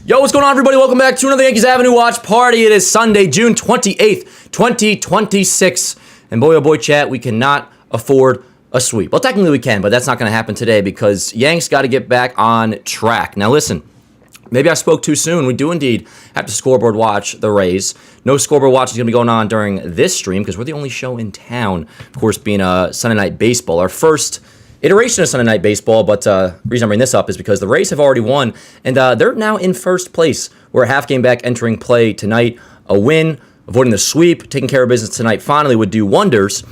Yo, what's going on, everybody? Welcome back to another Yankees Avenue watch party. It is Sunday, June 28th, 2026. And boy, oh boy, chat, we cannot afford a sweep. Well, technically we can, but that's not going to happen today because Yanks got to get back on track. Now, listen, maybe I spoke too soon. We do indeed have to scoreboard watch the Rays. No scoreboard watch is going to be going on during this stream because we're the only show in town, of course, being Sunday Night Baseball. Our first iteration of Sunday Night Baseball, but the reason I'm bringing this up is because the Rays have already won, and they're now in first place. We're a half game back entering play tonight. A win, avoiding the sweep, taking care of business tonight finally would do wonders,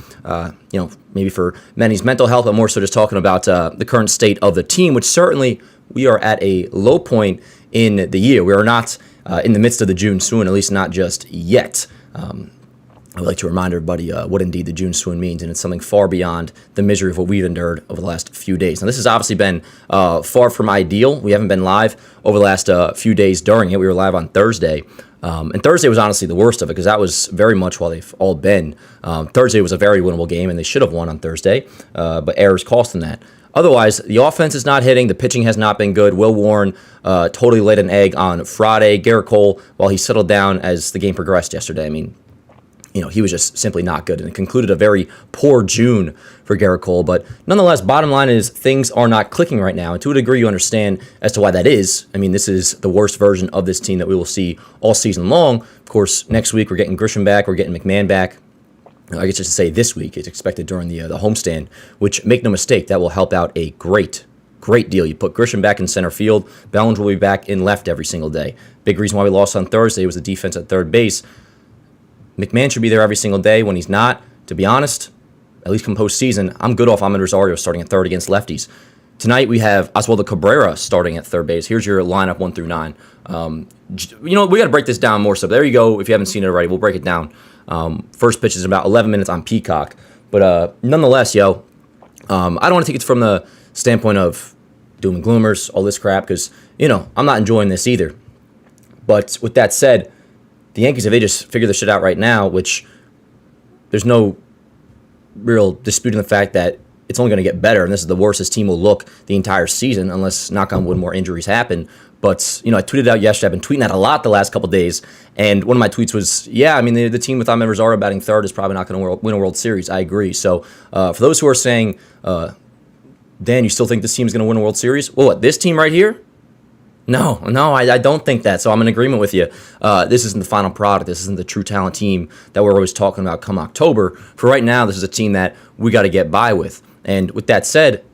maybe for Manny's mental health, but more so just talking about the current state of the team, which certainly we are at a low point in the year. We are not in the midst of the June swoon, at least not just yet. I would like to remind everybody what indeed the June swoon means, and it's something far beyond the misery of what we've endured over the last few days. Now, this has obviously been far from ideal. We haven't been live over the last few days during it. We were live on Thursday, and Thursday was honestly the worst of it because that was very much while they've all been. Thursday was a very winnable game, and they should have won on Thursday, but errors cost them that. Otherwise, the offense is not hitting. The pitching has not been good. Will Warren totally laid an egg on Friday. Garrett Cole, while he settled down as the game progressed yesterday, he was just simply not good, and it concluded a very poor June for Garrett Cole. But nonetheless, bottom line is things are not clicking right now, and to a degree you understand as to why that is. This is the worst version of this team that we will see all season long. Of course, next week we're getting Grisham back, we're getting McMahon back. I guess just to say this week, it's expected during the homestand, which, make no mistake, that will help out a great deal. You put Grisham back in center field, Bellinger will be back in left every single day. Big reason why we lost on Thursday was the defense at third base. McMahon should be there every single day. When he's not, to be honest, at least come postseason, I'm good off Ahmed Rosario starting at third against lefties. Tonight we have Oswaldo Cabrera starting at third base. Here's your lineup 1 through 9. We got to break this down more so. There you go. If you haven't seen it already, we'll break it down. First pitch is about 11 minutes on Peacock. But nonetheless, I don't want to take it from the standpoint of doom and gloomers, all this crap, because, I'm not enjoying this either. But with that said, the Yankees, if they just figure this shit out right now, which there's no real disputing the fact that it's only going to get better, and this is the worst this team will look the entire season, unless, knock on wood, more injuries happen. But, I tweeted out yesterday, I've been tweeting that a lot the last couple days, and one of my tweets was, the team with Ahmed Rosario batting third is probably not going to win a World Series. I agree. So, for those who are saying, Dan, you still think this team is going to win a World Series? Well, what, this team right here? No, I don't think that. So I'm in agreement with you. This isn't the final product. This isn't the true talent team that we're always talking about come October. For right now, this is a team that we got to get by with. And with that said,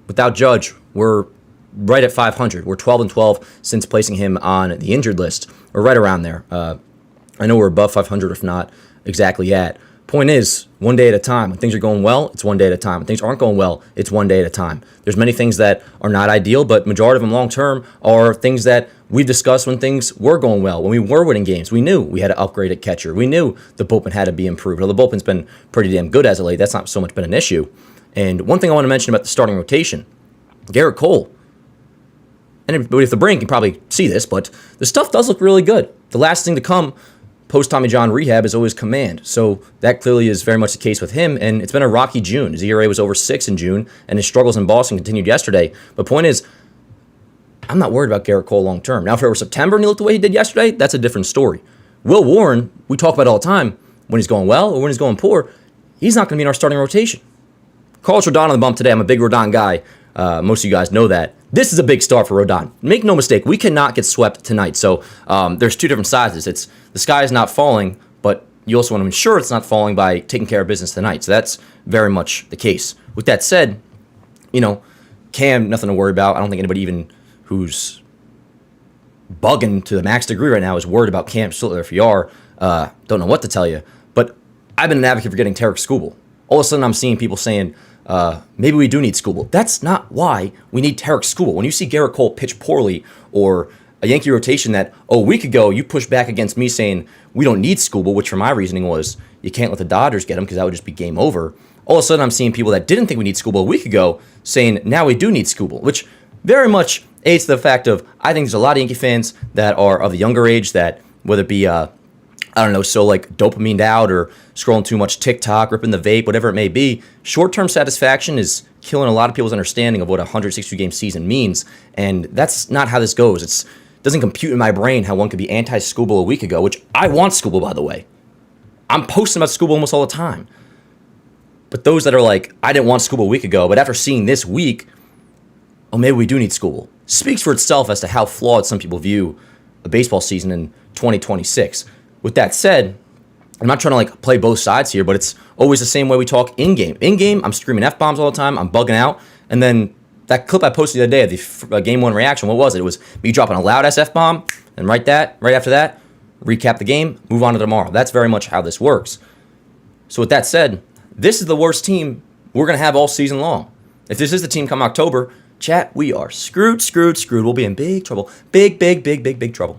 without Judge, we're right at 500. We're 12-12 since placing him on the injured list. We're right around there. I know we're above 500, if not exactly at. Point is, one day at a time. When things are going well, it's one day at a time. When things aren't going well, it's one day at a time. There's many things that are not ideal, but majority of them long term are things that we've discussed when things were going well. When we were winning games, we knew we had to upgrade at catcher. We knew the bullpen had to be improved. Well, the bullpen's been pretty damn good as of late. That's not so much been an issue. And one thing I want to mention about the starting rotation, Garrett Cole. And everybody at the brink can probably see this, but the stuff does look really good. The last thing to come post-Tommy John rehab is always command. So that clearly is very much the case with him, and it's been a rocky June. His ERA was over 6 in June, and his struggles in Boston continued yesterday. But point is, I'm not worried about Garrett Cole long-term. Now, if it were September and he looked the way he did yesterday, that's a different story. Will Warren, we talk about it all the time, when he's going well or when he's going poor, he's not going to be in our starting rotation. Carlos Rodon on the bump today. I'm a big Rodon guy. Most of you guys know that. This is a big start for Rodon. Make no mistake, we cannot get swept tonight. So there's two different sides. It's the sky is not falling, but you also want to ensure it's not falling by taking care of business tonight. So that's very much the case. With that said, Cam, nothing to worry about. I don't think anybody even who's bugging to the max degree right now is worried about Cam. Still, if you are, don't know what to tell you. But I've been an advocate for getting Tarek Skubal. All of a sudden, I'm seeing people saying, maybe we do need Skubal. That's not why we need Tarek Skubal. When you see Garrett Cole pitch poorly or a Yankee rotation that, a week ago, you pushed back against me saying we don't need Skubal, which for my reasoning was you can't let the Dodgers get him because that would just be game over. All of a sudden, I'm seeing people that didn't think we need Skubal a week ago saying now we do need Skubal, which very much aids the fact of I think there's a lot of Yankee fans that are of the younger age that, whether it be dopamined out or scrolling too much TikTok, ripping the vape, whatever it may be, short-term satisfaction is killing a lot of people's understanding of what a 162-game season means, and that's not how this goes. It's doesn't compute in my brain how one could be anti-Scooble a week ago, which I want Scooble, by the way. I'm posting about Scooble almost all the time. But those that are like, I didn't want Scooble a week ago, but after seeing this week, oh, maybe we do need Scooble, speaks for itself as to how flawed some people view a baseball season in 2026. With that said, I'm not trying to like play both sides here, but it's always the same way we talk in-game. In-game, I'm screaming F-bombs all the time, I'm bugging out, and then that clip I posted the other day of the Game 1 reaction, what was it? It was me dropping a loud SF-bomb, and right after that, recap the game, move on to tomorrow. That's very much how this works. So with that said, this is the worst team we're going to have all season long. If this is the team come October, chat, we are screwed. We'll be in big trouble. Big trouble.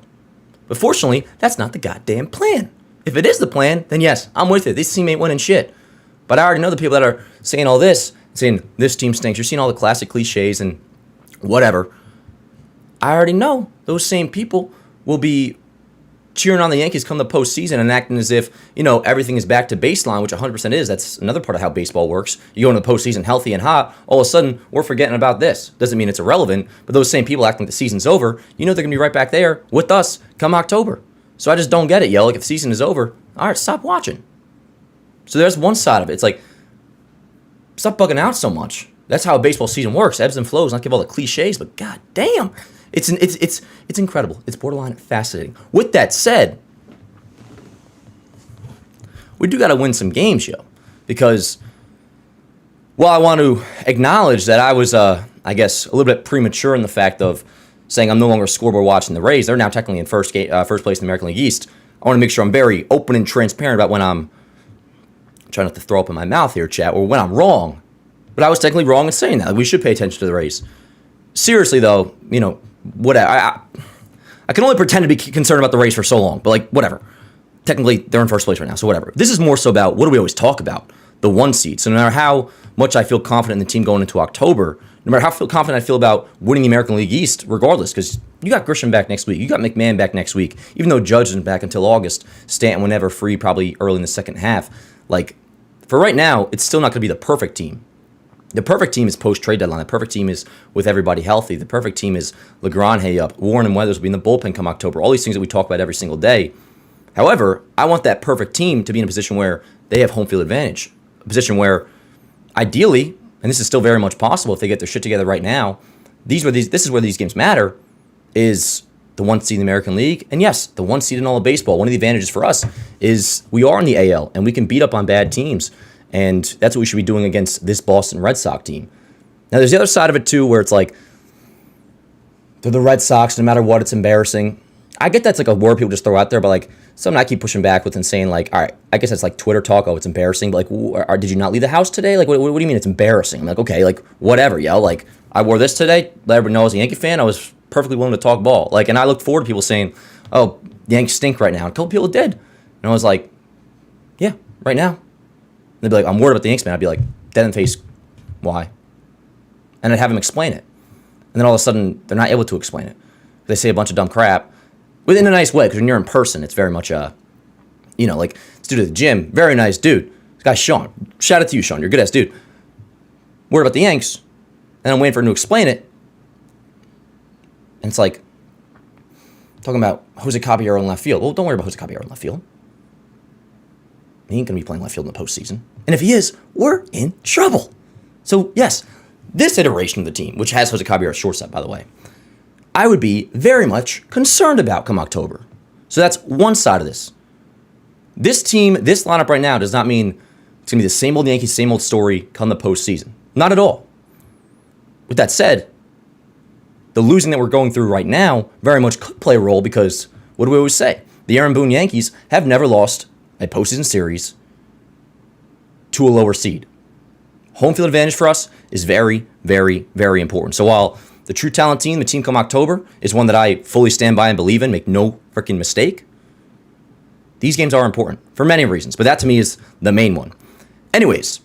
But fortunately, that's not the goddamn plan. If it is the plan, then yes, I'm with it. This team ain't winning shit. But I already know the people that are saying all this, saying this team stinks. You're seeing all the classic cliches and whatever. I already know those same people will be cheering on the Yankees come the postseason and acting as if, everything is back to baseline, which 100% is. That's another part of how baseball works. You go into the postseason healthy and hot, all of a sudden, we're forgetting about this. Doesn't mean it's irrelevant, but those same people acting like the season's over, they're going to be right back there with us come October. So I just don't get it, yo. Like, if the season is over, all right, stop watching. So there's one side of it. It's like, stop bugging out so much. That's how a baseball season works. Ebbs and flows. Not give all the cliches, but god damn. It's incredible. It's borderline fascinating. With that said, we do got to win some games, yo. Because while I want to acknowledge that I was, I guess, a little bit premature in the fact of saying I'm no longer scoreboard watching the Rays. They're now technically in first place in the American League East. I want to make sure I'm very open and transparent about when I'm trying not to throw up in my mouth here, chat, or when I'm wrong. But I was technically wrong in saying that. We should pay attention to the Rays. Seriously, though, whatever. I can only pretend to be concerned about the Rays for so long, but whatever. Technically, they're in first place right now, so whatever. This is more so about what do we always talk about? The 1 seed. So no matter how much I feel confident in the team going into October, no matter how confident I feel about winning the American League East, regardless, because you got Grisham back next week, you got McMahon back next week, even though Judge isn't back until August, Stanton whenever free, probably early in the second half. For right now, it's still not going to be the perfect team. The perfect team is post-trade deadline. The perfect team is with everybody healthy. The perfect team is LeGrand up. Warren and Weathers will be in the bullpen come October. All these things that we talk about every single day. However, I want that perfect team to be in a position where they have home field advantage. A position where, ideally, and this is still very much possible if they get their shit together right now, this is where these games matter, is the 1 seed in the American League. And yes, the 1 seed in all of baseball. One of the advantages for us is we are in the AL, and we can beat up on bad teams. And that's what we should be doing against this Boston Red Sox team. Now, there's the other side of it, too, where it's like, they're the Red Sox, no matter what, it's embarrassing. I get that's a word people just throw out there, but something I keep pushing back with and saying, all right, I guess that's Twitter talk, oh, it's embarrassing, but did you not leave the house today? What do you mean it's embarrassing? I'm okay, whatever, yo. I wore this today, let everybody know I was a Yankee fan, I was perfectly willing to talk ball. And I look forward to people saying, oh, the Yankees stink right now. And a couple people did. And I was like, yeah, right now. They'd be like, I'm worried about the Yankees, man. I'd be like, dead in the face, why? And I'd have them explain it. And then all of a sudden, they're not able to explain it. They say a bunch of dumb crap within a nice way, because when you're in person, it's very much, this dude at the gym, very nice dude. This guy, Sean. Shout out to you, Sean. You're a good-ass dude. Worried about the Yanks. And I'm waiting for him to explain it. And it's talking about Jose Caballero in left field. Well, don't worry about Jose Caballero in left field. He ain't going to be playing left field in the postseason. And if he is, we're in trouble. So, yes, this iteration of the team, which has Jose Caballero shortstop, by the way, I would be very much concerned about come October. So that's one side of this. This team, this lineup right now does not mean it's going to be the same old Yankees, same old story come the postseason. Not at all. With that said, the losing that we're going through right now very much could play a role because, what do we always say? The Aaron Boone Yankees have never lost a postseason series to a lower seed. Home field advantage for us is very, very, very important. So while the true talent team, the team come October, is one that I fully stand by and believe in, make no freaking mistake, these games are important for many reasons, but that to me is the main one. Anyways,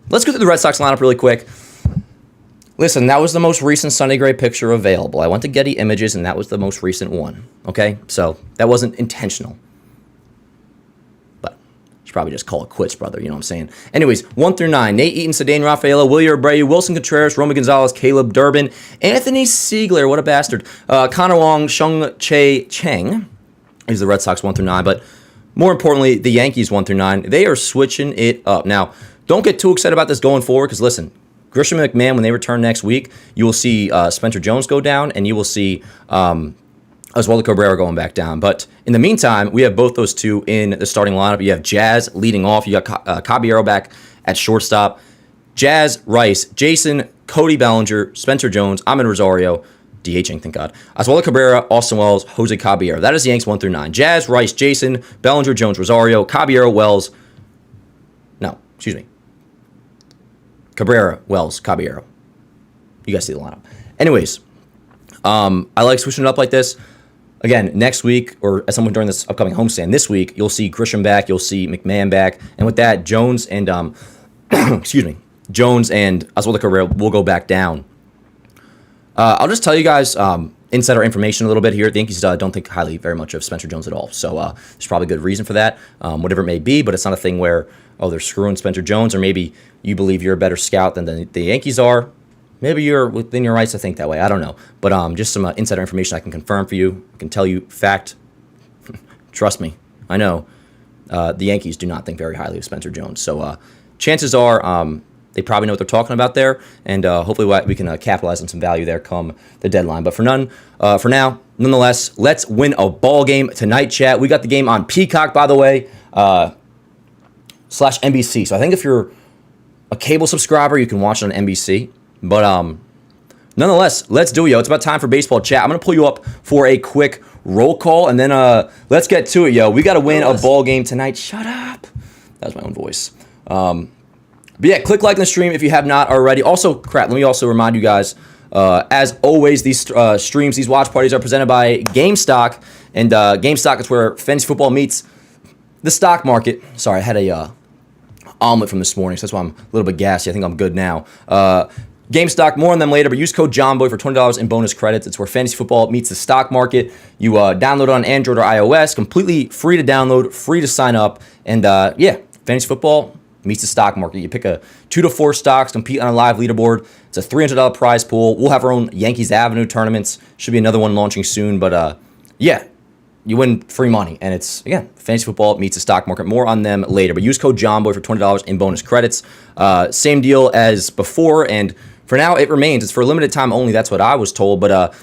let's go through the Red Sox lineup really quick. Listen, that was the most recent Sunday Grade picture available. I went to Getty Images, and that was the most recent one, okay? So that wasn't intentional. But should probably just call it quits, brother. You know what I'm saying? Anyways, 1 through 9. Nate Eaton, Cedane Rafaela, William Abreu, Wilson Contreras, Romy Gonzalez, Caleb Durbin, Anthony Siegler, what a bastard, Connor Wong, Shung Che Cheng. He's the Red Sox 1 through 9. But more importantly, the Yankees 1 through 9. They are switching it up. Now, don't get too excited about this going forward because, listen, Grisham and McMahon, when they return next week, you will see Spencer Jones go down, and you will see Oswaldo Cabrera going back down. But in the meantime, we have both those two in the starting lineup. You have Jazz leading off. You got Caballero back at shortstop. Jazz, Rice, Jason, Cody Bellinger, Spencer Jones, Ahmed Rosario, DHing, thank God. Oswaldo Cabrera, Austin Wells, Jose Caballero. That is the Yanks 1 through 9. Jazz, Rice, Jason, Bellinger, Jones, Rosario, Caballero, Wells. No, excuse me. Cabrera, Wells, Caballero. You guys see the lineup. Anyways, I like switching it up like this. Again, next week, or at some point during this upcoming homestand this week, you'll see Grisham back, you'll see McMahon back, and with that, Jones and excuse me, Jones and Oswaldo Cabrera will go back down. I'll just tell you guys insider information a little bit here. The Yankees don't think highly very much of Spencer Jones at all, so there's probably a good reason for that, whatever it may be, but it's not a thing where, oh, they're screwing Spencer Jones, or maybe you believe you're a better scout than the Yankees are. Maybe you're within your rights to think that way. I don't know. But just some insider information I can confirm for you. I can tell you fact. Trust me. I know. The Yankees do not think very highly of Spencer Jones. So chances are they probably know what they're talking about there. And hopefully we can capitalize on some value there come the deadline. But for now, nonetheless, let's win a ball game tonight, chat. We got the game on Peacock, by the way, /NBC. So I think if you're a cable subscriber, you can watch it on NBC. But nonetheless, let's do it, yo. It's about time for baseball chat. I'm going to pull you up for a quick roll call, and then let's get to it, yo. We got to win a ball game tonight. Shut up. That was my own voice. But yeah, click like on the stream if you have not already. Also, let me also remind you guys, as always, these streams, these watch parties are presented by GameStock, and GameStock is where fantasy football meets the stock market. Sorry, I had a omelet from this morning, so that's why I'm a little bit gassy. I think I'm good now. GameStock, more on them later, but use code JOHNBOY for $20 in bonus credits. It's where fantasy football meets the stock market. You download it on Android or iOS, completely free to download, free to sign up, and yeah, fantasy football meets the stock market. You pick 2 to 4 stocks, compete on a live leaderboard. It's a $300 prize pool. We'll have our own Yankees Avenue tournaments. Should be another one launching soon, but yeah, you win free money, and it's, again, fantasy football meets the stock market. More on them later, but use code JOHNBOY for $20 in bonus credits. Same deal as before, and for now, it remains. It's for a limited time only. That's what I was told. But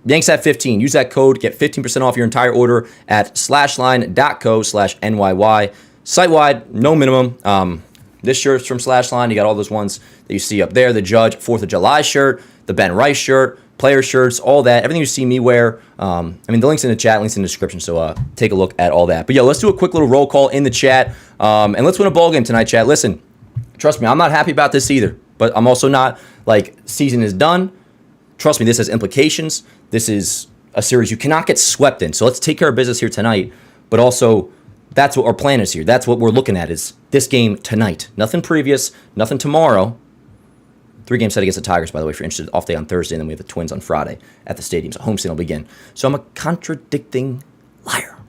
Yanks at 15. Use that code. Get 15% off your entire order at slashline.co/NYY. Site-wide, no minimum. This shirt's from Slashline. You got all those ones that you see up there. The Judge 4th of July shirt, the Ben Rice shirt, player shirts, all that. Everything you see me wear. I mean, the link's in the chat, links in the description. So take a look at all that. But, yo, let's do a quick little roll call in the chat. And let's win a ball game tonight, chat. Listen, trust me, I'm not happy about this either. But I'm also not, like, season is done. Trust me, this has implications. This is a series you cannot get swept in. So let's take care of business here tonight. But also, that's what our plan is here. That's what we're looking at is this game tonight. Nothing previous, nothing tomorrow. 3 games set against the Tigers, by the way, if you're interested. Off day on Thursday, and then we have the Twins on Friday at the stadium. So homestand will begin. So I'm a contradicting liar.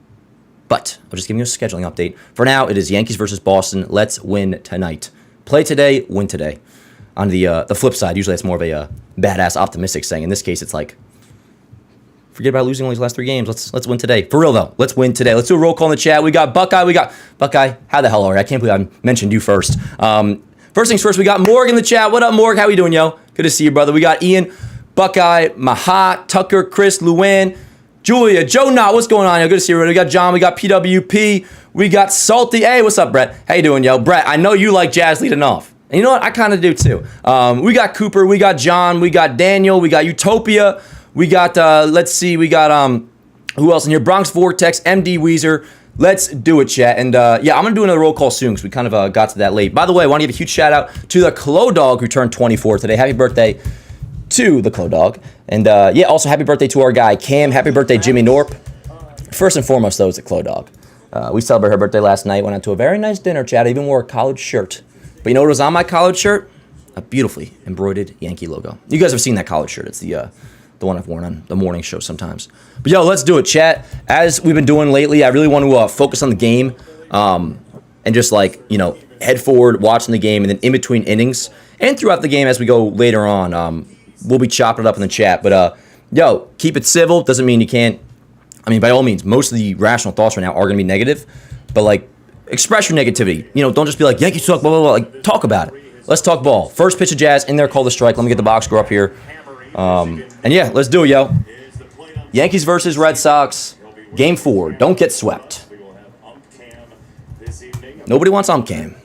But I'll just give you a scheduling update. For now, it is Yankees versus Boston. Let's win tonight. Play today, win today. On the flip side, usually that's more of a badass, optimistic saying. In this case, it's like, forget about losing only these last 3 games. Let's win today. For real, though. Let's win today. Let's do a roll call in the chat. We got Buckeye. Buckeye, how the hell are you? I can't believe I mentioned you first. First things first, we got Morg in the chat. What up, Morg? How you doing, yo? Good to see you, brother. We got Ian, Buckeye, Maha, Tucker, Chris, Luann, Julia, Joe Knott. What's going on, yo? Good to see you, brother. We got John. We got PWP. We got Salty. Hey, what's up, Brett? How you doing, yo? Brett, I know you like Jazz leading off. And you know what? I kind of do too. We got Cooper, we got John, we got Daniel, we got Utopia, we got, let's see, we got, who else in here? Bronx Vortex, MD Weezer. Let's do it, chat. And yeah, I'm going to do another roll call soon because we kind of got to that late. By the way, I want to give a huge shout out to the Clo Dog who turned 24 today. Happy birthday to the Clo Dog. And yeah, also happy birthday to our guy Cam. Happy birthday, Jimmy Norp. First and foremost, though, is the Clo Dog. We celebrated her birthday last night, went out to a very nice dinner, chat. I even wore a college shirt. But you know what was on my college shirt? A beautifully embroidered Yankee logo. You guys have seen that college shirt. It's the one I've worn on the morning show sometimes. But yo, let's do it, chat. As we've been doing lately, I really want to focus on the game. and just like, you know, head forward, watching the game, and then in between innings and throughout the game as we go later on, we'll be chopping it up in the chat. But, yo, keep it civil. Doesn't mean you can't. I mean, by all means, most of the rational thoughts right now are going to be negative. But, like, express your negativity. You know, don't just be like, Yankees suck, blah, blah, blah. Like, talk about it. Let's talk ball. First pitch of Jazz in there, call the strike. Let me get the box score up here. And, yeah, let's do it, yo. Yankees versus Red Sox. Game 4. Don't get swept. Nobody wants Cam.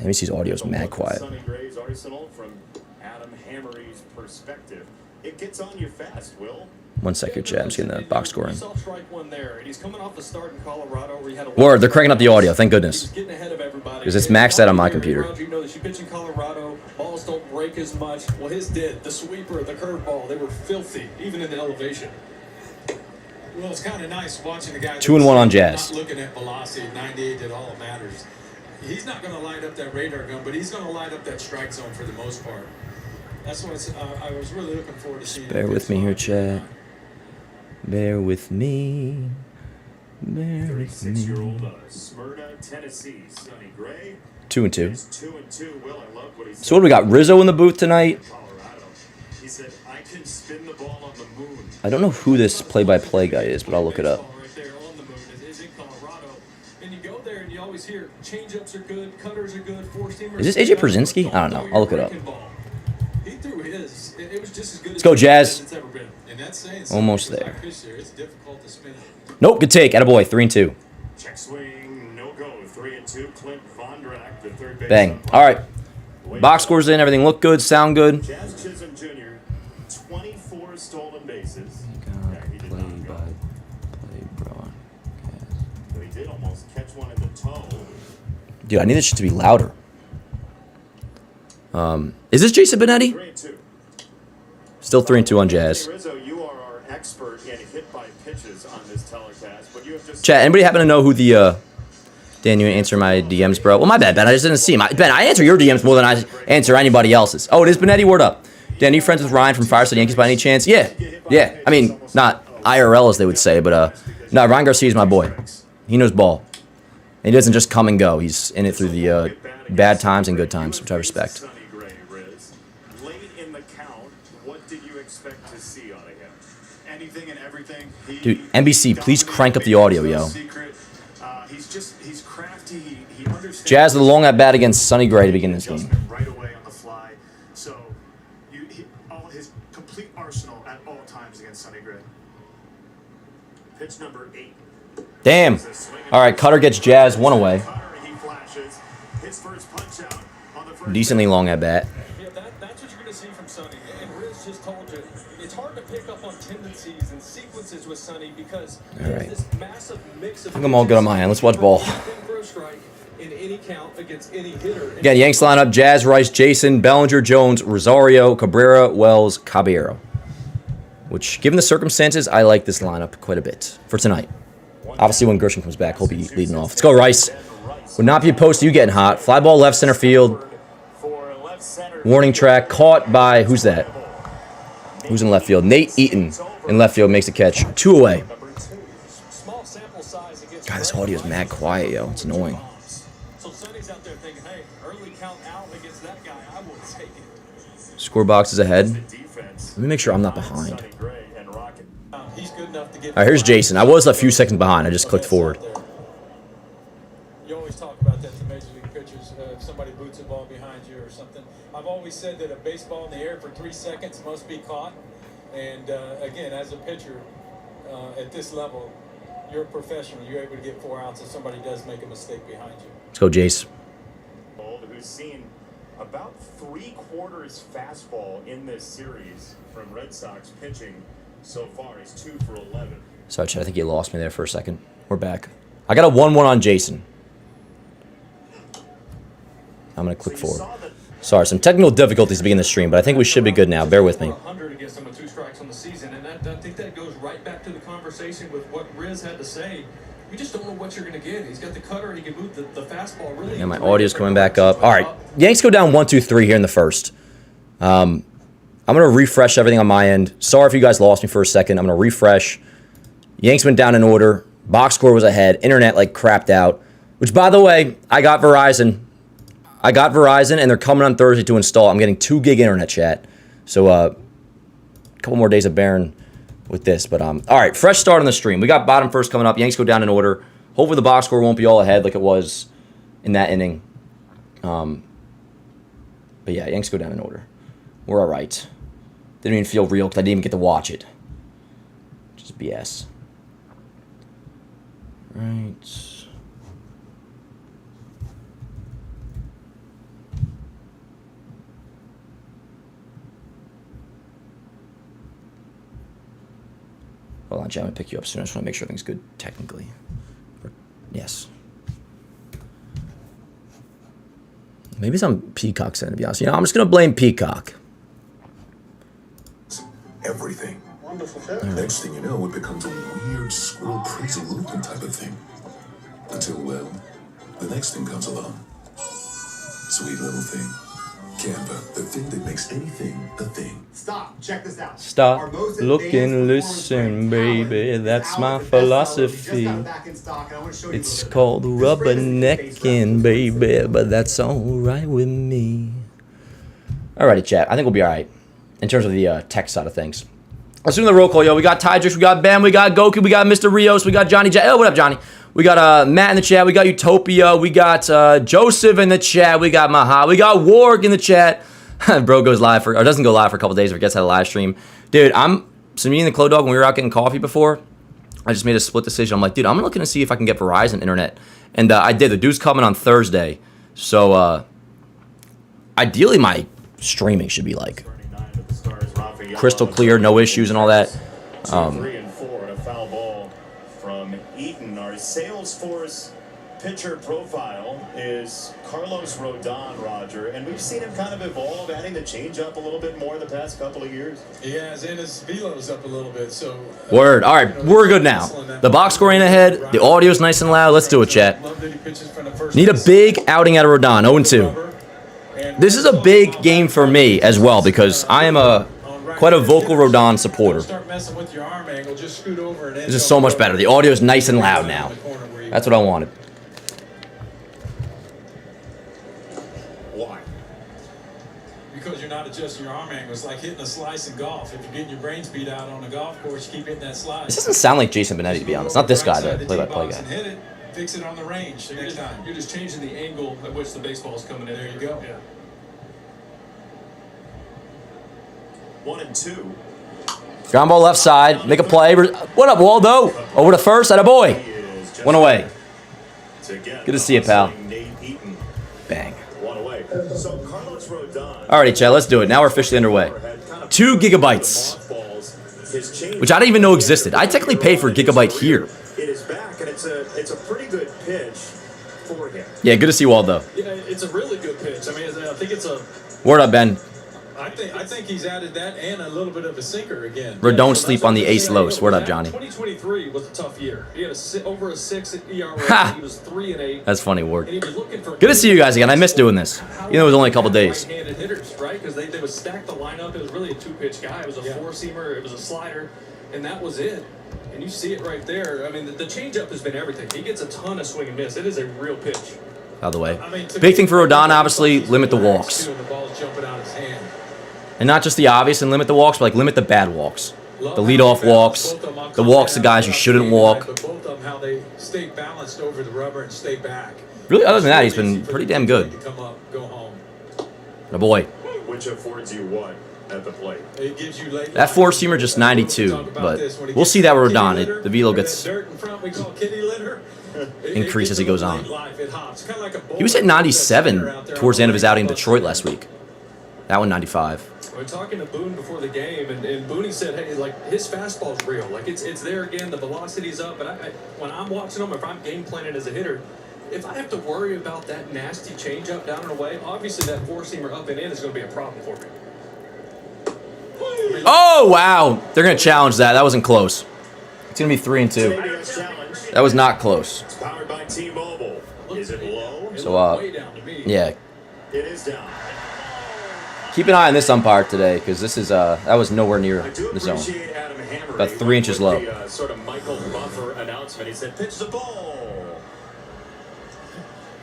NBC's audio is mad quiet. It gets on you fast, Will. 1 second, Chad. I'm just getting the box score in. Word, they're cranking up the audio. Thank goodness. Because it's maxed out on my computer. You know that you pitch in Colorado, balls don't break as much. Well, his did. The sweeper, the curveball, they were filthy, even in the elevation. Well, it's kind of nice watching the guy. 2-1 on Jazz. Not looking at velocity, 98 at all matters. He's not going to light up that radar gun, but he's going to light up that strike zone for the most part. That's what I was really looking forward to seeing. Bear with me here, Chad. Bear with me. Bear with me. 36-year-old Smyrna, Tennessee, Sonny Gray. 2-2. 2-2. Will, I love what he said. So what do we got? Rizzo in the booth tonight. He said, I can spin the ball on the moon. I don't know who this play-by-play guy is, but I'll look it up. Right there on the moon is in Colorado. And you go there and you always hear change-ups are good, cutters are good, four-seamers. Is this AJ Przinsky? I don't know. I'll look it up. He threw his. It was just as good. Let's go, Jazz. It's ever been. And that's saying Almost there. It's difficult to spin. Nope, good take. Attaboy, 3-2. Check swing, no go. 3-2. Clint Vondrak, the third base. Bang. All right. Box scores in. Everything looked good. Sound good. Jazz Chisholm Jr. 24 stolen bases. He did almost catch one in the toe. Dude, I need this shit to be louder. Is this Jason Benetti? 3-2. Still 3-2 on Jazz. Rizzo, you are our expert in hit by pitches on this telecast, but you have just Chat, anybody happen to know who the Dan, you answer my DMs, bro? Well, my bad, Ben. I just didn't see him. Ben, I answer your DMs more than I answer anybody else's. Oh, it is Benetti. Word up. Dan, are you friends with Ryan from Fireside Yankees by any chance? Yeah. Yeah. I mean, not IRL as they would say, but no, Ryan Garcia's my boy. He knows ball. And he doesn't just come and go. He's in it through the bad times and good times, which I respect. Dude, NBC, please crank up the audio, yo. Jazz with a long at bat against Sonny Gray to begin this game. Right away on the fly. So all his complete arsenal at all times against Sonny Gray. Pitch number 8. Damn. All right, Cutter gets Jazz one away. Decently long at bat. Yeah, that's what you're going to see from Sonny. And Riz just told you, it's hard to pick up on tendencies and sequences with Sonny because there's this massive mix of. I think I'm all good on my end. Let's watch ball. In any count against any hitter. Again, Yanks lineup: Jazz, Rice, Jason, Bellinger, Jones, Rosario, Cabrera, Wells, Caballero. Which, given the circumstances, I like this lineup quite a bit for tonight. Obviously, when Gershon comes back, he'll be leading off. Let's go, Rice. Would not be opposed to you getting hot. Fly ball left center field. Warning track caught by who's that? Who's in left field? Nate Eaton in left field makes a catch. 2 away. God, this audio is mad quiet, yo. It's annoying. Score box is ahead. Let me make sure I'm not behind. All right, here's Jason. I was a few seconds behind. I just clicked forward. You always talk about that to major league pitchers. If somebody boots a ball behind you or something. I've always said that a baseball in the air for 3 seconds must be caught. And again, as a pitcher at this level, you're a professional. You're able to get 4 outs if somebody does make a mistake behind you. Let's go, Jace. Who's seen about 3/4 fastball in this series from Red Sox pitching so far. He's 2 for 11. Sorry, Chad, I think you lost me there for a second. We're back. I got a 1-1 on Jason. I'm going to click forward. Sorry, some technical difficulties to begin the stream, but I think we should be good now. Bear with me. 100 against him with 2 strikes on the season, and I think that goes right back to the conversation with what Riz had to say. We just don't know what you're going to get. He's got the cutter, he can move the fastball really. Yeah, my audio's coming back up. All right, Yanks go down 1-2-3 here in the first. I'm going to refresh everything on my end. Sorry if you guys lost me for a second. I'm going to refresh. Yanks went down in order. Box score was ahead. Internet like crapped out. Which, by the way, I got Verizon. And they're coming on Thursday to install. I'm getting 2 gig internet, chat. So, a couple more days of bearing with this. But, all right, fresh start on the stream. We got bottom first coming up. Yanks go down in order. Hopefully the box score won't be all ahead like it was in that inning. But, yeah, Yanks go down in order. We're all right. Didn't even feel real because I didn't even get to watch it. Just BS. Right. Hold on, Jay, I'm going to pick you up soon. I just want to make sure everything's good technically. Yes. Maybe it's on Peacock's end, to be honest. You know, I'm just going to blame Peacock. Everything. Next thing you know, it becomes a weird, squirrel, crazy movement type of thing. Until, well, the next thing comes along. Sweet little thing. Canva, the thing that makes anything a thing. Stop. Check this out. Stop, look and listen, baby. That's my philosophy. It's called rubbernecking, baby, but that's all right with me. Alrighty, chat. I think we'll be all right in terms of the tech side of things. Let's do the roll call, yo. We got Tydrix, we got Ben, we got Goku, we got Mr. Rios, we got Johnny J. Oh, what up, Johnny? We got Matt in the chat. We got Utopia. We got Joseph in the chat. We got Maha. We got Rourke in the chat. Bro goes live or doesn't go live for a couple days. Forgets how to live stream. Dude, so me and the Clo Dog, when we were out getting coffee before, I just made a split decision. I'm like, dude, I'm looking to see if I can get Verizon internet. And I did. The dude's coming on Thursday. So ideally, my streaming should be like crystal clear, no issues and all that. 3 and 4 and a foul ball from Eaton. Our Salesforce pitcher profile is Carlos Rodon, Roger, and we've seen him kind of evolve, adding the changeup a little bit more the past couple of years. He has, and his velo's up a little bit. So word. All right, we're good now. The box score ain't ahead. The audio's nice and loud. Let's do it, chat. Need a big outing out of Rodon. 0-2. This is a big game for me as well because I am quite a vocal Rodon supporter. This is so much better. The audio is nice and loud now. That's what I wanted. Why? Because you're not adjusting your arm angle. It's like hitting a slice in golf. If you're getting your brains beat out on a golf course, you keep hitting that slice. This doesn't sound like Jason Benetti, to be honest. Not this guy, the play-by-play guy. Hit it, fix it on the range next time. You're just changing the angle at which the baseball is coming in. There you go. Yeah. 1-2. Ground ball left side. Make a play. What up, Waldo? Over to first. Atta boy. One away. Good to see you, pal. Bang. Alrighty, Chad. Let's do it. Now we're officially underway. 2 gigabytes. Which I didn't even know existed. I technically paid for a gigabyte here. It is back, and it's a pretty good pitch for him. Yeah, good to see Waldo. Yeah, it's a really good pitch. I mean, I think it's a... Word up, Ben. I think he's added that and a little bit of a sinker again. Don't sleep on the ace Los. Word up, Johnny. 2023 was a tough year. He had over a 6 ERA. He was 3-8. That's funny, Ward. Good to see you guys again. I miss doing this. Even though it was only a couple days. Right-handed hitters, right? Because they would stack the lineup. It was really a 2-pitch guy. It was a 4-seamer. It was a slider, and that was it. And you see it right there. I mean, the changeup has been everything. He gets a ton of swing and miss. It is a real pitch. Out of the way. Big thing for Rodon, obviously, limit the walks. The ball's jumping out of his hand. And not just the obvious and limit the walks, but like limit the bad walks. The leadoff walks, the walks to guys you shouldn't walk. But both of them, how they stay balanced over the rubber and stay back. Really, other than that, he's been pretty damn good. Come up, go home. The boy. Which affords you what at the plate? It gives you late. That 4-seamer just 92, but we'll see that with Rodon. The velo gets increased as he goes on. He was at 97 towards the end of his outing in Detroit last week. That one 95. We're talking to Boone before the game, and Booney said, hey, like, his fastball's real. Like, it's there again. The velocity's up. And when I'm watching him, if I'm game planning as a hitter, if I have to worry about that nasty changeup down and away, obviously that 4-seamer up and in is going to be a problem for me. Oh, wow. They're going to challenge that. That wasn't close. It's going to be 3-2. That was not close. It's powered by T-Mobile. Is it low? So, yeah. It is down. Keep an eye on this umpire today because this is that was nowhere near the zone. About 3 inches low. The, sort of Michael Buffer announcement. He said, "Pitch the ball."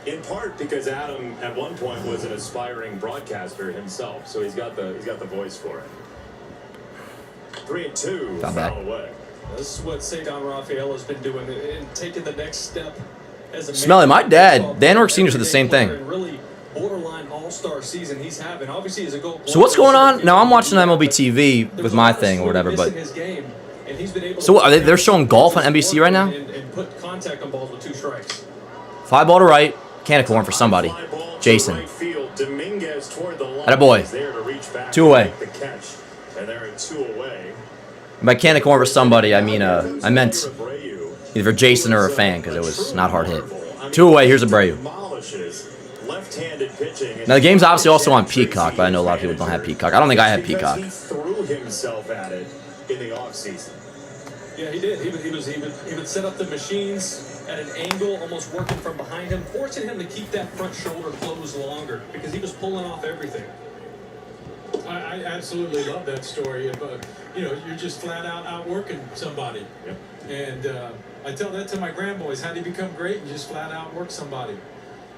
In part because Adam at one point was an aspiring broadcaster himself, so he's got the voice for it. 3-2, foul away. This is what Sagan Rafael has been doing and taking the next step as a Smelly, my dad, Dan Rourke Sr. said the same thing. Really borderline all-star season he's having. Obviously, as a goal. So what's going on? Now I'm watching MLB TV with my thing or whatever, but so what, they're showing golf on NBC right now? And put contact on balls with 2 strikes. Fly ball to right, can of corn for somebody. Jason. Atta boy. 2 away. And they're at 2 away. By can of corn for somebody, I mean I meant either for Jason or a fan because it was not hard hit. 2 away. Here's Abreu. Now the game's obviously also on Peacock, but I know a lot of people don't have Peacock. I don't think I have Peacock. He threw himself at it in the offseason. Yeah, he did. He would set up the machines at an angle, almost working from behind him, forcing him to keep that front shoulder closed longer because he was pulling off everything. I absolutely love that story of, you're just flat out outworking somebody. Yep. And I tell that to my grandboys. How do you become great? You just flat out work somebody.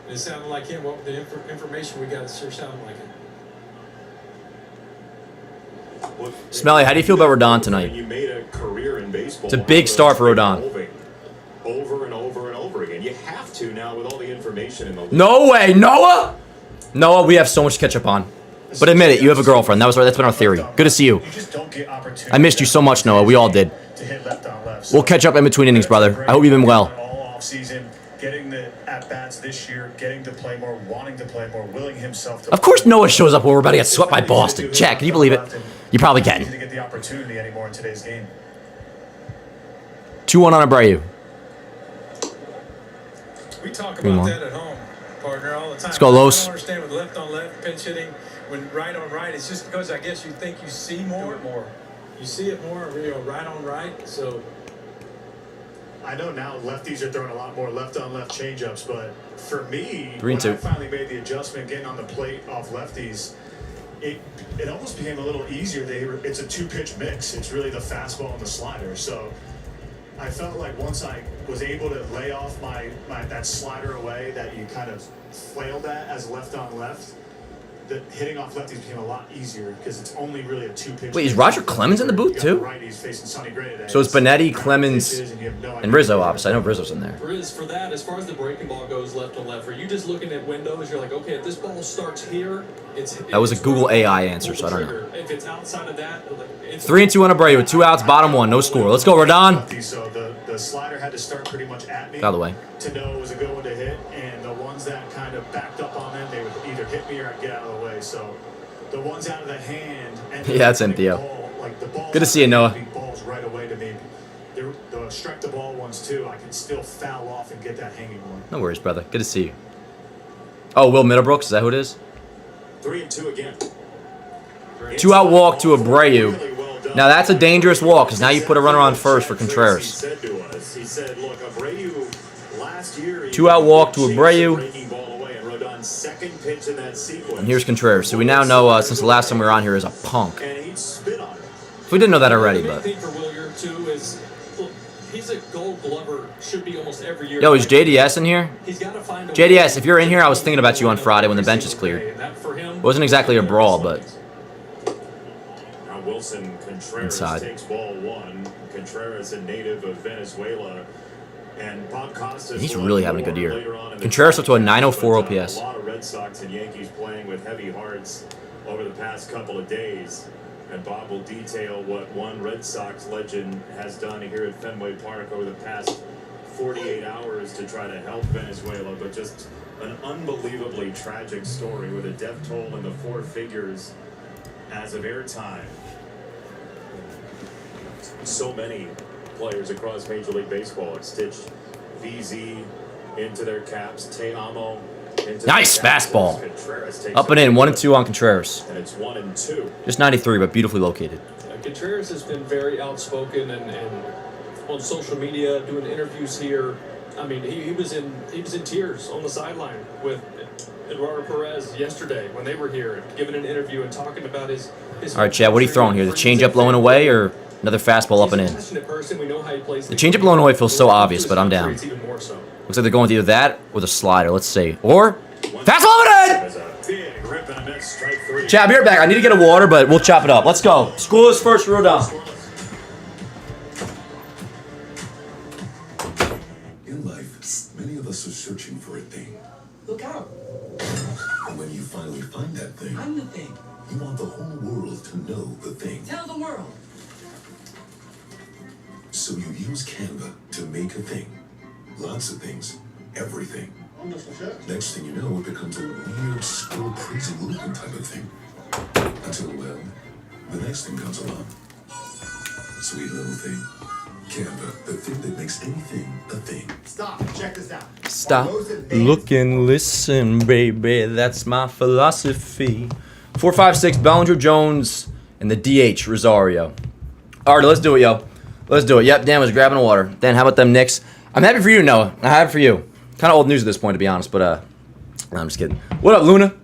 And it sounded like him. What the information we got, it sure sounded like it. Smelly, how do you feel about Rodon tonight? You made a career in baseball. It's a big start for Rodon. Over and over and over again. You have to now with all the information in the league. No way, Noah! Noah, we have so much to catch up on. But admit it, you have a girlfriend. That's been our theory. Good to see you. I missed you so much, Noah. We all did. We'll catch up in between innings, brother. I hope you've been well. Getting the at-bats this year, getting to play more, wanting to play more, willing himself to... Of course Noah shows up when we're about to get swept by Boston. Jack, can you believe it? You probably can. ...to get the opportunity anymore in today's game. 2-1 on Abreu. We talk about that at home, partner, all the time. Let's go, Los. I don't understand with left-on-left pinch hitting, when right-on-right, it's just because I guess you think you see more. You see it more, right-on-right, so... I know now lefties are throwing a lot more left-on-left changeups, but for me, 3-2. when I finally made the adjustment, getting on the plate off lefties, it almost became a little easier. It's a 2-pitch mix. It's really the fastball and the slider. So I felt like once I was able to lay off that slider away that you kind of flailed at as left-on-left, that hitting off lefties became a lot easier because it's only really a 2-pitch. Wait, is Roger Clemens in the booth too? So it's Benetti, Clemens, and Rizzo, obviously. I know Rizzo's in there. Riz, for that, as far as the breaking ball goes left to left, are you just looking at windows? You're like, okay, if this ball starts here, that was a Google AI answer, so I don't know. If it's outside of that, 3-2 on Abreu with 2 outs, bottom 1, no score. Let's go, Rodon. So the slider had to start pretty much at me. Out of the way. To know it was a good one to hit, and the ones that kind of backed up on them, they would either hit me or I'd get out of the way. So the ones out of the hand, and yeah, that's him, Theo. Good to see you, Noah. Balls right away to me. The strike the ball ones too. I can still foul off and get that hanging one. No worries, brother. Good to see you. Oh, Will Middlebrooks, is that who it is? 3-2 again. 2 out walk to Abreu. Now that's a dangerous walk because now you put a runner on first for Contreras. He said, look, Abreu last year 2 out walk to Abreu. Second pitch in that sequence. And here's Contreras. So we now know since the last time we were on here is a punk. And he'd spit on it. We didn't know that already, but. The main thing for Willier too is, look, he's a Gold Glover. Should be almost every year. Yo, is JDS in here? He's got to find a JDS, if you're in here, I was thinking about you on Friday when the bench is cleared. It wasn't exactly a brawl, but. Now Wilson Contreras takes ball 1. Contreras, a native of Venezuela. And Bob Costas. He's really having a good year. Contreras up to a 904 OPS. A lot of Red Sox and Yankees playing with heavy hearts over the past couple of days. And Bob will detail what one Red Sox legend has done here at Fenway Park over the past 48 hours to try to help Venezuela. But just an unbelievably tragic story with a death toll in the 4 figures as of airtime. So many players across Major League Baseball have stitched VZ into their caps. Te Amo into nice fastball. Up and in, 1-2 on Contreras. And it's 1-2. Just 93, but beautifully located. Contreras has been very outspoken and on social media, doing interviews here. I mean, he was in tears on the sideline with Eduardo Perez yesterday when they were here, giving an interview and talking about his All right, Chad, what are you throwing here? The changeup low and away or another fastball up and in? The changeup low and away feels so obvious, but I'm down. Looks like they're going with either that or the slider. Let's see. Or fastball up and in! Chad, be right back. I need to get a water, but we'll chop it up. Let's go. School is first, Rodon. In life, many of us are searching for a thing. Look out. And when you finally find that thing, I'm the thing. you want the whole world to know the thing. Tell the world. So you use Canva to make a thing. Lots of things. Everything. Next thing you know, it becomes a weird, squirrel, crazy looking type of thing. Until, well, the next thing comes along. Sweet little thing. Canva, the thing that makes anything a thing. Stop. Check this out. Stop, look and listen, baby. That's my philosophy. 4-5-6, Bellinger, Jones, and the DH, Rosario. All right, let's do it, yo. Let's do it. Yep, Dan was grabbing water. Dan, how about them Knicks? I'm happy for you, Noah. I'm happy for you. Kind of old news at this point, to be honest, but no, I'm just kidding. What up, Luna?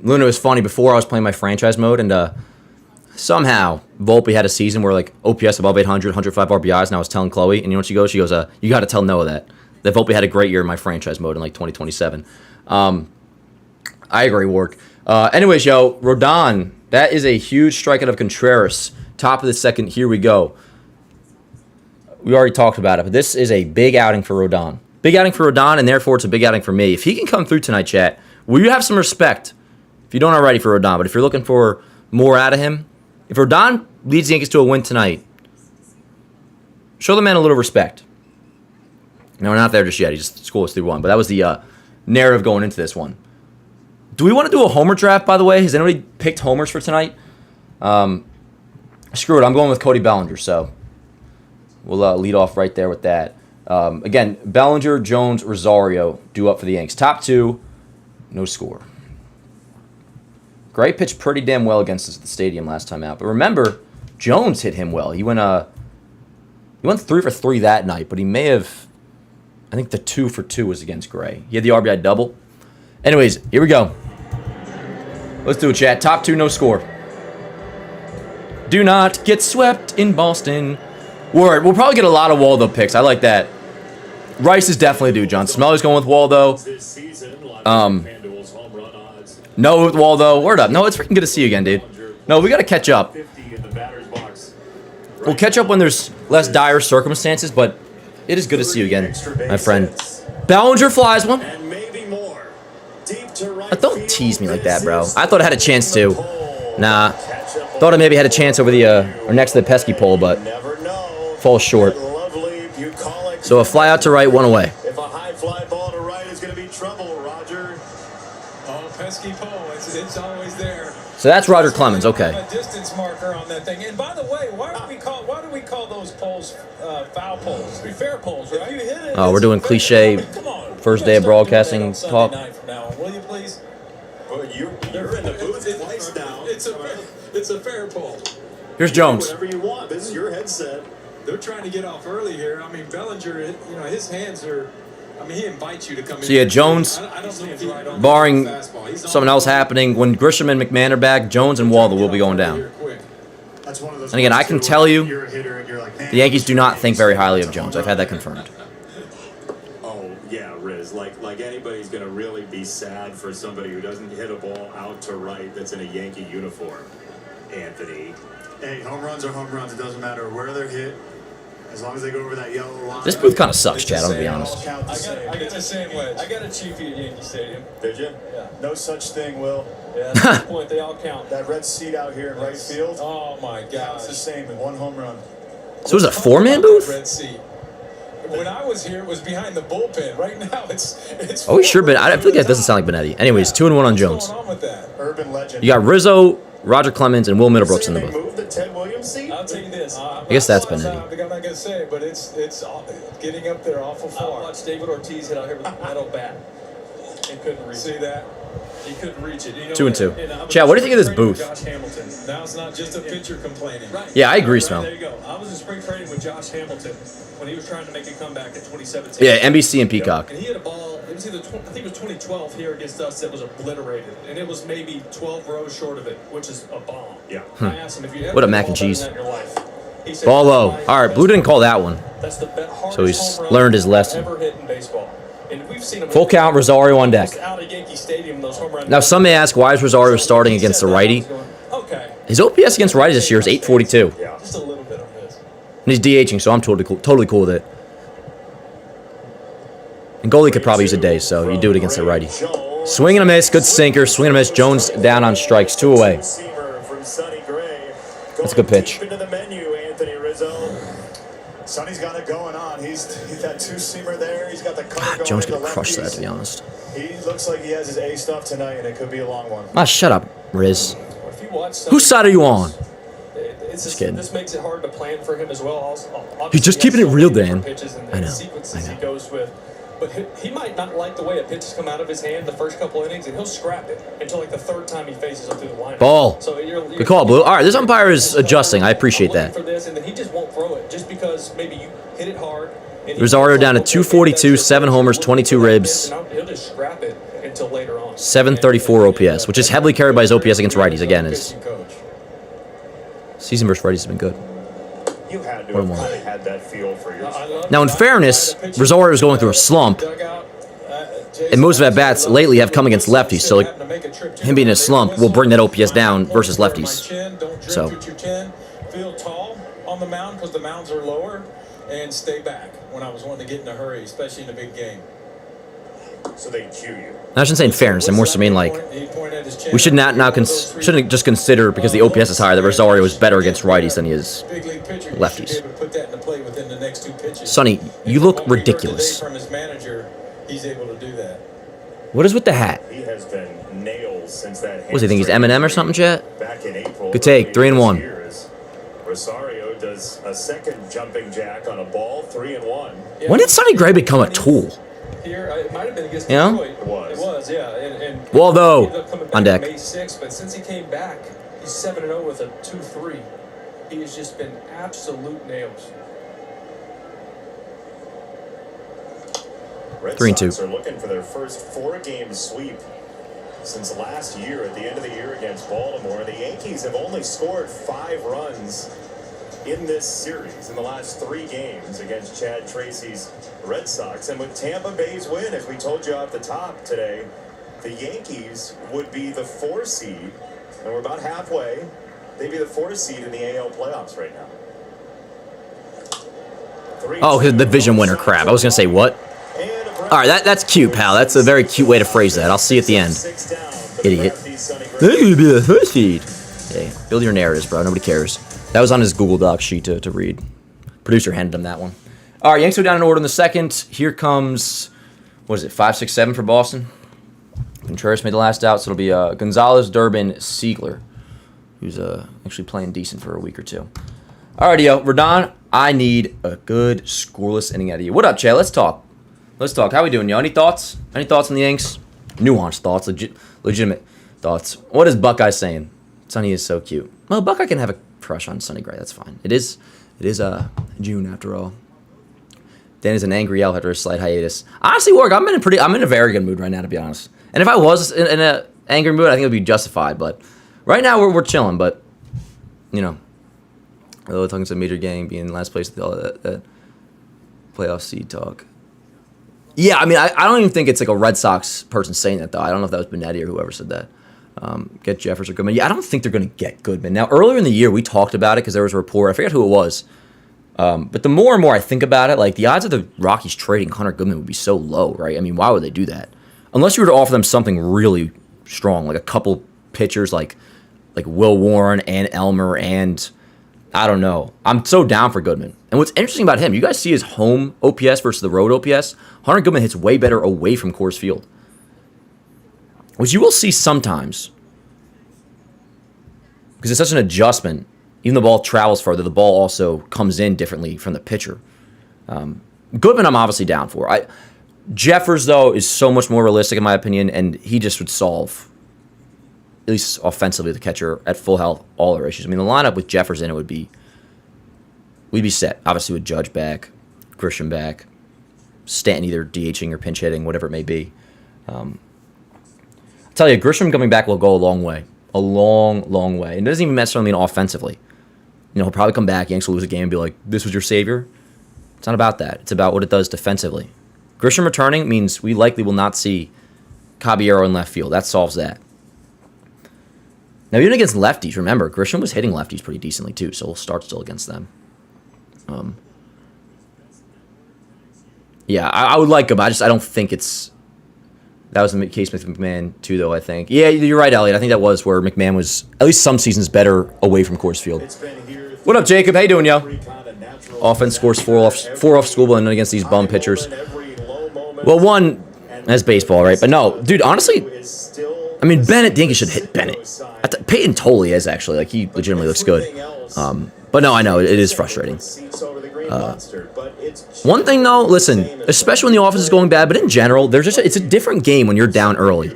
Luna was funny. Before I was playing my franchise mode, and somehow Volpe had a season where like OPS above 800, 105 RBIs, and I was telling Chloe, and you know what she goes? She goes, you got to tell Noah that Volpe had a great year in my franchise mode in like 2027. I agree, Rourke. Anyways, yo, Rodon, that is a huge strikeout of Contreras. Top of the second, here we go. We already talked about it, but this is a big outing for Rodon. Big outing for Rodon, and therefore it's a big outing for me. If he can come through tonight, chat, will you have some respect? If you don't already for Rodon, but if you're looking for more out of him, if Rodon leads the Yankees to a win tonight, show the man a little respect. No, we're not there just yet. He just scored us 3-1, but that was the narrative going into this one. Do we want to do a homer draft, by the way? Has anybody picked homers for tonight? Screw it. I'm going with Cody Bellinger, so we'll lead off right there with that. Again, Bellinger, Jones, Rosario due up for the Yanks. Top two, no score. Gray pitched pretty damn well against us at the stadium last time out. But remember, Jones hit him well. He went 3 for 3 that night, but he may have, I think the 2 for 2 was against Gray. He had the RBI double. Anyways, here we go. Let's do it, chat. Top two, no score. Do not get swept in Boston. Word. We'll probably get a lot of Waldo picks. I like that. Rice is definitely due, John. Smelly's going with Waldo. No with Waldo. Word up. No, it's freaking good to see you again, dude. No, we got to catch up. We'll catch up when there's less dire circumstances, but it is good to see you again, my friend. Bellinger flies one. Don't tease me like that, bro. I thought I had a chance to. Nah. Thought I maybe had a chance over the or next to the pesky pole, but falls short. So a fly out to right, one away. If a high fly ball to right is going to be trouble, Roger. Oh, pesky pole. It's always there. So that's Roger Clemens. Okay. A distance marker on that thing. And by the way, why do we call those poles foul poles? Be fair poles, right? If you hit it, Oh, we're doing cliche first day of broadcasting talk. Will you please? Well, you're in the booth twice now. It's a fair pole. Here's Jones. Whatever you want. This is your headset. They're trying to get off early here. I mean, Bellinger, his hands are. I mean, he invites you to come in. So yeah, Jones, I don't know if he's right on barring the fastball. something else happening, when Grisham and McMahon are back, Jones and Waldo will be going down. That's one of those And again, I can tell you, you're a hitter and you're like, man, the Yankees do not think very highly of Jones. I've had that confirmed. Oh, yeah, Riz. Like anybody's going to really be sad for somebody who doesn't hit a ball out to right that's in a Yankee uniform, Anthony. Hey, home runs are home runs. It doesn't matter where they're hit. As long as they go over that yellow line. This booth kind of sucks, Chad, I'm going to be honest. I got the same wedge. I got a Chiefy at Yankee Stadium. Did you? Yeah. No such thing, Will. Yeah, that's the point. They all count. That red seat out here in right field. Oh my God. It's the same in one home run. So it was a 4-man booth? Red seat. When I was here, it was behind the bullpen. Right now, it's. Oh, sure, but I feel like that doesn't sound like Benetti. Anyways, 2-1 on Jones. What's going on with that? Urban legend. You got Rizzo, Roger Clemens, and Will Middlebrooks in the They booth. moved the Ted Williams seat? I'll tell you this. I guess that's Benetti. I'm not gonna say it, but it's getting up there awful far. I watched David Ortiz hit out here with a metal bat and couldn't reach. See that? He couldn't reach it. You know, 2-2. Chad, what do you think of this booth? Josh Hamilton. Now it's not just a pitcher complaining. Right. Yeah, I agree, Right, Smell. there you go. I was in spring training with Josh Hamilton when he was trying to make a comeback in 2017. Yeah, NBC and Peacock. And he had a ball, it was either, I think it was 2012 here against us that was obliterated. And it was maybe 12 rows short of it, which is a bomb. Yeah. I asked him if you ever What a hit mac ball and better cheese. than that in your life. He said, Ball low. "That's All right, my Blue didn't best call that one. That's the hardest So he's home run learned his I've lesson. ever hit in baseball. And we've seen him Full count, Rosario on deck. out of Yankee Stadium, those home runs. Now, some may ask, why is Rosario starting against the righty? Okay. His OPS against righties this year is 842. Yeah. Just a little bit on his. And he's DHing, so I'm totally cool with it. And goalie could probably use a day, so you do it against the righty. Swing and a miss, good sinker. Swing and a miss. Jones down on strikes, 2 away. That's a good pitch. Into the menu, Anthony Rizzo. Sonny's got it going on. He's that two-seamer there. He's got the cutter going Jones into could crush that, lefties. to be honest. He looks like he has his A stuff tonight, and it could be a long one. Ah, shut up, Riz. If you watch Whose side are you on? It's just, kidding. this makes it hard to plan for him as well. Also, He's just obviously, keeping he it has real, so many Dan. different pitches and I know, sequences I know. he goes with. But he might not like the way a pitch has come out of his hand the first couple innings, and he'll scrap it until like the third time he faces up through the lineup. Ball. So you're Good call, Blue. All right, this umpire is adjusting. I appreciate I'm looking that. For this, and then he just won't throw it just because maybe you hit it hard. And he Rosario feels down to like, okay, 242, that's 7 your homers, pitch, 22 we'll do that ribs. pitch, and he'll just scrap it until later on. 734 OPS, which is heavily carried by his OPS against righties. Again, his Pitching coach. season versus righties has been good. You had to What a have one. kind of had that feel for your. I love Now, in that. fairness, I had a pitcher, Rosario is going through a slump, and most of at bats lately have come against lefties. So, like, him being in a slump will bring that OPS down versus lefties. So. So feel tall on the mound because the mounds are lower, and stay back when I was wanting to get in a hurry, especially in a big game. So they cue you. I shouldn't say in fairness. I more so mean like we should shouldn't just consider because the OPS is higher that Rosario is better against righties than he is. lefties. Sonny, you look ridiculous. From his manager, he's able to do that. What is with the hat? He has been nailed since that. What does he think he's Eminem or something, chat? Back in April. Good take, 3-1. Years, Rosario does a second jumping jack on a ball, 3-1. When did Sonny Gray become a tool? Here, it might have been against You know? Detroit. It was. It was, yeah. And Well, though, he ended up coming back on deck. May 6th, but since he came back, he's 7-0 with a 2-3. He has just been absolute nails. Red 3-2. Sox are looking for their first 4-game sweep since last year at the end of the year against Baltimore. The Yankees have only scored 5 runs in this series in the last 3 games against Chad Tracy's Red Sox. And with Tampa Bay's win, as we told you off the top today, the Yankees would be the 4 seed, and we're about halfway. They'd be the 4 seed in the AL playoffs right now. Oh, the division winner crap. I was going to say, what? All right, that's cute, pal. That's a very cute way to phrase that. I'll see you at the end. Idiot. They could be the first seed. Hey, build your narratives, bro. Nobody cares. That was on his Google Doc sheet to read. Producer handed him that one. All right, Yanks go down in order in the second. Here comes, what is it, 5, 6, 7 for Boston? Contreras made the last out, so it'll be Gonzalez, Durbin, Siegler, who's actually playing decent for a week or two. All right, yo, Rodon, I need a good scoreless inning out of you. What up, Chad? Let's talk. How we doing, yo? Any thoughts? Any thoughts on the Yanks? Nuanced thoughts, legitimate thoughts. What is Buckeye saying? Sonny is so cute. Well, Buckeye can have a crush on Sonny Gray. That's fine. It is June after all. Dan is an angry elf after a slight hiatus. Honestly, York, I'm in a very good mood right now, to be honest. And if I was in an angry mood, I think it would be justified. But right now, we're chilling. But you know, we're talking some major gang being in last place with all that playoff seed talk. Yeah, I mean, I don't even think it's like a Red Sox person saying that, though. I don't know if that was Benetti or whoever said that. Get Jeffers or Goodman. Yeah, I don't think they're going to get Goodman. Now, earlier in the year, we talked about it because there was a report. I forget who it was. But the more and more I think about it, like, the odds of the Rockies trading Hunter Goodman would be so low, right? I mean, why would they do that? Unless you were to offer them something really strong, like a couple pitchers like Will Warren and Elmer and... I don't know. I'm so down for Goodman. And what's interesting about him, you guys see his home OPS versus the road OPS. Hunter Goodman hits way better away from Coors Field, which you will see sometimes because it's such an adjustment. Even the ball travels further, the ball also comes in differently from the pitcher. Goodman, I'm obviously down for. Jeffers, though, is so much more realistic in my opinion, and he just would solve, at least offensively, the catcher at full health, all our issues. I mean, the lineup with Jeffers in it we'd be set. Obviously, with Judge back, Grisham back, Stanton either DHing or pinch hitting, whatever it may be. I'll tell you, Grisham coming back will go a long way. A long, long way. And it doesn't even necessarily mean offensively. You know, he'll probably come back, Yanks will lose a game and be like, this was your savior. It's not about that. It's about what it does defensively. Grisham returning means we likely will not see Caballero in left field. That solves that. Now, even against lefties, remember, Grisham was hitting lefties pretty decently too, so we'll start still against them. Yeah, I would like him. I don't think it's... That was the case with McMahon, too, though, I think. Yeah, you're right, Elliot. I think that was where McMahon was, at least some seasons, better away from Coors Field. What up, Jacob? How you doing, yo? Offense scores four off school, and against these bum pitchers. Well, one, that's baseball, right? But no, dude, honestly, I mean, Bennett, the Yankees should hit Bennett. Peyton totally is, actually. Like, he legitimately looks good. But no, I know, it is frustrating. One thing, though, listen, especially when the offense is going bad, but in general, it's a different game when you're down early.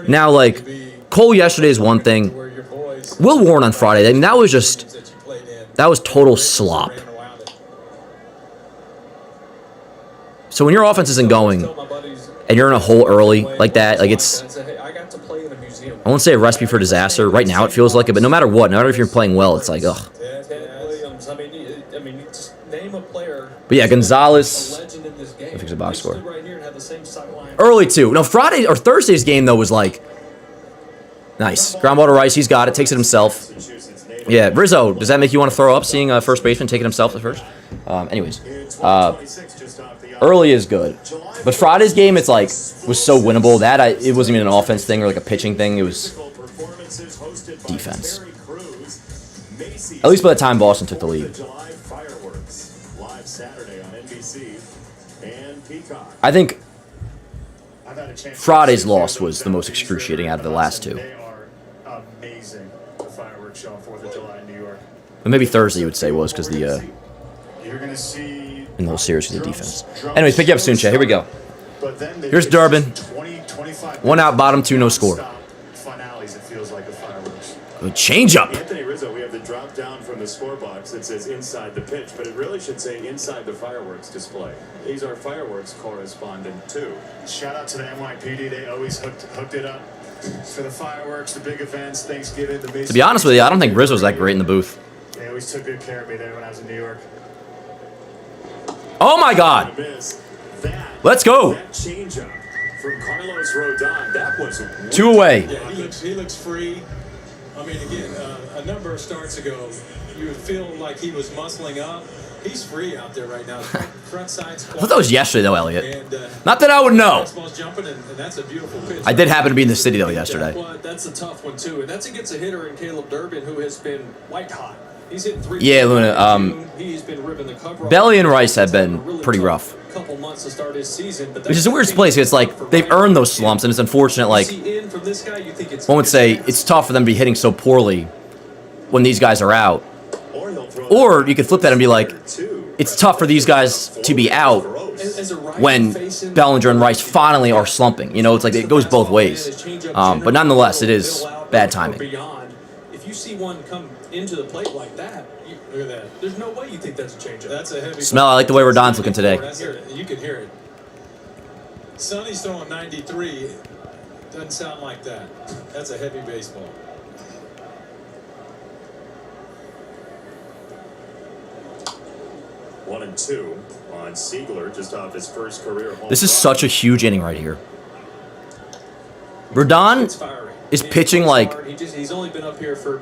Now, like, Cole yesterday is one thing. Will Warren on Friday, I mean, that was total slop. So when your offense isn't going, and you're in a hole early like that, like it's, I won't say a recipe for disaster. Right now it feels like it, but no matter what, no matter if you're playing well, it's like, ugh. But yeah, Gonzalez, I fix a box score. Early too. No, Friday or Thursday's game though was like, nice. Ground ball to Rice, he's got it, takes it himself. Yeah, Rizzo, does that make you want to throw up seeing a first baseman take it himself at first? Anyways, early is good. But Friday's game, it's like, was so winnable that it wasn't even an offense thing or like a pitching thing. It was defense. At least by the time Boston took the lead. I think Friday's loss was the most excruciating out of the last two. But maybe Thursday you would say was because the in the whole series of the defense. Anyways, pick you up soon, Chad. Here we go. Here's Durbin. 1 out, bottom 2, no score. Good changeup. Anthony Rizzo, we have the drop down from the score box that says inside the pitch, but it really should say inside the fireworks display. He's our fireworks correspondent too. Shout out to the NYPD. They always hooked it up for the fireworks, the big events, Thanksgiving, the baseball. To be honest with you, I don't think Rizzo's that great in the booth. They always took good care of me there when I was in New York. Oh my God! Let's go! That changeup from Carlos Rodon, that was 2 away. Yeah, he looks free. I mean, again, a number of starts ago, you would feel like he was muscling up. He's free out there right now. Front side squat. I thought that was yesterday, though, Elliot. And, not that I would know. Jumping, and that's a beautiful pitch. I did happen to be in the city, though, yesterday. But that's a tough one, too. And that's against a hitter in Caleb Durbin who has been white hot. He's hitting 3. Yeah, Luna. He's been ripping the cover Belly and Rice have been pretty rough. Couple months to start his season, but which is a weird place. It's like they've earned those slumps, and it's unfortunate. Like one would say, it's tough for them to be hitting so poorly when these guys are out. Or you could flip that and be like, it's tough for these guys to be out when Bellinger and Rice finally are slumping. You know, it's like it goes both ways. But nonetheless, it is bad timing. If you see one come into the plate like that, look at that. There's no way you think that's a changeup. That's a heavy. Smell. I like the way Rodon's looking today. You can hear it. Sonny's throwing 93. Doesn't sound like that. That's a heavy baseball. One and two on Siegler, just off his first career home. This is such a huge inning right here. Rodon is pitching like he's only been up here for.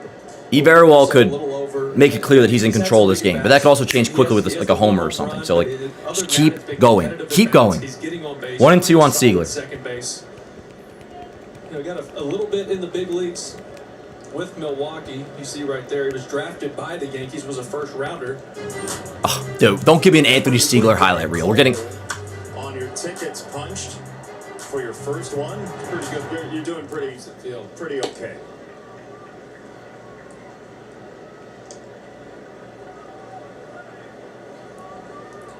He very well could make it clear that he's in control of this game, but that could also change quickly with like a homer or something. So like, just keep going, keep going. 1 and 2 on Siegler. Second base. You know, got a little bit in the big leagues with Milwaukee. You see right there, he was drafted by the Yankees, was a first rounder. Oh, dude, don't give me an Anthony Siegler highlight reel. We're getting on your tickets punched for your first one. Pretty good. You're doing pretty okay.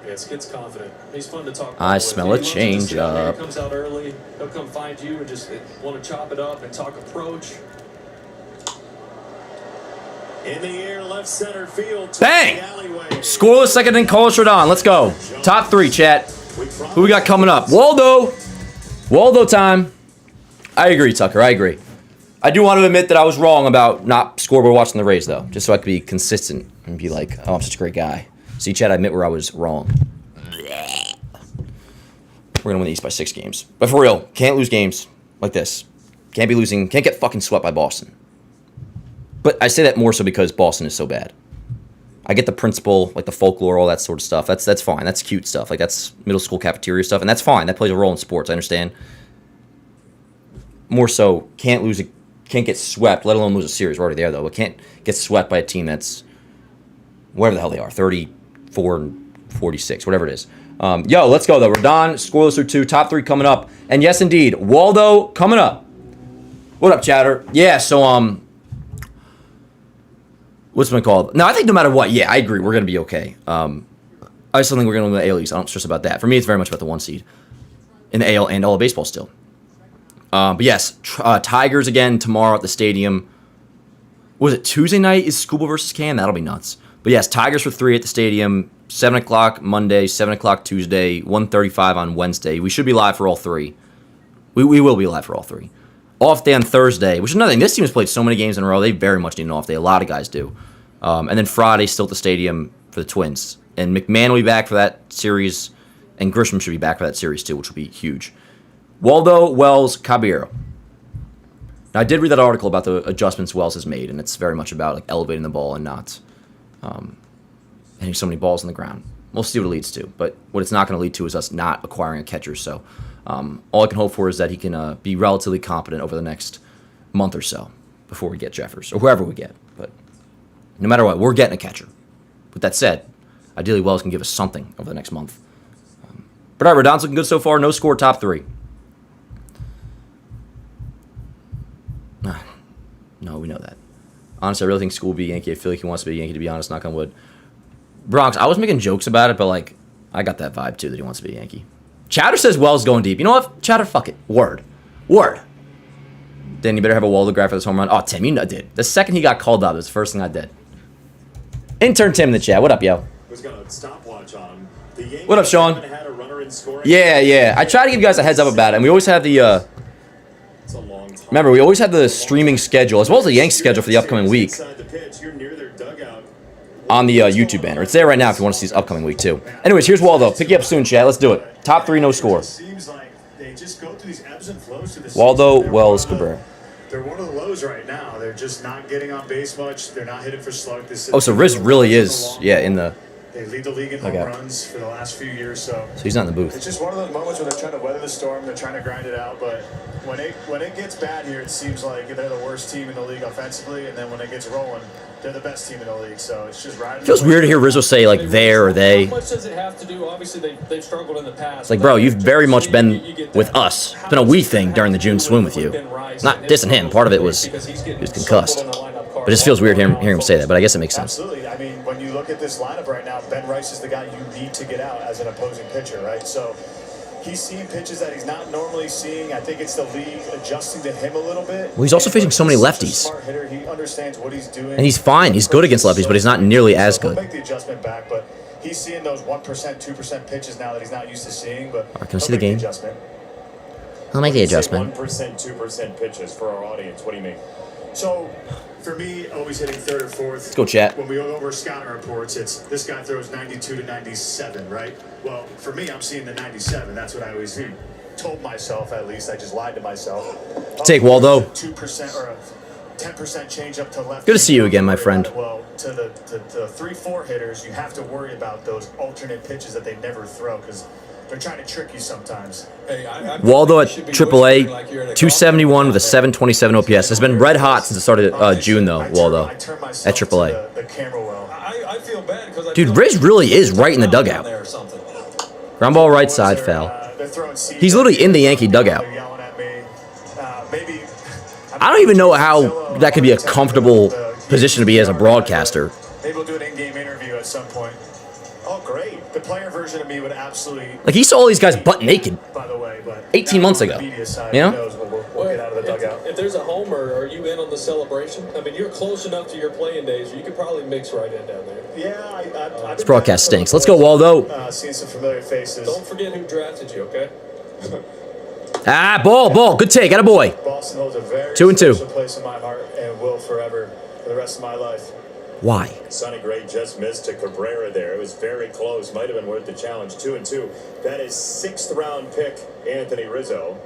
confidence. Gets confident. He's fun to talk. I smell a change He up. comes out early. He'll come find you and just want to chop it up and talk approach. In the air, left center field. Bang! Scoreless second inning, Carlos Rodon. Let's go. Top 3, chat. Who we got coming up? Waldo. Waldo time. I agree, Tucker. I agree. I do want to admit that I was wrong about not scoreboard watching the Rays, though, just so I could be consistent and be like, oh, I'm such a great guy. See, Chad, I admit where I was wrong. We're going to win the East by 6 games. But for real, can't lose games like this. Can't be losing, can't get fucking swept by Boston. But I say that more so because Boston is so bad. I get the principle, like the folklore, all that sort of stuff. That's fine. That's cute stuff. Like, that's middle school cafeteria stuff, and that's fine. That plays a role in sports. I understand. More so, can't get swept, let alone lose a series. We're already there, though. But can't get swept by a team that's whatever the hell they are, 34 and 46, whatever it is. Yo, let's go, though. Rodon, scoreless or 2, top 3 coming up. And yes, indeed, Waldo coming up. What up, chatter? Yeah, so, what's it called? No, I think no matter what, yeah, I agree. We're going to be okay. I still think we're going to win the AL East. I don't stress about that. For me, it's very much about the 1 seed in the AL and all of baseball still. But yes, Tigers again tomorrow at the stadium. Was it Tuesday night is Scuba versus Cam? That'll be nuts. But yes, Tigers for 3 at the stadium. 7 o'clock Monday, 7 o'clock Tuesday, 1:35 on Wednesday. We should be live for all 3. We will be live for all 3. Off day on Thursday, which is another thing. This team has played so many games in a row. They very much need an off day. A lot of guys do. And then Friday, still at the stadium for the Twins. And McMahon will be back for that series. And Grisham should be back for that series, too, which will be huge. Waldo, Wells, Caballero. Now, I did read that article about the adjustments Wells has made, and it's very much about like elevating the ball and not hitting so many balls on the ground. We'll see what it leads to. But what it's not going to lead to is us not acquiring a catcher. So all I can hope for is that he can be relatively competent over the next month or so before we get Jeffers or whoever we get. But no matter what, we're getting a catcher. With that said, ideally Wells can give us something over the next month. But all right, Rodon's looking good so far. No score, top 3. No, we know that. Honestly, I really think School will be a Yankee. I feel like he wants to be a Yankee, to be honest, knock on wood. Bronx, I was making jokes about it, but like, I got that vibe too that he wants to be a Yankee. Chatter says Wells going deep. You know what? Chatter, fuck it. Word. Then you better have a Waldo grab for this home run. Oh, Tim, you know, did. The second he got called up, it was the first thing I did. Intern Tim in the chat. What up, yo? Who's got a stopwatch on? The Yankees what up, Sean? had a runner in scoring. Yeah. I try to give you guys a heads up about it, and we always have the. It's a long time. Remember, we always have the streaming schedule as well as the Yanks schedule for the upcoming week on the YouTube banner. It's there right now if you want to see this upcoming week too. Anyways, here's Waldo. Pick you up soon, chat. Let's do it. Top 3, no score. Waldo, Wells, Cabrera. They're one of the lows right now. They're just not getting on base much. They're not hitting for slug. Oh, so Riz really is, in the. They lead the league in home runs for the last few years. So he's not in the booth. It's just one of those moments where they're trying to weather the storm. They're trying to grind it out. But when it gets bad here, it seems like they're the worst team in the league offensively. And then when it gets rolling, they're the best team in the league. So it's just riding. It feels weird to hear Rizzo say like there or they. How much does it have to do? Obviously, they've struggled in the past. It's like, bro, you've very much been with us. It's been a we thing during the June swim with you. Not dissing him. Part of it was he was concussed. But it just feels weird hearing him say that. But I guess it makes sense. Absolutely. I mean, when you look at this lineup right now, Ben Rice is the guy you need to get out as an opposing pitcher, right? So he's seeing pitches that he's not normally seeing. I think it's the league adjusting to him a little bit. Well, he's also facing so many lefties. Smart hitter. He understands what he's doing. And he's fine. He's good against lefties, but he's not nearly as good. He'll make the adjustment back, but he's seeing those 1%, 2% pitches now that he's not used to seeing. But can we see the game? I'll make the adjustment. 1%, 2% pitches for our audience. What do you mean? So, for me, always hitting third or fourth. Let's go, chat. When we go over scouting reports, it's this guy throws 92 to 97, right? Well, for me, I'm seeing the 97. That's what I always told myself, at least. I just lied to myself. Take Waldo. 2% or a 10% change up to left. Good to see you again, my friend. Well, to the 3-4 hitters, you have to worry about those alternate pitches that they never throw because they're trying to trick you sometimes. Waldo at AAA, 271 with a 727 OPS. Has been red hot since the start of June, though, Waldo, at AAA. Dude, Riz really is right in the dugout. Ground ball right side, foul. He's literally in the Yankee dugout. I don't even know how that could be a comfortable position to be as a broadcaster. Maybe we'll do an in-game interview at some point. Oh, great. The player version of me would absolutely. Like, he saw all these guys butt naked By the way, but 18 months ago. Media side, You know? who knows when we'll get out of the dugout. If there's a homer, are you in on the celebration? I mean, you're close enough to your playing days, you could probably mix right in down there. Yeah, This broadcast stinks. Let's go, Waldo. Seeing some familiar faces. Don't forget who drafted you, okay? Ah, ball. Good take. Atta boy. Boston holds a very 2-2. special place in my heart and will forever for the rest of my life. Why? Sonny Gray just missed to Cabrera there. It was very close. Might have been worth the challenge. 2-2. That is 6th round pick Anthony Rizzo.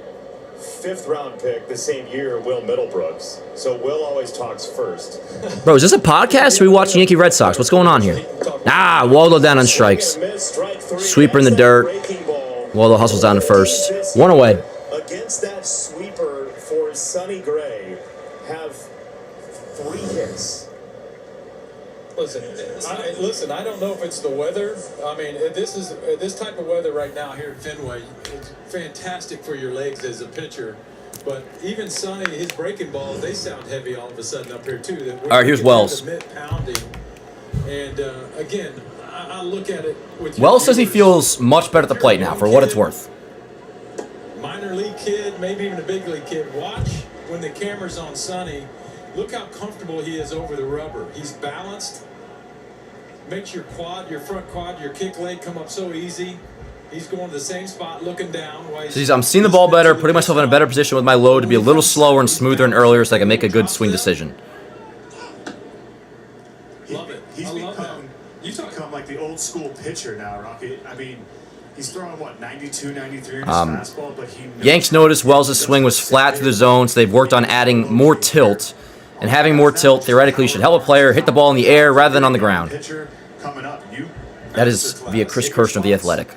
5th round pick the same year Will Middlebrooks. So Will always talks first. Bro, is this a podcast or are we watching Yankee Red Sox? What's going on here? Ah, Waldo down on strikes. Sweeper in the dirt. Waldo hustles down to first. One away. Against that sweeper for Sonny Gray, have 3 hits. Listen, I don't know if it's the weather. I mean, this type of weather right now here at Fenway. It's fantastic for your legs as a pitcher. But even Sonny, his breaking balls, they sound heavy all of a sudden up here too. All right, here's Wells. Pounding. And again, I look at it with. Wells says he feels much better at the plate now, for what it's worth. Minor league kid, maybe even a big league kid. Watch when the camera's on Sonny. Look how comfortable he is over the rubber. He's balanced. Makes your front quad, your kick leg come up so easy. He's going to the same spot, looking down. So I'm seeing the ball better, putting myself in a better position with my load to be a little slower and smoother and earlier so I can make a good swing decision. Love it. He's become like the old school pitcher now, Rocky. I mean, he's throwing, 92, 93 in his fastball, but he knows. Yanks noticed Wells' swing was flat through the zone, so they've worked on adding more tilt. And having more tilt theoretically should help a player hit the ball in the air rather than on the ground. That is via Chris Kirshner of The Athletic.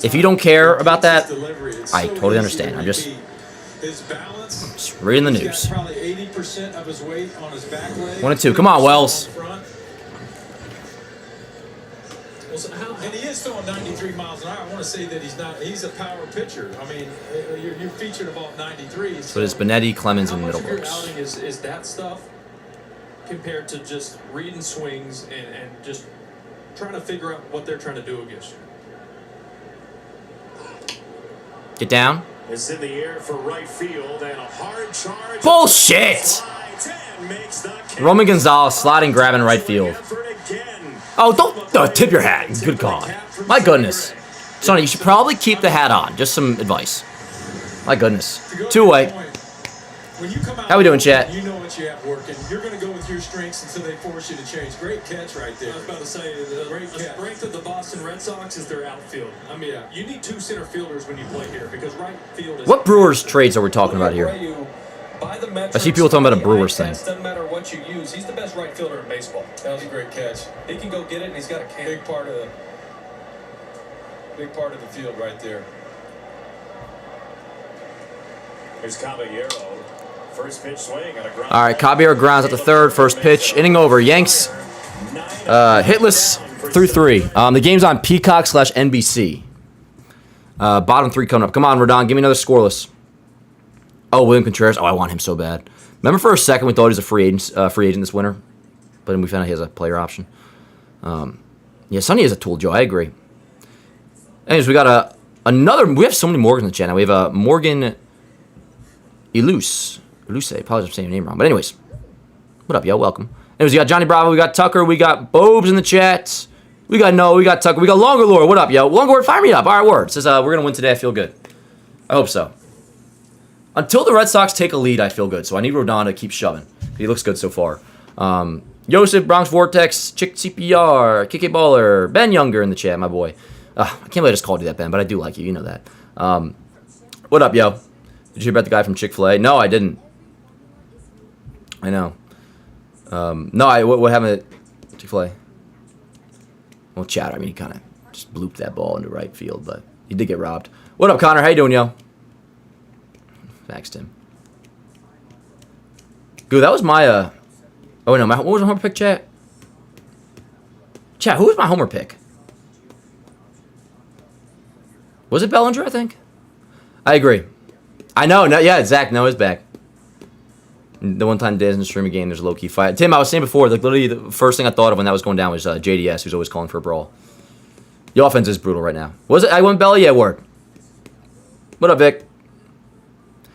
If you don't care about that, I totally understand. I'm just reading the news. 1-2. Come on, Wells. And he is throwing 93 miles an hour. I want to say that he's a power pitcher. I mean, you're featured above 93. So it's Benetti, Clemens, and How much of your Middlebrooks. outing is that stuff compared to just reading swings and just trying to figure out what they're trying to do against you? Get down. It's in the air for right field and a hard charge. Bullshit! Roman Gonzalez sliding, grabbing right field. Oh, don't tip your hat. Good God. My goodness. Sonny, you should probably keep the hat on. Just some advice. My goodness. 2-away. How we doing, chat? You know what you have working. You're going to go with your strengths until they force you to change. Great catch right there. I was about to say, the strength of the Boston Red Sox is their outfield. I mean, you need 2 center fielders when you play here because right field is... What Brewers trades are we talking about here? I see people talking about a Brewers thing. Doesn't matter what you use. He's the best right fielder in baseball. That was a great catch. He can go get it, and he's got a can. Big part of the field right there. Here's Caballero. First pitch swing and a ground. All right, Caballero grounds at the third. First pitch. Inning over. Yanks hitless through 3. The game's on Peacock/NBC. Bottom 3 coming up. Come on, Rodon. Give me another scoreless. Oh, William Contreras. Oh, I want him so bad. Remember for a second we thought he was a free agent this winter? But then we found out he has a player option. Yeah, Sonny is a tool, Joe. I agree. Anyways, we got another... We have so many Morgans in the channel. We have a Morgan Iluse. Apologies if I'm saying your name wrong. But anyways, what up, yo? Welcome. Anyways, we got Johnny Bravo. We got Tucker. We got Bobes in the chat. We got Noah. We got Tucker. We got Longer Lord. What up, yo? Longer Lord, fire me up. All right, word. Says we're going to win today. I feel good. I hope so. Until the Red Sox take a lead, I feel good. So I need Rodon to keep shoving. He looks good so far. Joseph, Bronx Vortex, Chick CPR, KK Baller, Ben Younger in the chat, my boy. I can't believe I just called you that, Ben, but I do like you. You know that. What up, yo? Did you hear about the guy from Chick-fil-A? No, I didn't. I know. What happened at Chick-fil-A? Well, Chad, I mean, he kind of just blooped that ball into right field, but he did get robbed. What up, Connor? How you doing, yo? Faxed him. Good, that was my, oh, no, what was my homer pick, chat? Chat, who was my homer pick? Was it Bellinger, I think? I agree. I know, no, yeah, Zach, no, he's back. The one time Dad doesn't stream a game, there's a low-key fight. Tim, I was saying before, like, literally the first thing I thought of when that was going down was JDS, who's always calling for a brawl. The offense is brutal right now. Was it? I went belly? Yeah, word. What up, Vic?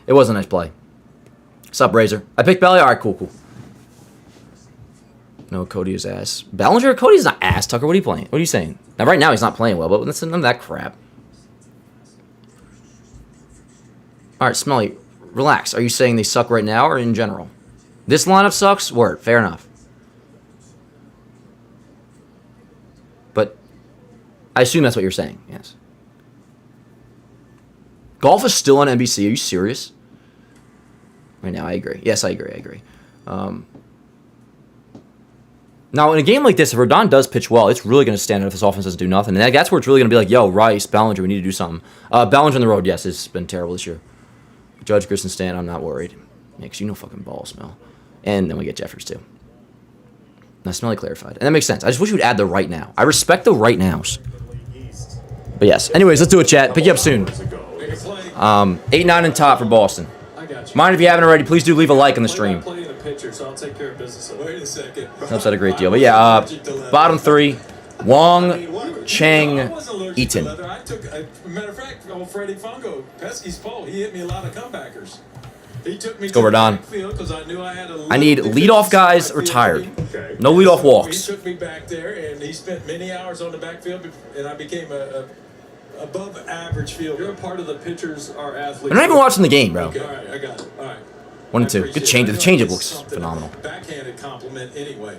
It was a nice play. Sup, Razor? I picked belly? All right, cool. No, Cody is ass. Ballinger? Cody's not ass, Tucker. What are you playing? What are you saying? Now, right now, he's not playing well, but listen, none of that crap. All right, Smelly, relax. Are you saying they suck right now or in general? This lineup sucks? Word. Fair enough. But I assume that's what you're saying, yes. Golf is still on NBC. Are you serious? Right now, I agree. Yes, I agree. Now, in a game like this, if Rodon does pitch well, it's really going to stand out if this offense doesn't do nothing. And that's where it's really going to be like, yo, Rice, Ballinger, we need to do something. Ballinger on the road, yes, it's been terrible this year. Judge, Grissom, Stan, I'm not worried. Makes you no fucking ball smell. And then we get Jeffers, too. Now, Smelly clarified. And that makes sense. I just wish you would add the right now. I respect the right nows. But yes. Anyways, let's do it, chat. Pick you up soon. 8-9 and top for Boston. Mind if you haven't already, please do leave a like on the stream. So I'll take care of business. Wait a second. Helps out a great deal. But yeah, bottom three, Wong, Chang, Eaton. I took, matter of fact, old Freddie Fungo, Pesky's pole, he hit me a lot of comebackers. He took me Let's go, Rodon. because I knew I had a I need leadoff guys retired. No leadoff walks. He took me back there, and he spent many hours on the backfield, and I became a above average fielder. You're a part of the pitchers, our athletes. I'm not even watching the game, bro. Okay, all right, I got it. All right. 1 and 2. Good change. The changeup looks phenomenal. Backhanded compliment anyway.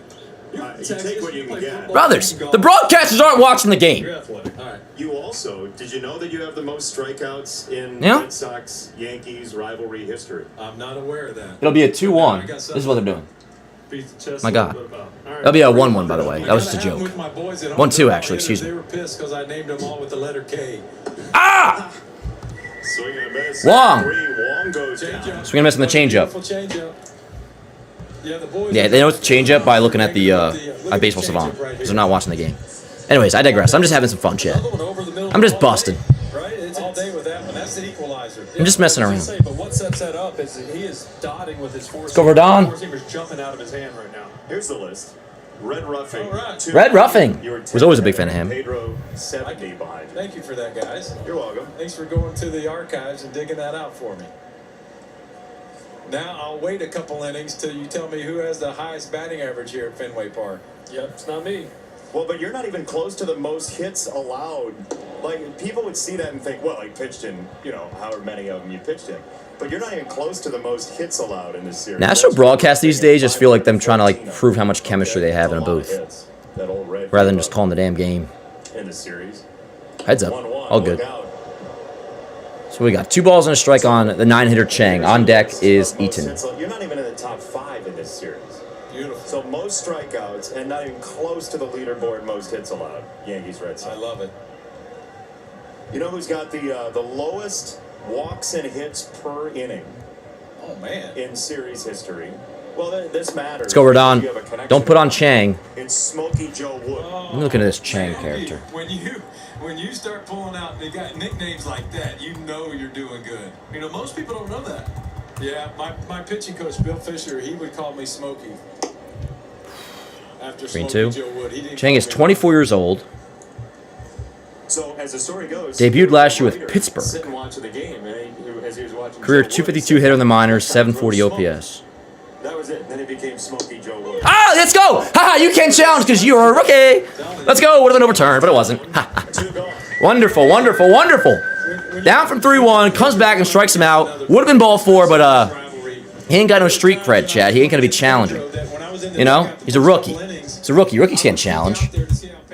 You take what you can get. Brothers, the broadcasters aren't watching the game. You're athletic. All right. You also, did you know that you have the most strikeouts in Yeah. Red Sox Yankees rivalry history? I'm not aware of that. It'll be a 2-1. This is what they're doing. My God. That'll be a 1-1, by the way. That was just a joke. 1-2, actually. Excuse me. They were pissed because I named them all with the letter K. Ah! Swing and a miss. Wong. Wong goes down. Changeup. Swing and miss on the changeup. Beautiful changeup. Yeah, the boys. Yeah, they know it's a changeup by looking at the Baseball Savant. Because they're not watching the game. Anyways, I digress. I'm just having some fun, chat. I'm just busting. Right? It's all day with that one. That's the equalizer. I'm just messing around. But what sets that up is that he is dotting with his Let's go, Rodon. four-seamers jumping out of his hand right now. Here's the list. Red Ruffing. All right. Red Ruffing. You were Was always a big fan of him. Pedro 70 behind. Thank you for that, guys. You're welcome. Thanks for going to the archives and digging that out for me. Now I'll wait a couple innings till you tell me who has the highest batting average here at Fenway Park. Yep, it's not me. Well, but you're not even close to the most hits allowed. Like, people would see that and think, well, he pitched in, however many of them you pitched in. But you're not even close to the most hits allowed in this series. National broadcasts these days just feel like them trying to prove how much chemistry they have in a booth, rather than just calling the damn game. In the series. Heads up, 1-1, all good. look out. So we got 2 balls and a strike on the 9-hitter Chang. On deck is Eaton. You're not even in the top 5 in this series. Beautiful. So most strikeouts and not even close to the leaderboard most hits allowed. Yankees, Red Sox. I love it. You know who's got the lowest walks and hits per inning Oh, man. in series history? Well, this matters. Let's go, Rodon. You have a connection. Don't put on Chang. It's Smokey Joe Wood. I'm looking at this Chang Man, character. When you start pulling out, they got nicknames like that, you know you're doing good. Most people don't know that. Yeah, my pitching coach, Bill Fisher, he would call me Smokey. After Green Smokey 2. Joe Wood. He didn't Chang call is me 24 years old. So as the story goes, Debuted last year with Pittsburgh. Sitting watching the game, as he was watching Career Joe Wood, 252 hitter in the minors, 740 OPS. That was it. Then he became Smokey Joe Wood. Ah, let's go! Haha, you can't challenge because you're a rookie. Let's go. Would have been overturned, but it wasn't. Two gone. Wonderful, wonderful, wonderful. Down from 3-1, comes back and strikes him out. Would have been ball 4, but he ain't got no street cred, Chad. He ain't gonna be challenging. He's a rookie. He's a rookie. Rookies can't challenge.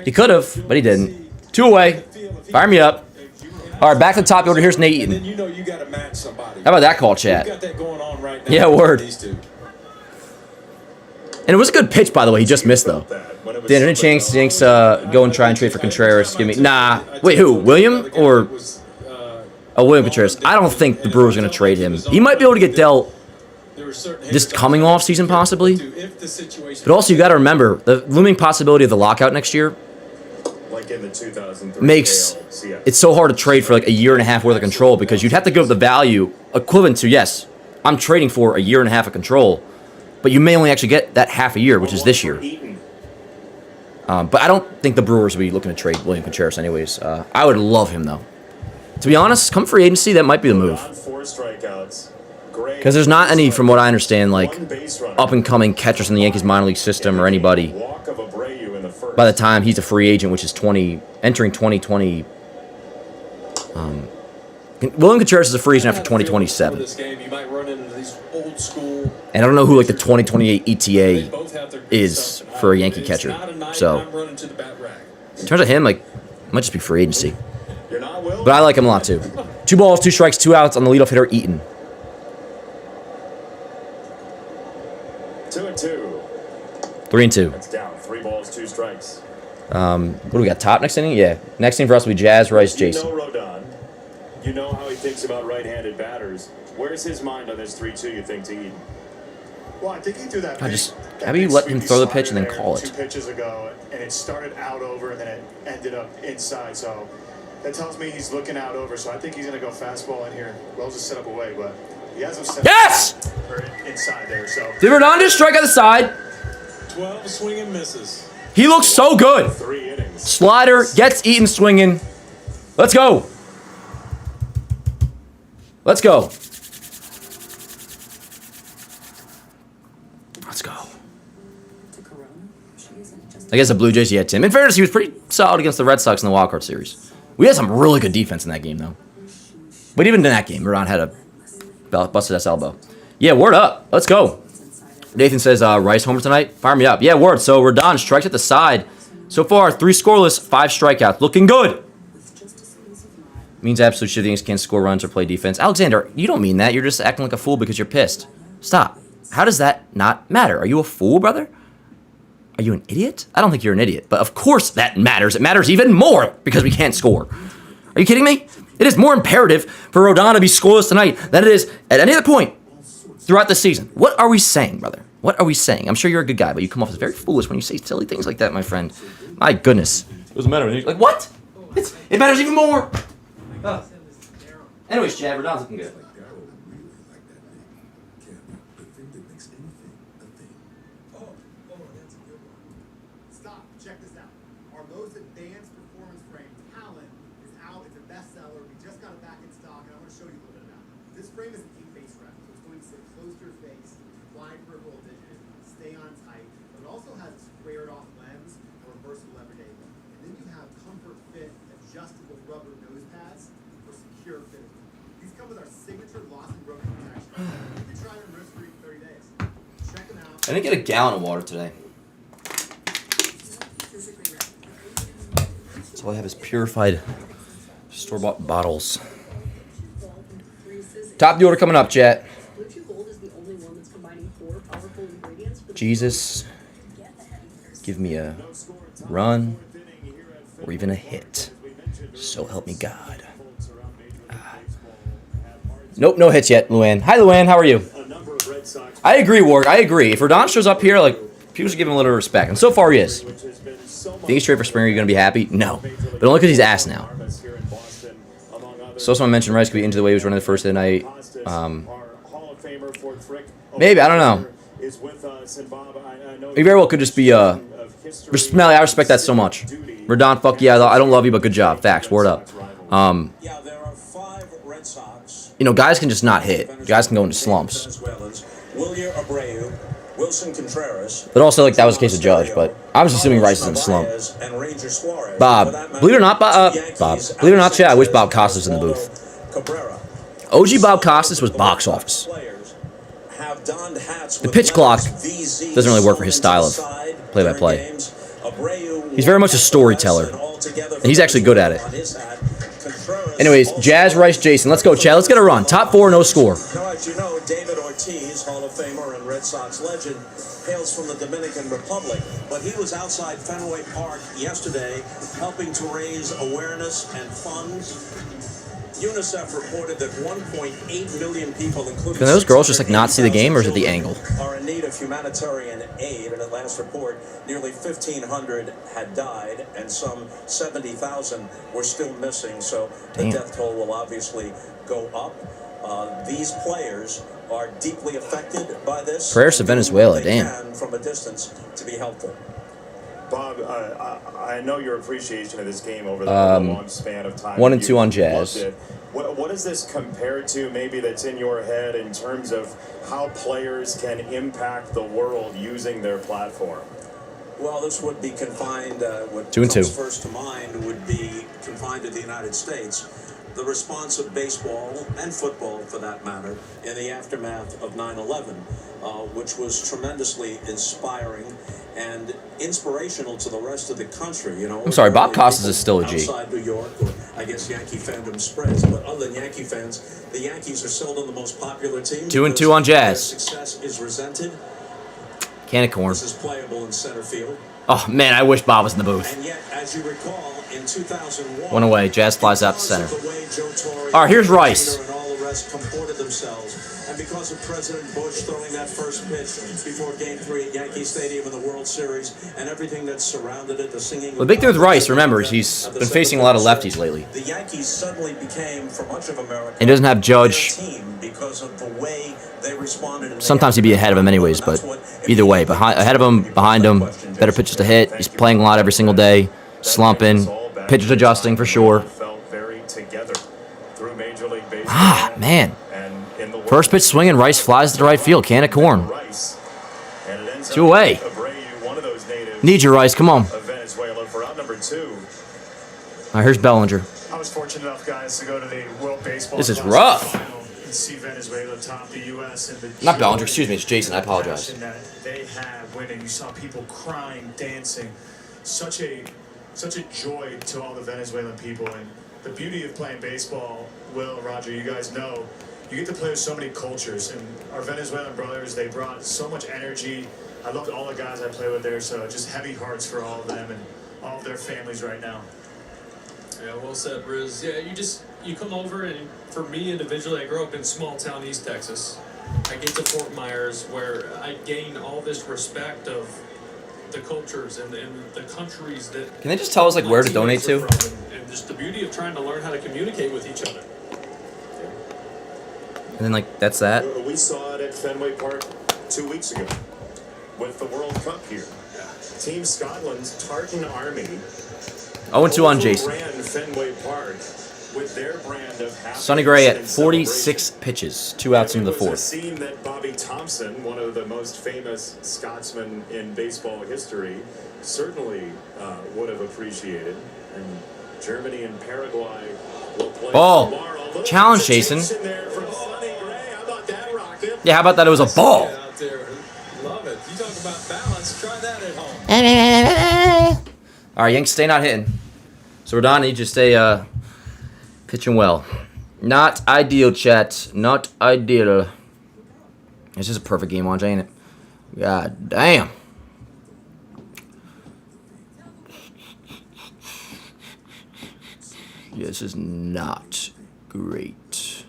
He could have, but he didn't. 2 away. Fire me up. All right, back to the top order. Here's Nate Eaton. And then you know you got to match somebody. How about that call, You Chad? got that going on right now. Yeah, word. These two. And it was a good pitch, by the way. He just missed, though. Dan, any chance Yanks go and try and trade for Contreras? Give me. Nah. Wait, who? William or? Oh, William Contreras. I don't think the Brewers are going to trade him. He might be able to get dealt this coming off season, possibly. But also, you got to remember the looming possibility of the lockout next year Like in the 2003 makes ALCS. it so hard to trade for like a year and a half worth of control because you'd have to give the value equivalent to, yes, I'm trading for a year and a half of control, but you may only actually get that half a year, which is this year. But I don't think the Brewers will be looking to trade William Contreras anyways. I would love him, though. To be honest, come free agency, that might be the move. Because there's not any, from what I understand, like, up-and-coming catchers in the Yankees minor league system or anybody by the time he's a free agent, which is entering 2020. William Contreras is a free agent after 2027. And I don't know who, like, the 2028 ETA is for a Yankee catcher. So, in terms of him, like, might just be free agency. But I like him a lot, too. 2 balls, 2 strikes, 2 outs on the leadoff hitter, Eaton. 2-2. 3-2. That's down. 3 balls, 2 strikes. What do we got? Top next inning? Yeah. Next inning for us will be Jazz, Rice, Jason. You know Rodon. You know how he thinks about right-handed batters. Where's his mind on this 3-2, you think, to Eden? Well, I think he threw that. How do you let him throw the pitch and then call it? 2 pitches ago, and it started out over, and then it ended up inside. So that tells me he's looking out over. So I think he's going to go fastball in here. Well, just set up away, but he has him set up or inside there. So Did Rodon strike on the side? 12 swinging misses. He looks so good. 3 innings. Slider gets Eaton swinging. Let's go. Let's go. Let's go. I guess the Blue Jays, yeah, Tim. In fairness, he was pretty solid against the Red Sox in the wildcard series. We had some really good defense in that game, though. But even in that game, Rodon had a busted-ass elbow. Yeah, word up. Let's go. Nathan says, Rice homer tonight? Fire me up. Yeah, word. So Rodon strikes at the side. So far, 3 scoreless, 5 strikeouts. Looking good. Means absolute shit. The Yankees can't score runs or play defense. Alexander, you don't mean that. You're just acting like a fool because you're pissed. Stop. How does that not matter? Are you a fool, brother? Are you an idiot? I don't think you're an idiot. But of course that matters. It matters even more because we can't score. Are you kidding me? It is more imperative for Rodon to be scoreless tonight than it is at any other point throughout the season. What are we saying, brother? What are we saying? I'm sure you're a good guy, but you come off as very foolish when you say silly things like that, my friend. My goodness. It doesn't matter. Like, what? It matters even more. Anyways, Chad, Rodon's looking good. Stop. Check this out. Our most advanced performance frame talent is out. It's a bestseller. We just got it back in stock, and I want to show you a little bit about it. This frame is an in-face wrap, so it's going to sit close to your face, wide peripheral vision, stay on tight, but it also has a squared-off lens for versatile everyday look. And then you have comfort fit adjustable rubber nose pads for secure fitting. These come with our signature loss and broken protection. You can try them risk-free for 30 days. Check them out. I didn't get a gallon of water today. So all I have is purified store-bought bottles. Top of the order coming up, chat. Jesus, give me a run or even a hit. So help me God. Nope, no hits yet, Luann. Hi, Luann. How are you? I agree, Ward. I agree. If Rodon shows up here, like, people should give him a little respect. And so far, he is. Think he's straight for Springer? You're going to be happy? No. But only because he's ass now. So someone mentioned Rice could be into the way he was running the first of the night. Maybe. I don't know. He very well could just be, Smelly, I respect that so much. Rodon, fuck yeah, I don't love you, but good job. Facts. Word up. You know, guys can just not hit. Guys can go into slumps. Wilson Contreras, but also, like, that was the case of Judge, but I was assuming Rice is in a slump. Bob, believe it or not, Bob, believe it or not, chat, I wish Bob Costas was in the booth. OG Bob Costas was box office. The pitch clock doesn't really work for his style of play-by-play. He's very much a storyteller, and he's actually good at it. Anyways, Jazz, Rice, Jason. Let's go, Chad. Let's get a run. Top 4, no score. Now, as you know, David Ortiz, Hall of Famer and Red Sox legend, hails from the Dominican Republic. But he was outside Fenway Park yesterday helping to raise awareness and funds. UNICEF reported that 1.8 million people, including... Can those girls just, like, not see the game, or is it the angle? ...are in need of humanitarian aid. And at last report, nearly 1,500 had died, and some 70,000 were still missing. So the death toll will obviously go up. These players are deeply affected by this. Prayers to Venezuela, damn. From a distance to be helpful. Bob, I know your appreciation of this game over the long span of time. 1 and 2 on You Jazz. loved it. What does this compare to maybe that's in your head in terms of how players can impact the world using their platform? Well, this would be confined, what 2 and 2. comes first to mind would be confined to the United States. The response of baseball and football, for that matter, in the aftermath of 9/11, which was tremendously inspiring and inspirational to the rest of the country. You know, I'm sorry, Bob Costas is still a G. Outside New York, or I guess Yankee fandom spreads, but other than Yankee fans, the Yankees are seldom the most popular team. 2 and 2 on Jazz. Their success is resented. Can of corn. This is playable in center field. Oh, man, I wish Bob was in the booth. And yet, as you recall, in 2001, One away. Jazz flies out to because center. of the way Joe Torre, All right, here's Rice. and all the rest comported themselves, and because of President Bush throwing that first pitch before Game 3 at Yankee Stadium in the World Series, and everything that surrounded it, the singing. The big thing with Rice, remember, is he's been facing a lot of lefties lately. The Yankees suddenly became, for much of America, And doesn't have Judge. team because of the way they responded. in the Sometimes he'd be ahead of him anyways, but either way, ahead of him, behind him, better pitches to hit. He's playing a lot every single day, slumping, pitchers adjusting for sure. Felt very together through Major League Baseball. Ah, man. And in the First pitch swinging, Rice flies to the right field. Can of corn. Rice. And it ends 2 up away. with Abreu, one of those natives Need you, Rice. Come on. of Venezuela, for out number 2. All right, here's Bellinger. I was fortunate enough, guys, to go to the World Baseball This is Classic rough. final and see Venezuela top the U.S. and the Not Bellinger, joy excuse me, it's Jason, I apologize. and passion that they had winning. You saw people crying, dancing. Such a joy to all the Venezuelan people. And the beauty of playing baseball, Will, Roger, you guys know, you get to play with so many cultures. And our Venezuelan brothers, they brought so much energy. I loved all the guys I play with there, so just heavy hearts for all of them and all of their families right now. Yeah, well said, Riz. Yeah, you come over, and for me individually, I grew up in small town East Texas. I get to Fort Myers, where I gain all this respect of the cultures and the countries that. Can they just tell us, like, where to donate to? And just the beauty of trying to learn how to communicate with each other. And then, like, that's that. We saw it at Fenway Park 2 weeks ago with the World Cup here. Team Scotland's Tartan Army 0 and 2 on Jason. ran Fenway Park with their brand of happiness Sonny Gray at and 46 celebration. pitches, 2 outs into the It was a fourth. scene that Bobby Thompson, one of the most famous Scotsmen in baseball history, certainly would have appreciated. And Germany and Paraguay will play Ball. tomorrow. Little Challenge, hesitation Jason. there from Sonny Gray. How about that, Rocket? Yeah, how about that? It was a ball. Out there. Love it. You talk about balance. Try that at home. All right, Yanks, stay not hitting. So Rodon needs you to stay pitching well. Not ideal, chat. Not ideal. It's just a perfect game on, ain't it? God damn. Yeah, this is not great.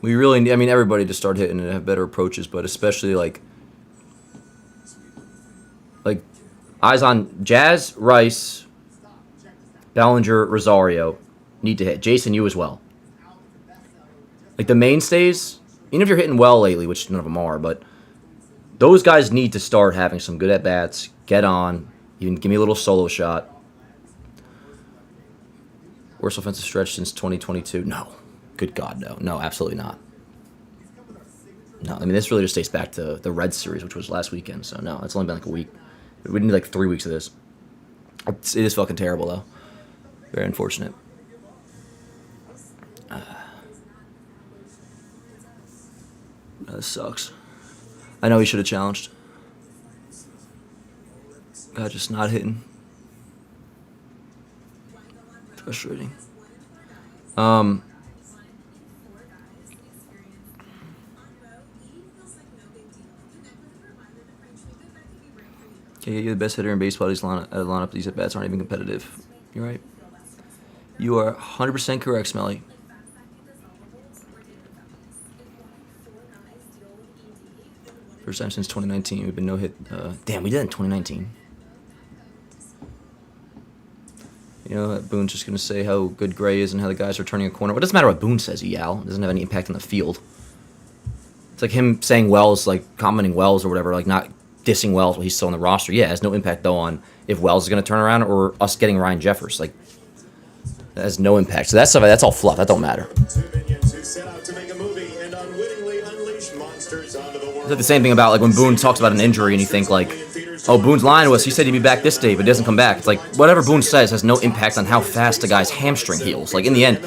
We really need, I mean, everybody to start hitting and have better approaches, but especially like eyes on Jazz, Rice, Bellinger, Rosario need to hit. Jason, you as well. Like the mainstays, even if you're hitting well lately, which none of them are, but those guys need to start having some good at-bats, get on, even give me a little solo shot. Worst offensive stretch since 2022? No. Good God, no. No, absolutely not. No, I mean, this really just dates back to the Red Series, which was last weekend, so no, it's only been like a week. We need like 3 weeks of this. It is fucking terrible, though. Very unfortunate. This sucks. I know he should have challenged. God, just not hitting. Frustrating. Okay, you're the best hitter in baseball. These lineup, these at bats aren't even competitive. You're right. You are 100% correct, Smelly. First time since 2019. We've been no hit. Damn, we did in 2019. You know, Boone's just going to say how good Gray is and how the guys are turning a corner. What doesn't matter what Boone says, Yal. It doesn't have any impact on the field. It's like him saying Wells, like commenting Wells or whatever, like not dissing Wells while he's still on the roster. Yeah, it has no impact though on if Wells is going to turn around or us getting Ryan Jeffers. Like, that has no impact. So that's all fluff. That don't matter. Two minions who set out to make a movie and unwittingly unleash monsters onto the world. It's like the same thing about like when Boone talks about an injury and you think like, oh, Boone's lying to us. He said he'd be back this day, but he doesn't come back. It's like whatever Boone says has no impact on how fast a guy's hamstring heals. Like in the end,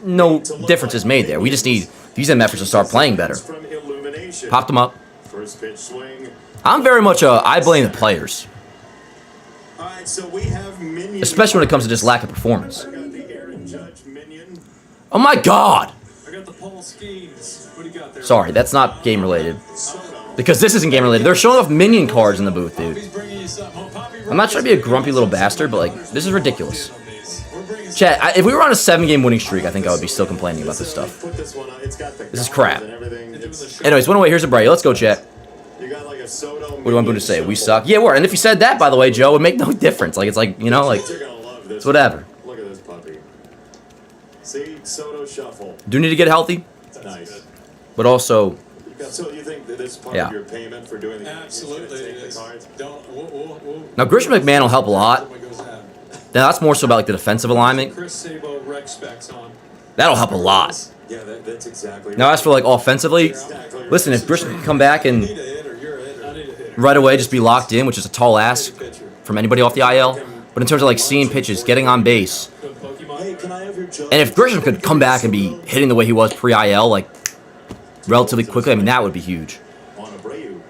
no difference is made there. We just need these MFers to start playing better. Popped them up. First pitch swing. I'm very much I blame the players, All right, so we have minions. especially when it comes to just lack of performance. I got the Aaron Judge minion. Oh my God! I got the Paul Skeens. What do you got there? Sorry, that's not game related. Because this isn't game related. They're showing off minion cards in the booth, dude. I'm not trying to be a grumpy little bastard, but like this is ridiculous. Chat, if we were on a 7-game winning streak, I think I would be still complaining about this stuff. Put this one on. It's got the This is crap. and everything. Anyways, one away. Here's a break. Let's go, chat. You got like a Soto. What do you want Boone to say? We suck. Yeah, we're. And if you said that, by the way, Joe, it would make no difference. Like it's like you know, like You're gonna love this. it's whatever. Look at this puppy. See, Soto shuffle. Do need to get healthy, Nice. but also So you think that this is part Yeah. of your payment for doing the Absolutely, it take the is. cards? Don't. now Grisham McMahon will help a lot. Now that's more so about like the defensive alignment. Chris Sabo rec specs on. That'll help a lot. Yeah, that's exactly. Now as for like offensively, listen, if Grisham can come back and Need a hitter. You're a hitter. I need a hitter. right away just be locked in, which is a tall ask from anybody off the IL. But in terms of like seeing pitches, getting on base, Good Pokemon. Hey, can I have your judge? and if Grisham could come back and be hitting the way he was pre-IL, like relatively quickly, I mean that would be huge. On Abreu.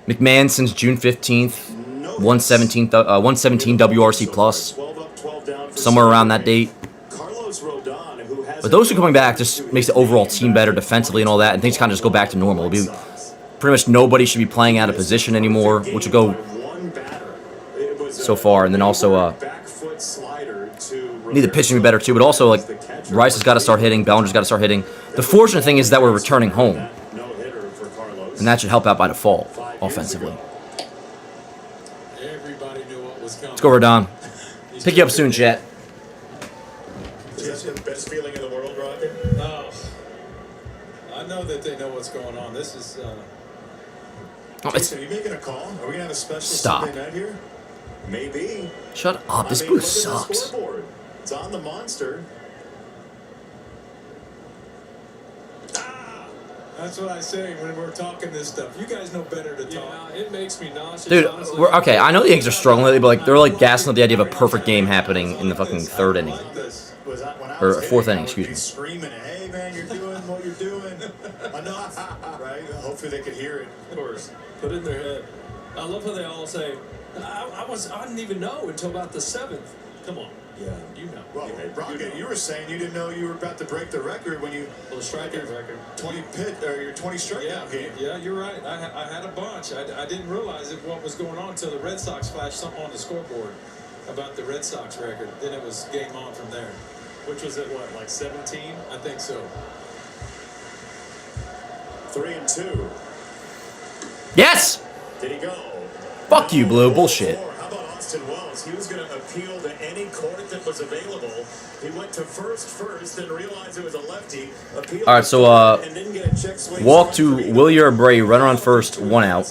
McMahon since June 15th, 117 WRC plus, 12 up, 12 down for somewhere around that date. Carlos Rodon, who has But those two coming back just makes the overall team better defensively and all that, and things kind of just go back to normal. It'll be pretty much nobody should be playing out of position anymore, which will go one batter. It was so far. And then also back foot slider to need the pitching to be better too, but also like Rice has got to start hitting, Bellinger's got to start hitting. The fortunate thing is that we're returning home, no hitter for Carlos. and that should help out by default offensively. Everybody knew what was coming. Let's go, Rodon. Pick you up soon, chat. Is that the best feeling in the world, Rocket? Oh, I know that they know what's going on. This is. Oh, it's, Jason, are you making a call? Are we gonna have a special Stop. Sunday night here? Maybe. shut up. This I mean, booth look at the sucks. scoreboard. It's on the monster. That's what I say when we're talking this stuff. You guys know better to talk. Yeah, it makes me nauseous. Dude, honestly. we're, okay, I know the Yankees are struggling lately, but like they're like gassing up the idea of a perfect game happening in the fucking third inning. Was that when I Or was fourth hitting, inning, I would excuse be me. Screaming, hey man, you're doing what you're doing. Enough, right? Hopefully they could hear it. Of course, put it in their head. I love how they all say, I didn't even know until about the 7th. Come on, Yeah. you know. Well, Rocket, you were saying you didn't know you were about to break the record when you Well, the strikeout record. 20 pit or your 20 strikeout Yeah, game. yeah, you're right. I had a bunch. I didn't realize what was going on until the Red Sox flashed something on the scoreboard about the Red Sox record. Then it was game on from there. Which was at what, like 17? I think so. 3-2. Yes! Did he go? Fuck you, Blue. Bullshit. How about Austin Wells? He was going to appeal to any court that was available. He went to first, then realized it was a lefty. Appealed All right, so and didn't get a check swing. walk to Willie Abreu, runner on first, one out.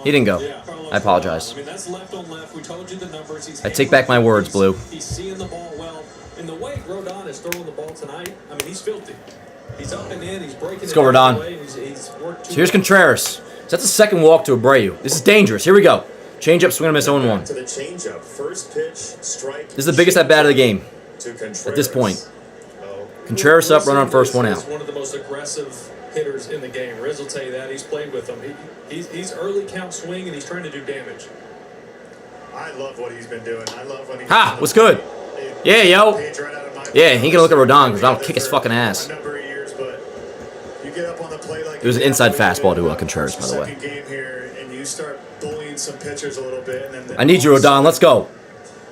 He didn't go. Yeah. I apologize. I mean, that's left on left. We told you the numbers. I take back my words, Blue. He's seeing the ball well. And the way Rodon is throwing the ball tonight, I mean, he's filthy. He's up and in. He's breaking Let's it go, out of Rodon. the way. He's worked So here's Contreras. So that's the second walk to Abreu. This is dangerous. Here we go. Change up, swing and miss 0-1. To the changeup. First pitch, strike. This is the biggest at bat of the game to Contreras. at this point. Oh. Contreras up, runner on first, one He's out. one of the most aggressive hitters in the game. Riz will tell you that. He's played with them. He's early count swing, and he's trying to do damage. I love what he's been doing. I love when he. Ha! What's good? Yeah, yo. Page right out of my Yeah, he can look at Rodon because I'll kick his fucking ass. A number of years, but you get up on the plate like It was an inside fastball to Contreras, by the way. Second game here, and you start bullying some pitchers a little bit, and then I need you, Rodon. Let's go.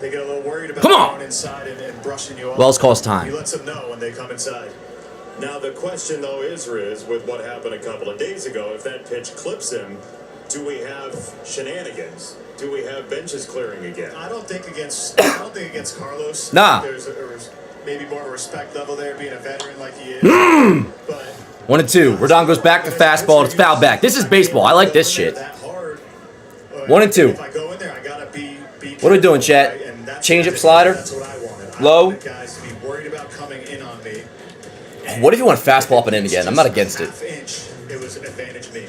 They get a little worried about Come on! going inside and brushing you off. Wells calls time. He lets them know when they come inside. Now the question though is, Riz, with what happened a couple of days ago, if that pitch clips him, do we have shenanigans? Do we have benches clearing again? I don't think against Carlos. Nah. maybe more of a respect level there, being a veteran like he is. But 1 and 2. Rodon goes back to fastball. It's foul back. This is baseball. I like this shit. 1 and 2. If I go in there, I gotta be What are we doing, chat? and that's- Change up slider? That's what I wanted. Low? I wanted guys to be worried about coming in on me. What if you want fastball up and in again? I'm not against it. Half inch, it was an advantage me.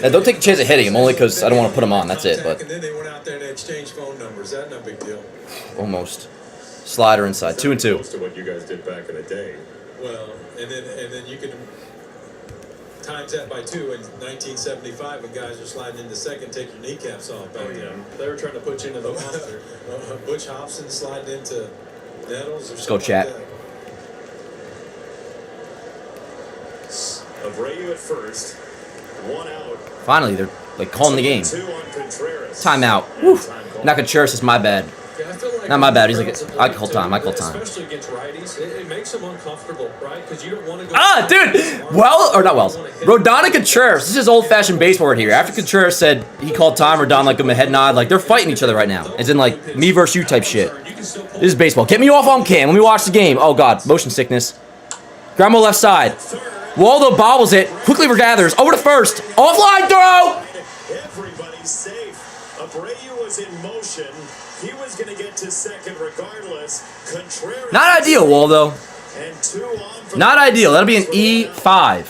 And don't take a chance of hitting him, only because I don't want to put him on. That's it. But And then they went out there and they exchanged phone numbers. That's no big deal. almost. Slider inside. 2 and 2. Close to what you guys did back in the day. Well, and then you can times that by 2 in 1975 when guys are sliding into second, take your kneecaps off back there. They were trying to put you into the monster. Butch Hobson sliding into Nettles or Let's go, something chat. like that. Abreu at first. 1 out. Finally, they're like calling the game. 2 on Contreras. Timeout. Woo. Not Contreras is my bad. Yeah, I feel like Not my bad. He's like, it's I call time. I call time. Especially against righties, it makes them uncomfortable, right? Because you don't want to go. Ah, dude. Well, or not Wells. Rodon and Contreras. This is old-fashioned baseball right here. After Contreras said he called time, Rodon like him a head nod. Like they're fighting each other right now. It's in like me versus you type shit. This is baseball. Get me off on cam. Let me watch the game. Oh God, motion sickness. Grab my left side. Waldo bobbles it. Quickly regathers. Over to first. Offline throw. Everybody's safe. Abreu was in motion. He was going to get to second regardless. Contreras. Not ideal, Waldo. And 2 on for Not ideal. That'll be an E5.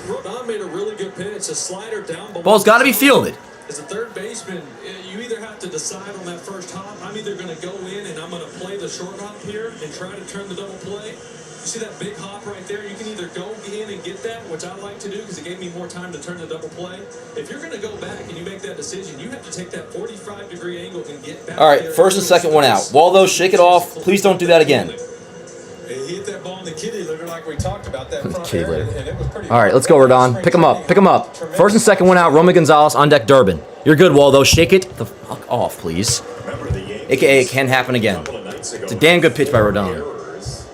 Rodon made a really good pitch. A slider down below. Ball's got to be fielded. As a third baseman, you either have to decide on that first hop. I'm either going to go in and I'm going to play the short hop here and try to turn the double play. You see that big hop right there? You can either go in and get that, which I like to do because it gave me more time to turn the double play. If you're going to go back and you make that decision, you have to take that 45-degree angle and get back. All right, there. first and second one out. Waldo, shake it off. Please don't do that again. He hit that ball in the kitty litter like we talked about that front Kitty area, litter. and it was pretty. All right, let's go, Rodon. Pick him up. Pick him up. First and second one out. Romy Gonzalez on deck. Durbin. You're good, Waldo. Shake it the fuck off, please. Remember the Yankees AKA it can happen again. a couple of nights ago It's a damn good pitch by Rodon. errors.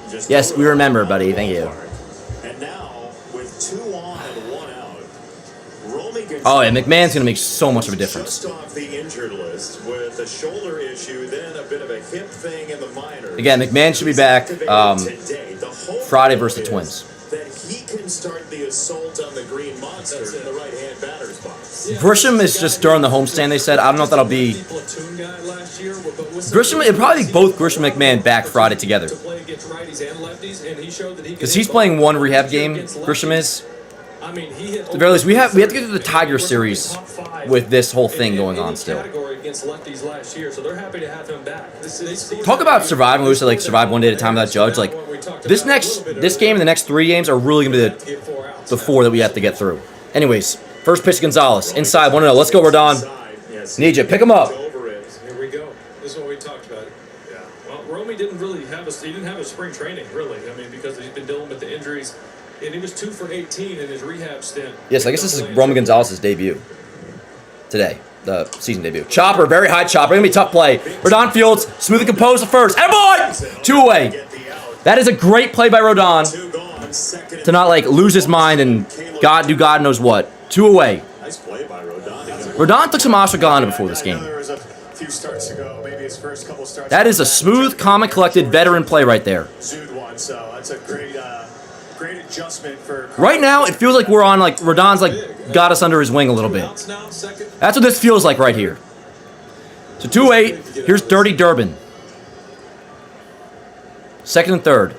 Just Yes, go we to remember, the buddy. Thank you. ballpark. And now with 2 on and 1 out, Romy Gonzalez Oh, yeah, McMahon's going to make so much of a difference. just off the injured list with a shoulder issue, then a bit of a hip thing in the minors. Again, McMahon should be back Today, the hope Friday versus the is Twins. That he can start the assault on the Green Monster in the right-hand batter's box. Grisham is just during the homestand, they said. I don't know if that'll be... Platoon guy last year, but with Grisham, it'd probably be both Grisham and McMahon back Friday together. to play against righties and lefties, and he showed that he Because he's playing one rehab game, Grisham is. I mean, he hit At the very least, we have to get through the Tiger series with this whole thing going on still. Category against lefties last year, so they're happy to have him back. Talk about surviving. We said like survive one day at a time without judge. Like this game and the next 3 games are really gonna be the 4 that we have to get through. Anyways, first pitch Gonzalez inside 1-0. Let's go, Rodon. Need you. Pick him up. Here we go. This is what we talked about. Yeah. Well, Romy didn't really have he didn't have a spring training, really. I mean, because he's been dealing with the injuries. And he was 2 for 18 in his rehab stint. Yes, I guess this is Romy Gonzalez's debut today, the season debut. Chopper, very high chopper. Gonna be a tough play. Rodon fields, smooth and composed at first. And boy, 2 away. That is a great play by Rodon to not like lose his mind and God knows what. 2 away. Nice play by Rodon. Rodon took some ashwagandha before this game. There was a few starts ago, maybe his first couple starts. That is a smooth, calm, and collected veteran play right there. Zood one, so that's a great adjustment for. Right now, it feels like we're on like Rodon's like got us under his wing a little bit. That's what this feels like right here. So 2-8. Here's Dirty Durbin. Second and third.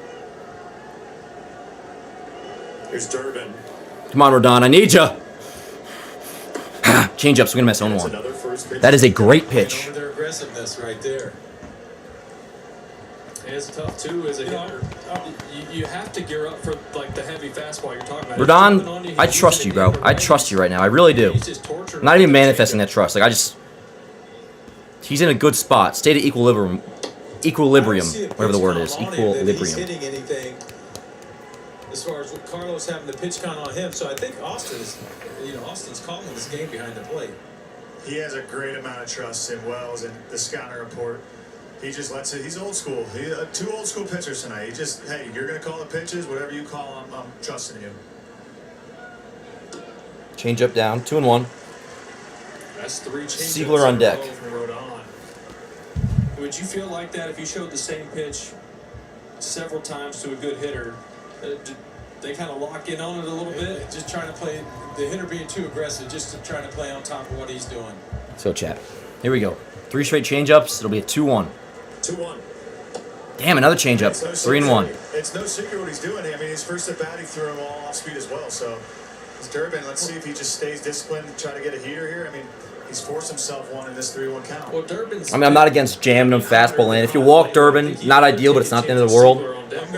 Here's Durbin. Come on, Rodon. I need you. Change up. Swing and miss on That's 1. another first pitch. That is a great pitch. Over their aggressiveness right there. And it's tough, too, as a hitter. You have to gear up for, like, the heavy fastball you're talking about. Rodon, I trust you, bro. I trust you right now. I really do. I'm not even manifesting that trust. Like, he's in a good spot. State of equilibrium. Equilibrium, whatever the word is. He's Equilibrium. hitting anything as far as with Carlos having the pitch count on him. So I think Austin's calling this game behind the plate. He has a great amount of trust in Wells and the scouting report. He just lets it. He's old school. 2 old school pitchers tonight. He just, hey, you're gonna call the pitches, whatever you call them. I'm trusting you. Change up down. 2-1. That's 3 changes Siegler on deck. from Rodon. Would you feel like that if you showed the same pitch several times to a good hitter? They kind of lock in on it a little bit? Just trying to play, the hitter being too aggressive, just to try to play on top of what he's doing. So, chat. Here we go. 3 straight changeups. It'll be a 2-1. 2-1. Damn, another changeup. 3-1. It's no secret what he's doing. I mean, his first at bat, he threw him all off speed as well. So, it's Durbin. Let's see if he just stays disciplined and try to get a heater here. I mean, he's forced himself one in this 3-1 count. Well, Durbin's, I mean, I'm not against jamming him fastball in. If you walk Durbin, not ideal, but it's not the end of the world.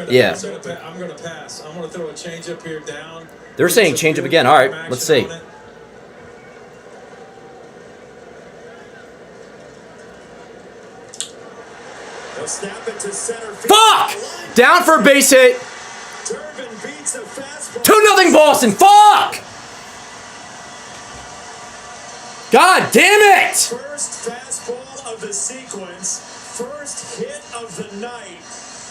Yeah. I'm going to pass. I'm going to throw a changeup here down. They're saying changeup again. All right, let's see. Snap it to center field. Fuck! Down for a base hit. Durbin beats a fastball. 2-0 Boston. Fuck! God damn it! First fastball of the sequence. First hit of the night.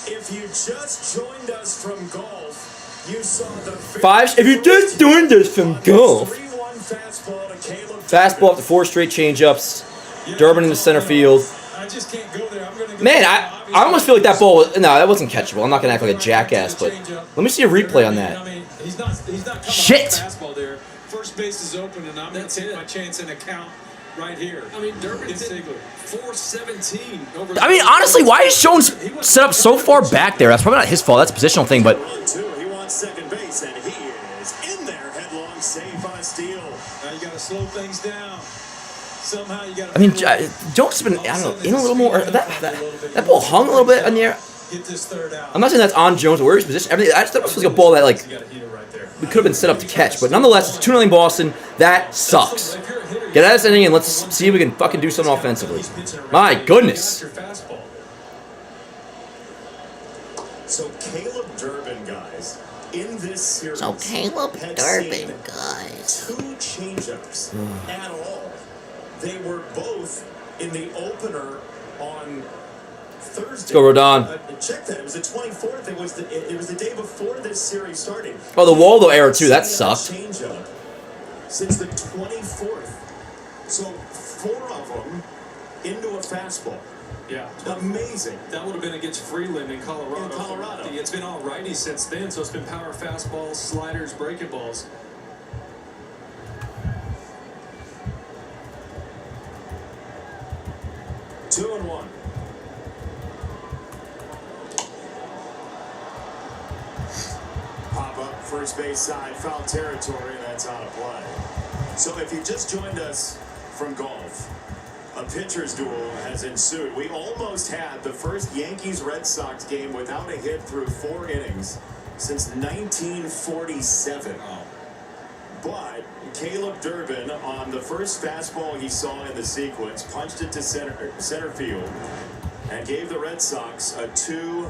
If you just joined us from golf, you saw the If you just joined us from golf. 3-1 fastball to Caleb. Fastball up to 4 straight changeups. Durbin in the center field. I just can't go there. I'm gonna go Man, I almost feel like that ball was, no, that wasn't catchable. I'm not going to act like a jackass, but let me see a replay on that. I mean, he's not coming Shit! off the fastball there. First base is open, and I'm going to take my chance in a count right here. I mean, Durbin hit 417 over. I mean, honestly, why is Jones set up so far back there? That's probably not his fault. That's a positional thing, but 1-2. He wants second base, and he is in there. Headlong save on a steal. Now you got to slow things down. Somehow you got to. I mean, Jones has been, I don't know, in a little more. That ball hung a little bit in the air. Get this third out. I'm not saying that's on Jones or where his position. Everything. I just thought it was like a ball that like we could have been set up to catch, but nonetheless, it's 2-0 Boston. That sucks. Get out of this inning and let's see if we can fucking do something offensively. My goodness. So Caleb Durbin, guys, in this series, So Caleb had Durbin, seen guys. 2 changeups at all. They were both in the opener on Thursday. Let's go, Rodon. Check that. It was the 24th. It was the day before this series started. Oh, the Waldo error too. That sucked. Changeup since the 24th. So 4 of them into a fastball. Yeah. Amazing. That would have been against Freeland in Colorado. In Colorado. It's been all righty since then, so it's been power fastballs, sliders, breaking balls. Two and one. Pop up, first base side, foul territory, and that's out of play. So if you just joined us from golf, a pitcher's duel has ensued. We almost had the first Yankees-Red Sox game without a hit through 4 innings since 1947. But Caleb Durbin, on the first fastball he saw in the sequence, punched it to center field and gave the Red Sox a 2-0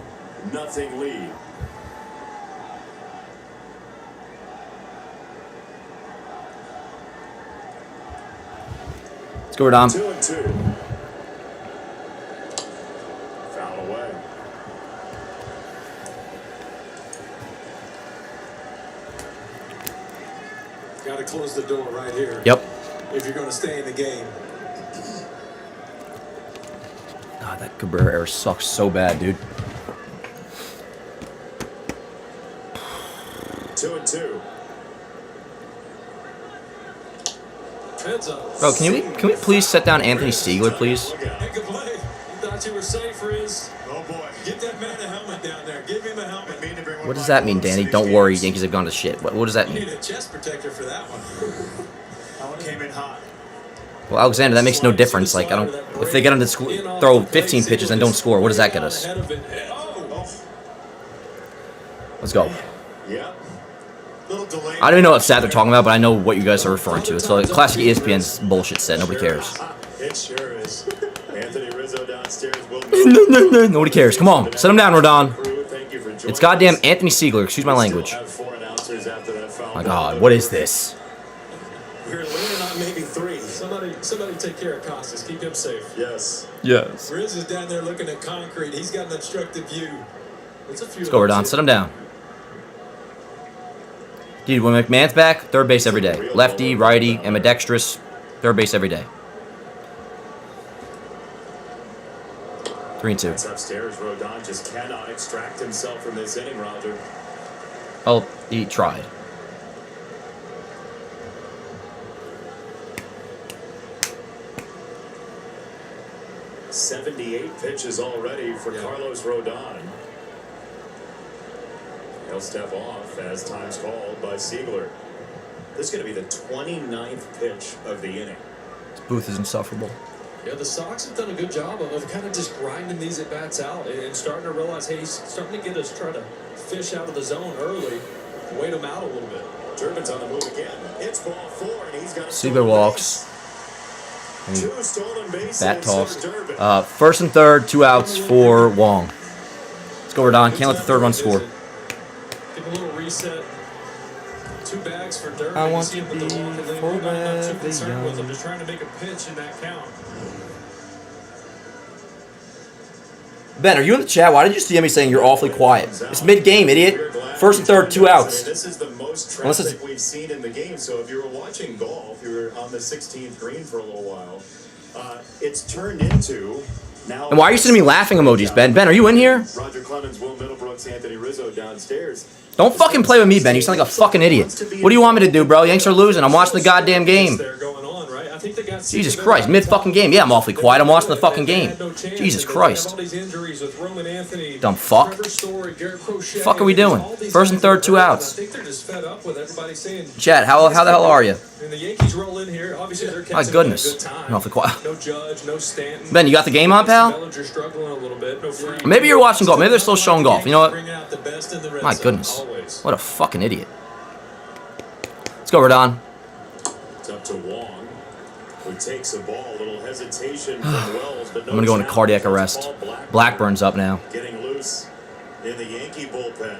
lead. Let's go, Dom. 2-2. Foul away. Got to close the door right here. Yep. If you're going to stay in the game. God, that Cabrera error sucks so bad, dude. 2-2. Heads up. Bro, can we please set down Anthony Stiegler, please? Make a play. You thought you were safe, Riz? Oh boy. Get that man a helmet down there. Give him a helmet. What does that mean, Danny? Don't worry, Yankees have gone to shit. What does that You mean? need a chest protector for that one. That one came in hot. Well, Alexander, that makes no difference. Like, I don't. If they get him to throw 15 pitches and don't score, what does that get us? Let's go. Yeah. Little delay. I don't even know what stat they're talking about, but I know what you guys are referring to. It's like classic ESPN's bullshit set. Nobody cares. It sure is. Anthony Rizzo downstairs will Nobody cares. Come on, set him down, Rodon. Thank you for joining It's goddamn us. Anthony Stiegler. Excuse my language. Have 4 announcers after that foul. My God, what is this? We're leaning on maybe 3. Somebody take care of Costas. Keep him safe. Yes. Yes. Riz is down there looking at concrete. He's got an obstructive view. It's a few. Let's go, Rodon. Set him down. Dude, when McMahon's back, third base every day. Lefty, righty, ambidextrous, third base every day. 3-2. That's upstairs. Rodon just cannot extract himself from this inning, Roger. Oh, he tried. .78 pitches already for Carlos Rodon. He'll step off as time's called by Siegler. This is going to be the 29th pitch of the inning. This booth is insufferable. Yeah, the SOX have done a good job of kind of just grinding these at-bats out and starting to realize, hey, he's starting to get us try to fish out of the zone early, wait him out a little bit. Durbin's on the move again. It's ball 4, and he's got Siegler walks. 2 stolen bases. Bat tossed. First and third, 2 outs for Wong. Let's go, Rodon. Can't let the third run score. Give a little reset. 2 bags for Durbin. I want see him to with the be walk, and then forever I'm not too concerned with him. young. Just trying to make a pitch in that count. Ben, are you in the chat? Why did you see me saying you're awfully quiet? It's mid-game, idiot. First and third, 2 outs. This is the most traffic we've seen in the game. So if you were watching golf, you were on the 16th green for a little while. It's turned into now. And why are you sending me laughing emojis, Ben? Ben, are you in here? Roger Clemens, Will Middlebrooks, Anthony Rizzo downstairs. Don't fucking play with me, Ben. You sound like a fucking idiot. What do you want me to do, bro? Yanks are losing. I'm watching the goddamn game. Jesus Christ, mid-fucking game. Yeah, I'm awfully quiet. I'm watching the fucking game. Jesus Christ. Dumb fuck. Fuck are we doing? First and third, 2 outs. Chad, how the hell are you? My goodness. I'm awfully quiet. Ben, you got the game on, pal? Maybe you're watching golf. Maybe they're still showing golf. You know what? My goodness. What a fucking idiot. Let's go, Rodon. It's up to Wong, who takes a ball. A little hesitation from Wells, but no. I'm gonna go into cardiac arrest. Blackburn's up now. Getting loose in the Yankee bullpen.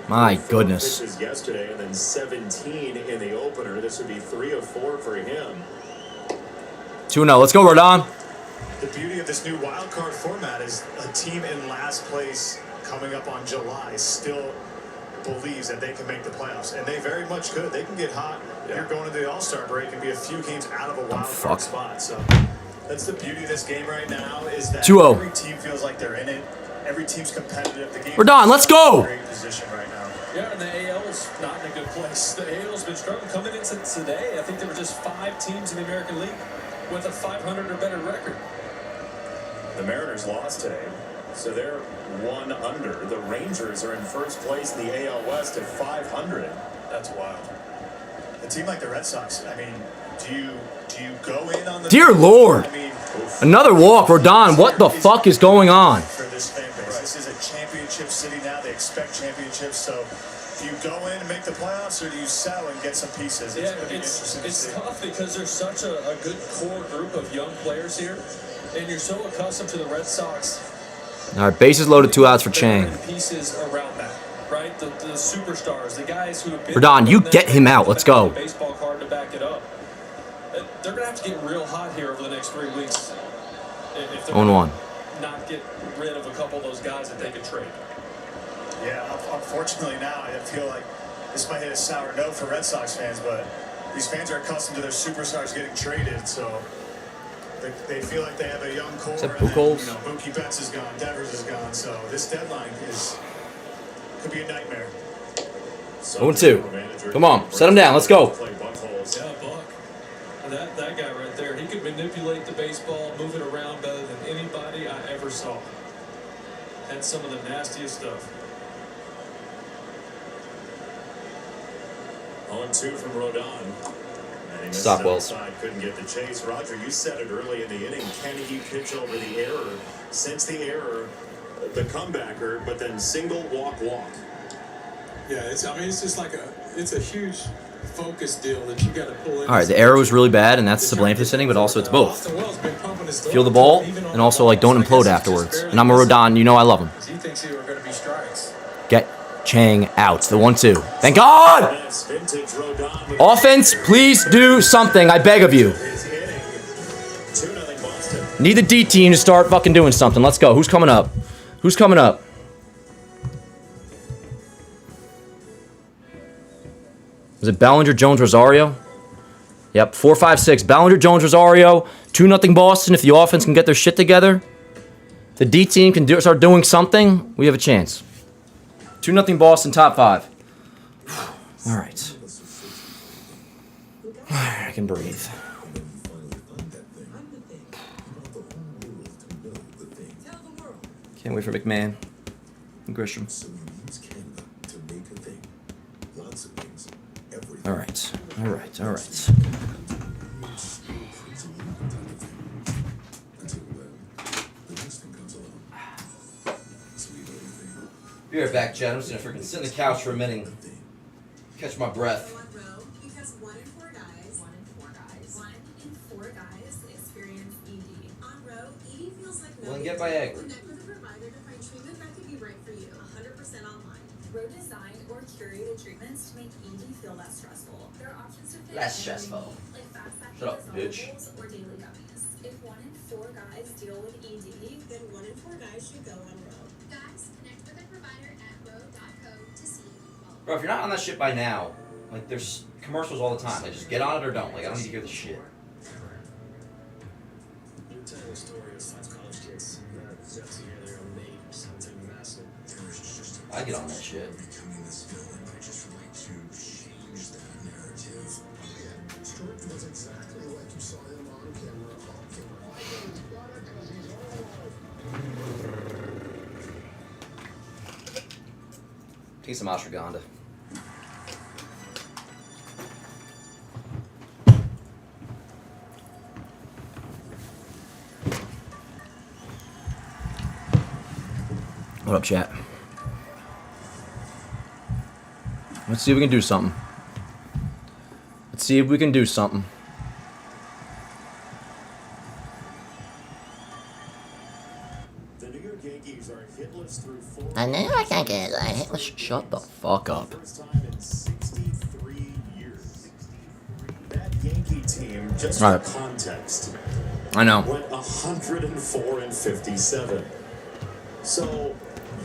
My goodness. Pitches yesterday, and then 17 in the opener. This would be 3 of 4 for him. 2-0. Let's go, Rodon. The beauty of this new wild card format is a team in last place coming up on July still believes that they can make the playoffs, and they very much could. They can get hot. You're going to the All-Star break and be a few games out of a wild card spot. So that's the beauty of this game right now, is that 2-0. every team feels like they're in it. Every team's competitive. The game Rodon, let's go. Great position right now. Yeah, and the AL is not in a good place. The AL's been struggling coming into today. I think there were just 5 teams in the American League with a 500 or better record. The Mariners lost today, so they're 1 under. The Rangers are in first place in the AL West at 500. That's wild. A team like the Red Sox, I mean, do you go in on the... Dear Lord. I mean, Another walk. Rodon, what the fuck is going on? For this fan base, this is a championship city now. They expect championships, so do you go in and make the playoffs, or do you sell and get some pieces? Yeah, it's tough because there's such a good core group of young players here, and you're so accustomed to the Red Sox. All right, bases loaded, 2 outs for Chang. Pieces around that, right? The superstars, the guys who have been. Rodon, you get him out. Let's go. Baseball card to back it up. They're gonna have to get real hot here over the next 3 weeks. If they're 0-1. not get rid of a couple of those guys that they could trade. Yeah, unfortunately now I feel like this might hit a sour note for Red Sox fans, but these fans are accustomed to their superstars getting traded, so they feel like they have a young core. Is that and then, Buchholz? Mookie Betts is gone, Devers is gone, so this deadline could be a nightmare. 0-2. Come on, set him down. Let's go. Yeah, Buck. That guy right there, he could manipulate the baseball, move it around better than anybody I ever saw. Had some of the nastiest stuff. 0-2 from Rodon. And he missed Stockwell's. outside, couldn't get the chase. Roger, you said it early in the inning. Can he pitch over the error? Since the error, the comebacker, but then single walk. Yeah, it's just like it's a huge focus deal that you got to pull in. All right, the error was really bad, and that's to blame for this inning, but also it's both. Feel the ball, and also, like, don't implode afterwards. And I'm a Rodon. You know I love him. He thinks he were going to be strikes. Get Chang out. The 1-2. Thank God! Yes, vintage Rodon. Offense, please do something. I beg of you. His inning. 2-0 Boston. Need the D team to start fucking doing something. Let's go. Who's coming up? Who's coming up? Was it Bellinger, Jones, Rosario? Yep, 4, 5, 6. Bellinger, Jones, Rosario. 2-0 Boston. If the offense can get their shit together, the D team can start doing something, we have a chance. 2-0 Boston, top 5. All right. I can breathe. Can't wait for McMahon and Grisham. All right. All right. All right. Be right back, Chad. I'm just gonna freaking sit on the couch for a minute, catch my breath. Because 1 in 4 guys experience ED. On Roe, ED feels like Well, then get Viagra. Connect with a provider to find treatment that could be right for you. 100% online. Roe designed or curated treatments to make ED feel less stressful. There are options to fit Less stressful. like fast-acting Shut up, bitch. dissolvables or daily gummies. If 1 in 4 guys deal with ED, then 1 in 4 guys should go on Roe. Guys, connect with a provider at roe.co to see if you qualify. Bro, if you're not on that shit by now, like, there's commercials all the time. Like, just get on it or don't. Like, I don't need to hear this shit. You're telling the story of 5 college kids that got together and made something massive. I get on that shit. Take some ashwagandha. What up, chat? Let's see if we can do something. Let's see if we can do something. The New York Yankees are hitless through 4. I know I can't get it. Let's shut the fuck up. First time in 63 years. That Yankee team, just Right. for context, I know. went 104-57. So,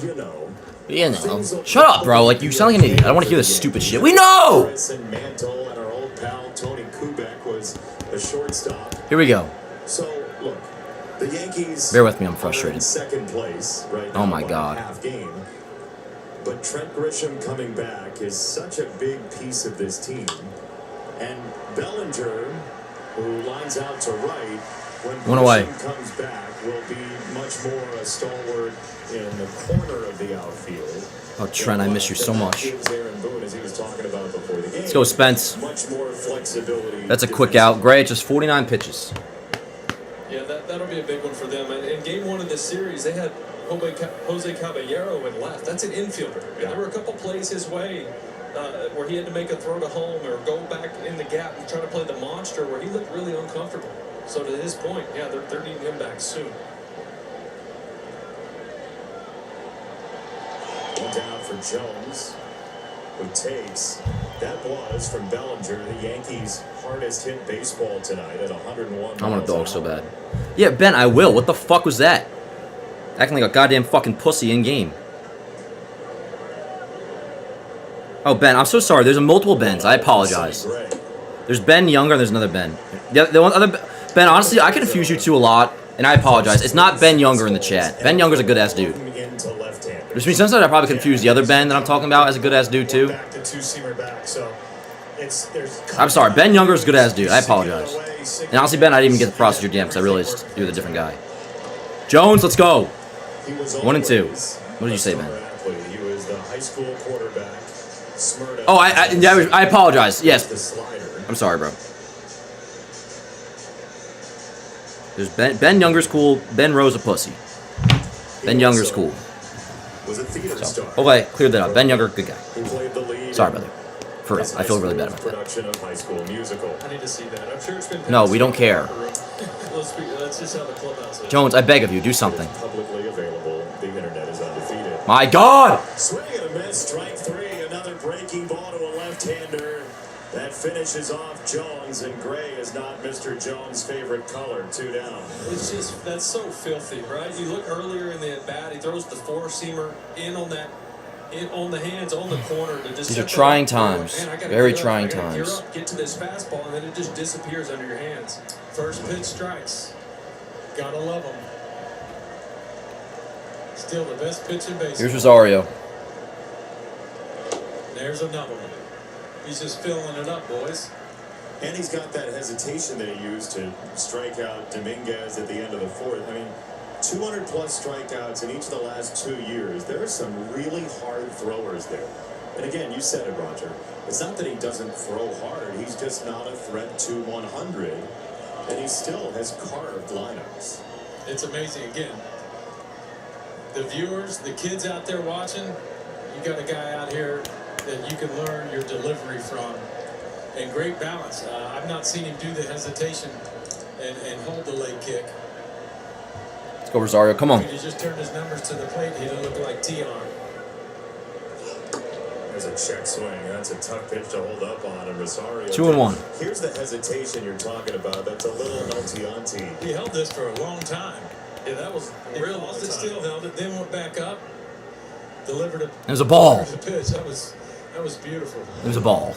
you know. You know. Shut up, bro. Like, you sound like an idiot. I don't want to hear this stupid shit. We know! Chris and Mantle and our old pal Tony Kubek was the shortstop. Here we go. So, look, the Yankees. Bear with me, I'm are frustrated. in second place right now. Oh my by God. Half game. But Trent Grisham coming back is such a big piece of this team. And Bellinger, who lines out to right, when One away. Grisham comes back, will be much more a stalwart in the corner of the outfield. Oh, Trent, I miss you so much. Gives Aaron Boone, as he was talking about before the game, Let's go, Spence. much more flexibility. That's a quick out. Gray, just 49 pitches. Yeah, that'll be a big one for them. And in game 1 of this series, they had Jose Caballero in left. That's an infielder. And there were a couple plays his way where he had to make a throw to home or go back in the gap and try to play the monster where he looked really uncomfortable. So to his point, yeah, they're needing him back soon. Down for Jones, who takes. That was from Bellinger, the Yankees' hardest hit baseball tonight at 101. I want a dog so bad. Yeah, Ben, I will. What the fuck was that? Acting like a goddamn fucking pussy in game. Oh, Ben, I'm so sorry. There's a multiple Bens. I apologize. There's Ben Younger and there's another Ben. The one other Ben, honestly, I confuse you two a lot, and I apologize. It's not Ben Younger in the chat. Ben Younger's a good-ass dude. Which means sometimes I probably confuse the other Ben that I'm talking about as a good-ass dude, too. I'm sorry. Ben Younger's a good-ass dude. I apologize. And honestly, Ben, I didn't even get the process of your DM because I realized you were the different guy. Jones, let's go. 1 and 2. What did you say, Ben? He was the high school quarterback. Oh, I apologize. Yes. I'm sorry, bro. There's Ben Younger's cool. Ben Rowe's a pussy. Ben Younger's cool. So, hopefully I cleared that up. Ben Younger, good guy. Sorry, brother. For real, I feel really bad about that. I need to see that. I'm sure it's been. No, we don't care. Let's just have a clubhouse. Jones, I beg of you, do something. Publicly available. The internet is undefeated. My God! Swing and a miss, strike 3. Another breaking ball to a left-hander. That finishes off Jones, and gray is not Mr. Jones' favorite color. 2 down. It's just, that's so filthy, right? You look earlier in the at-bat, he throws the four-seamer in on that on the hands, on the corner. To just These are set that trying up. times. Man, I gotta Very gear up. trying I gotta gear times. up, get to this fastball, and then it just disappears under your hands. First pitch strikes. Gotta love him. Still the best pitch in baseball. Here's Rosario. There's another one. He's just filling it up, boys. And he's got that hesitation that he used to strike out Dominguez at the end of the fourth. I mean, 200 plus strikeouts in each of the last 2 years. There are some really hard throwers there. And again, you said it, Roger. It's not that he doesn't throw hard. He's just not a threat to 100. And he still has carved lineups. It's amazing. Again, the viewers, the kids out there watching, you got a guy out here that you can learn your delivery from. And great balance. I've not seen him do the hesitation and hold the leg kick. Let's go, Rosario. Come on. If he just turned his numbers to the plate, he'd look like T-arm. There's a check swing. That's a tough pitch to hold up on. And Rosario. 2-1. Here's the hesitation you're talking about. That's a little Noltianti. He held this for a long time. Yeah, that was He real. lost it, still held it, then went back up, delivered it. It was a ball. The pitch. That was beautiful. It was a ball.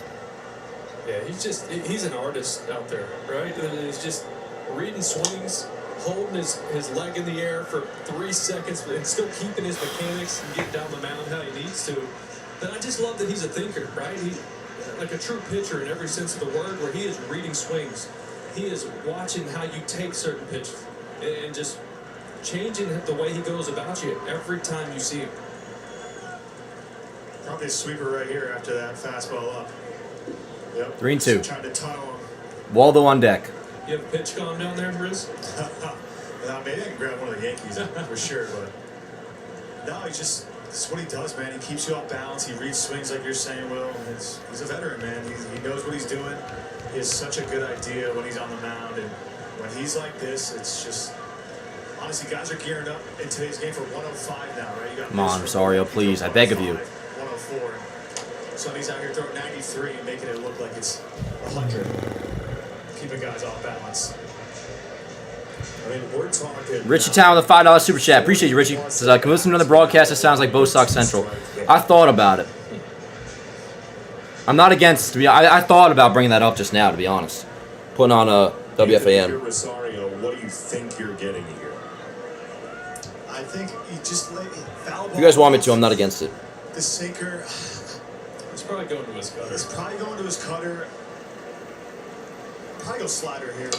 Yeah, he's an artist out there, right? And he's just reading swings, holding his leg in the air for 3 seconds, and still keeping his mechanics and getting down the mound how he needs to. But I just love that he's a thinker, right? He's like a true pitcher in every sense of the word, where he is reading swings. He is watching how you take certain pitches and just changing the way he goes about you every time you see him. Probably a sweeper right here after that fastball up. Yep. 3-2. Trying to tunnel him. Waldo on deck. You have a pitch calm down there, Riz? Maybe I can grab one of the Yankees for sure, but no, that's what he does, man. He keeps you off balance. He reads swings like you're saying, Will. He's a veteran, man. He knows what he's doing. He has such a good idea when he's on the mound, and when he's like this, it's just honestly, guys are gearing up in today's game for 105 now, right? You got Come on, Rosario, please. I beg of you. 104. Somebody's out here throwing 93 and making it look like it's 100. Keeping guys off balance. I mean, we're talking. Richie Town with a $5 super chat. Appreciate you, Richie. Says, can listen to the broadcast. It sounds like Bo Sox Central. I thought about it. I'm not against. I thought about bringing that up just now, to be honest. Putting on a WFAN. Rosario, what do you think you're getting here? I think he just foul ball. If you guys want me to, I'm not against it. The sinker. It's probably going to his cutter. It's probably going to his cutter. Probably go slider here.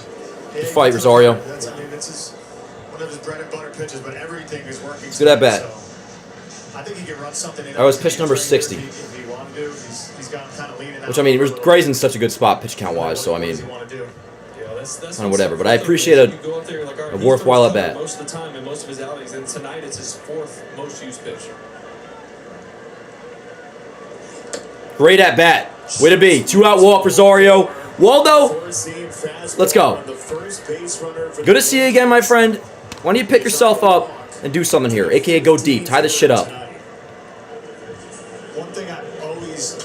Good fight, Rosario. That's one of his bread and butter pitches, but everything is working. Good at bat. So I think he can run something in. That was pitch number 60. If he wanted to, he's got him kind of leaning out. Which, I mean, Grayson's such a good spot pitch count wise, so I mean, That's whatever. But I appreciate a worthwhile at bat. Most of the time in most of his outings, and tonight it's his 4th most used pitch. Great at bat. Way to be. 2-out walk, Rosario. Waldo, let's go. Good to see you again, my friend. Why don't you pick yourself up and do something here, a.k.a. go deep. Tie this shit up. One thing I always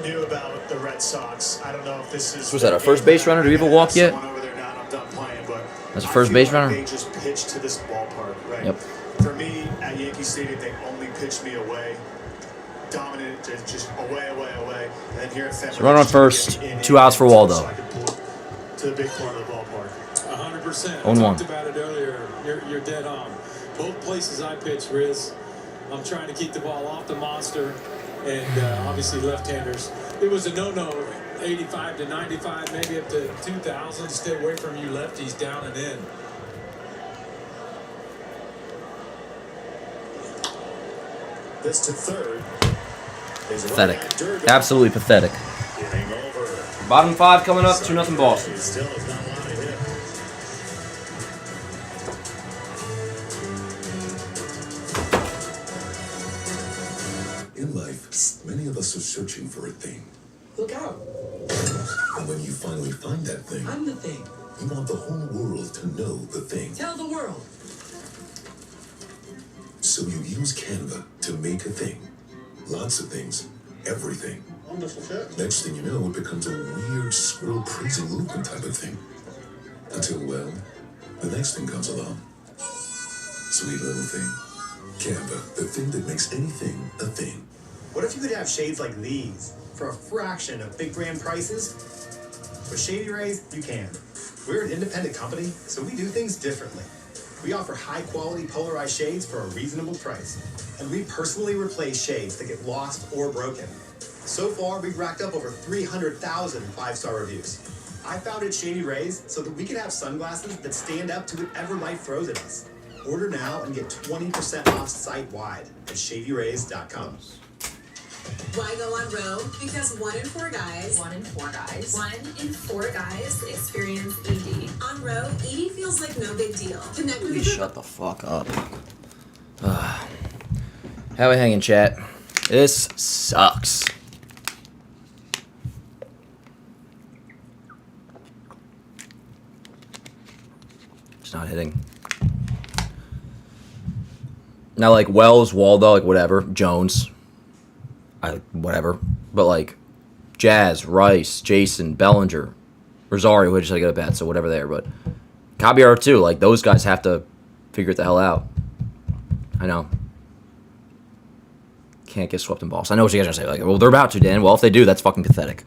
knew about the Red Sox, I don't know if this is. Was that our first base runner? Do we have a walk yet? That's a first base runner? They just pitch to this ballpark, right? Yep. For me, at Yankee Stadium, they only pitched me away. Dominant, just away. And then here at Fenway, So run on first, 2 outs for Waldo. So I could pull to the big part of the ballpark. 100%. 0-1. I talked about it earlier. You're dead on. Both places I pitch, Riz, I'm trying to keep the ball off the monster, and obviously left-handers. It was a no-no, 85 to 95, maybe up to 2,000. Stay away from you lefties down and in. This to third. Pathetic. Absolutely pathetic. Bottom 5 coming up, 2-0 Boston. Still has not a lot of hit. In life, many of us are searching for a thing. Look out. And when you finally find that thing, I'm the thing. you want the whole world to know the thing. Tell the world. So you use Canva to make a thing. Lots of things. Everything. Wonderful fit. Next thing you know, it becomes a weird, squirrel, crazy movement type of thing. Until, well, the next thing comes along. Sweet little thing. Canva, the thing that makes anything a thing. What if you could have shades like these for a fraction of big brand prices? With Shady Rays, you can. We're an independent company, so we do things differently. We offer high-quality polarized shades for a reasonable price. And we personally replace shades that get lost or broken. So far, we've racked up over 300,000 five-star reviews. I founded Shady Rays so that we can have sunglasses that stand up to whatever life throws at us. Order now and get 20% off site-wide at shadyrays.com. Why go on Roe? Because 1 in 4 guys experience ED. On Roe, ED feels like no big deal. Connect with Please shut the fuck up. How we hanging, chat? This sucks. It's not hitting. Now, like, Wells, Waldo, like, whatever. Jones. Whatever. But, like, Jazz, Rice, Jason, Bellinger, Rosario, who just had to get a bat, so whatever there. But Caballero, too. Like, those guys have to figure it the hell out. I know. Can't get swept in balls. I know what you guys are going to say. Like, well, they're about to, Dan. Well, if they do, that's fucking pathetic.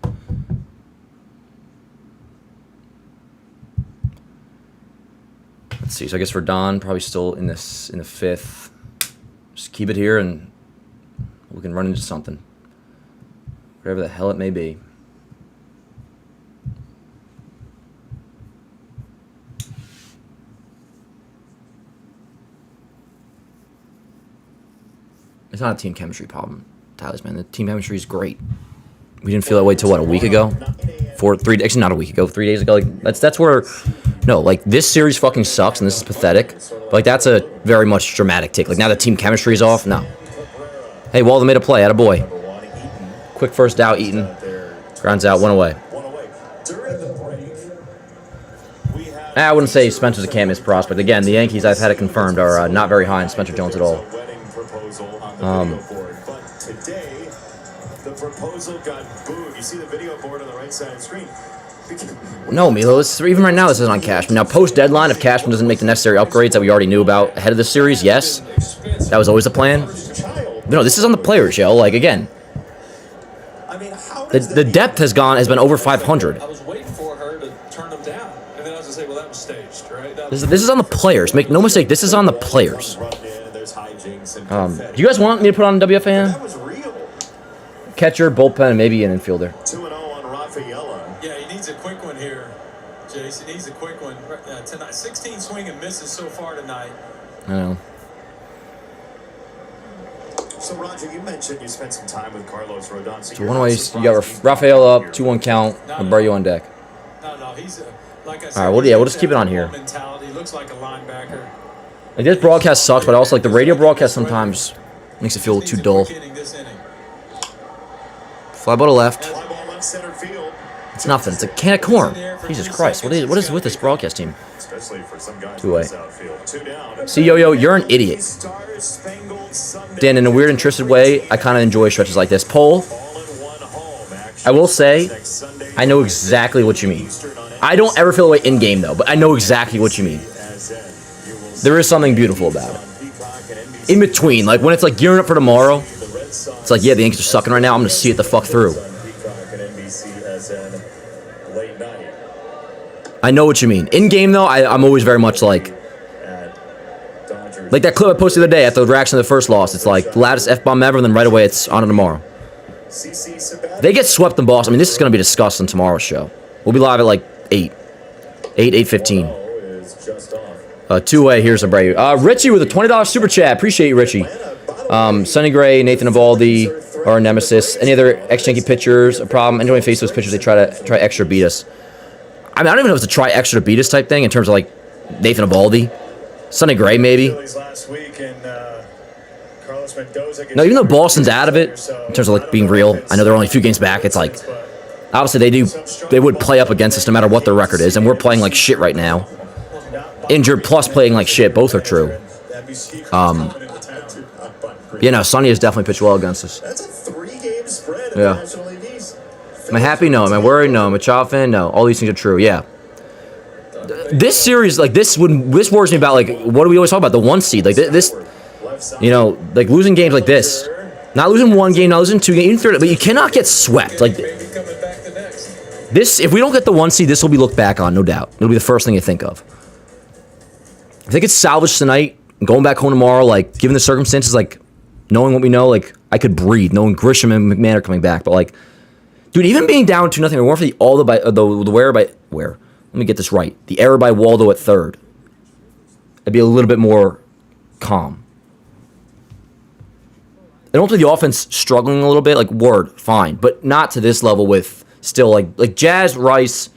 Let's see. So I guess for Don, probably still in the 5th. Just keep it here and we can run into something. Whatever the hell it may be. It's not a team chemistry problem, Tyler's, man. The team chemistry is great. We didn't feel that way till what, a week ago? Actually not a week ago, 3 days ago. Like that's where no, like this series fucking sucks and this is pathetic. But like that's a very much dramatic take. Like now the team chemistry is off. No. Hey, Walden made a play, attaboy. Quick first out, Eaton. Grounds out, 1 away. I wouldn't say Spencer's a can't miss prospect. Again, the Yankees, I've had it confirmed, are not very high on Spencer Jones at all. But today, the proposal got booed. You see the video board on the right side of the screen. No, Milo, even right now this is on Cashman. Now, post-deadline, if Cashman doesn't make the necessary upgrades that we already knew about ahead of the series, yes. That was always the plan. But no, this is on the players, yo. Like, again, the depth has been over 500. I was waiting for her to turn them down, and then I was gonna say, well, that was staged, right? This is on the players. Make no mistake, this is on the players. Do you guys want me to put on WFAN? Catcher, bullpen, and maybe an infielder. 2-0 on Rafaela. Yeah, he needs a quick one here, Jace. He needs a quick one tonight. 16 swing and misses so far tonight. I know. So, Roger, you mentioned you spent some time with Carlos Rodon. So one way, you got Rafael up, 2-1 count, and Barrio on deck. No, he's like I said. All right, we'll just keep it on here. Mentality. Looks like a linebacker. Like this broadcast sucks, but also like the radio broadcast sometimes makes it feel too dull. Fly ball to left. It's nothing. It's a can of corn. Jesus Christ, what is with this broadcast team? Especially for some guys 2 away. outfield. 2 down. See, Yo-Yo, you're an idiot. Dan, in a weird and twisted way, I kind of enjoy stretches like this. Poll, I will say, I know exactly what you mean. I don't ever feel the way in-game, though, but I know exactly what you mean. There is something beautiful about it. In between, like when it's like gearing up for tomorrow, it's like, yeah, the Yankees are sucking right now. I'm going to see it the fuck through. I know what you mean. In-game, though, I'm always very much like that clip I posted the other day at the reaction to the first loss. It's like the loudest F-bomb ever, and then right away it's on to tomorrow. They get swept in Boston. I mean, this is going to be discussed on tomorrow's show. We'll be live at like 8:15. 2-way, here's Abreu. Richie with a $20 super chat. Appreciate you, Richie. Sonny Gray, Nathan Eovaldi, our nemesis. Any other ex-Yankee pitchers? A problem? Anyone face those pitchers, they try extra beat us. I mean, I don't even know if it's a try extra to beat us type thing in terms of like Nathan Eovaldi. Sonny Gray, maybe. No, even though Boston's out of it, in terms of like being real, I know they're only a few games back. It's like, obviously they would play up against us no matter what their record is, and we're playing like shit right now. Injured plus playing like shit, both are true. Sonny has definitely pitched well against us. That's a 3-game spread. Yeah. Am I happy? No. Am I worried? No. Am I a Child fan? No. All these things are true. Yeah. This series, like this worries me about like what do we always talk about, the 1 seed, like this, like losing games like this Not losing one game, not losing 2 games, even 3, but you cannot get swept. Like Maybe coming back the next. this, if we don't get the 1 seed, this will be looked back on, no doubt. It'll be the first thing you think of. I think it's salvaged tonight, and going back home tomorrow, like, given the circumstances, like, knowing what we know, like, I could breathe, knowing Grisham and McMahon are coming back, but, like, dude, even being down 2-0, we went for let me get this right. The error by Waldo at third. I'd be a little bit more calm. And ultimately the offense struggling a little bit, like, fine, but not to this level with still, like Jazz, Rice,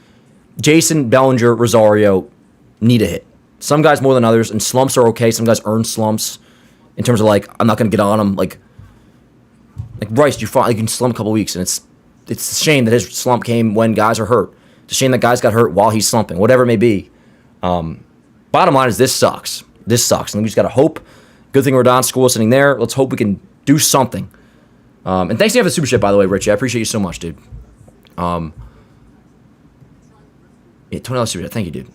Jason, Bellinger, Rosario need a hit. Some guys more than others, and slumps are okay. Some guys earn slumps in terms of, like, I'm not going to get on them. Like Rice, you can slump a couple weeks, and it's a shame that his slump came when guys are hurt. It's a shame that guys got hurt while he's slumping, whatever it may be. Bottom line is this sucks. This sucks. And we just got to hope. Good thing Rodon's school is sitting there. Let's hope we can do something. And thanks again for the super chat, by the way, Richie. I appreciate you so much, dude. Yeah, $20 super chat. Thank you, dude.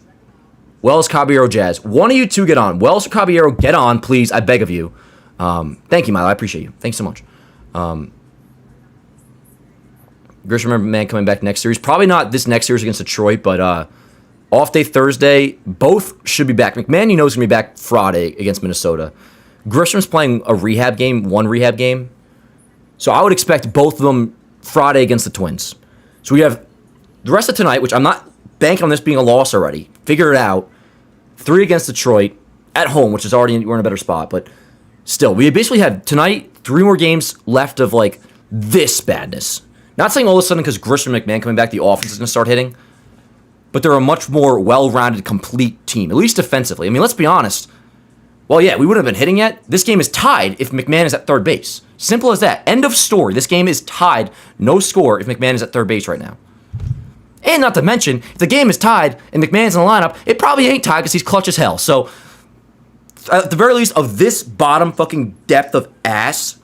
Wells, Caballero, Jazz. One of you two get on. Wells or Caballero, get on, please. I beg of you. Thank you, Milo. I appreciate you. Thanks so much. Grisham man coming back next series. Probably not this next series against Detroit, but off day Thursday. Both should be back. McMahon, you know, is going to be back Friday against Minnesota. Grisham's playing one rehab game. So I would expect both of them Friday against the Twins. So we have the rest of tonight, which I'm not banking on this being a loss already. Figure it out. 3 against Detroit at home, which is already, we're in a better spot. But still, we basically have tonight 3 more games left of, like, this badness. Not saying all of a sudden because Grisham and McMahon coming back, the offense is going to start hitting. But they're a much more well-rounded, complete team, at least defensively. I mean, let's be honest. Well, yeah, we wouldn't have been hitting yet. This game is tied if McMahon is at third base. Simple as that. End of story. This game is tied, no score, if McMahon is at third base right now. And not to mention, if the game is tied and McMahon's in the lineup, it probably ain't tied because he's clutch as hell. So, at the very least, of this bottom fucking depth of ass,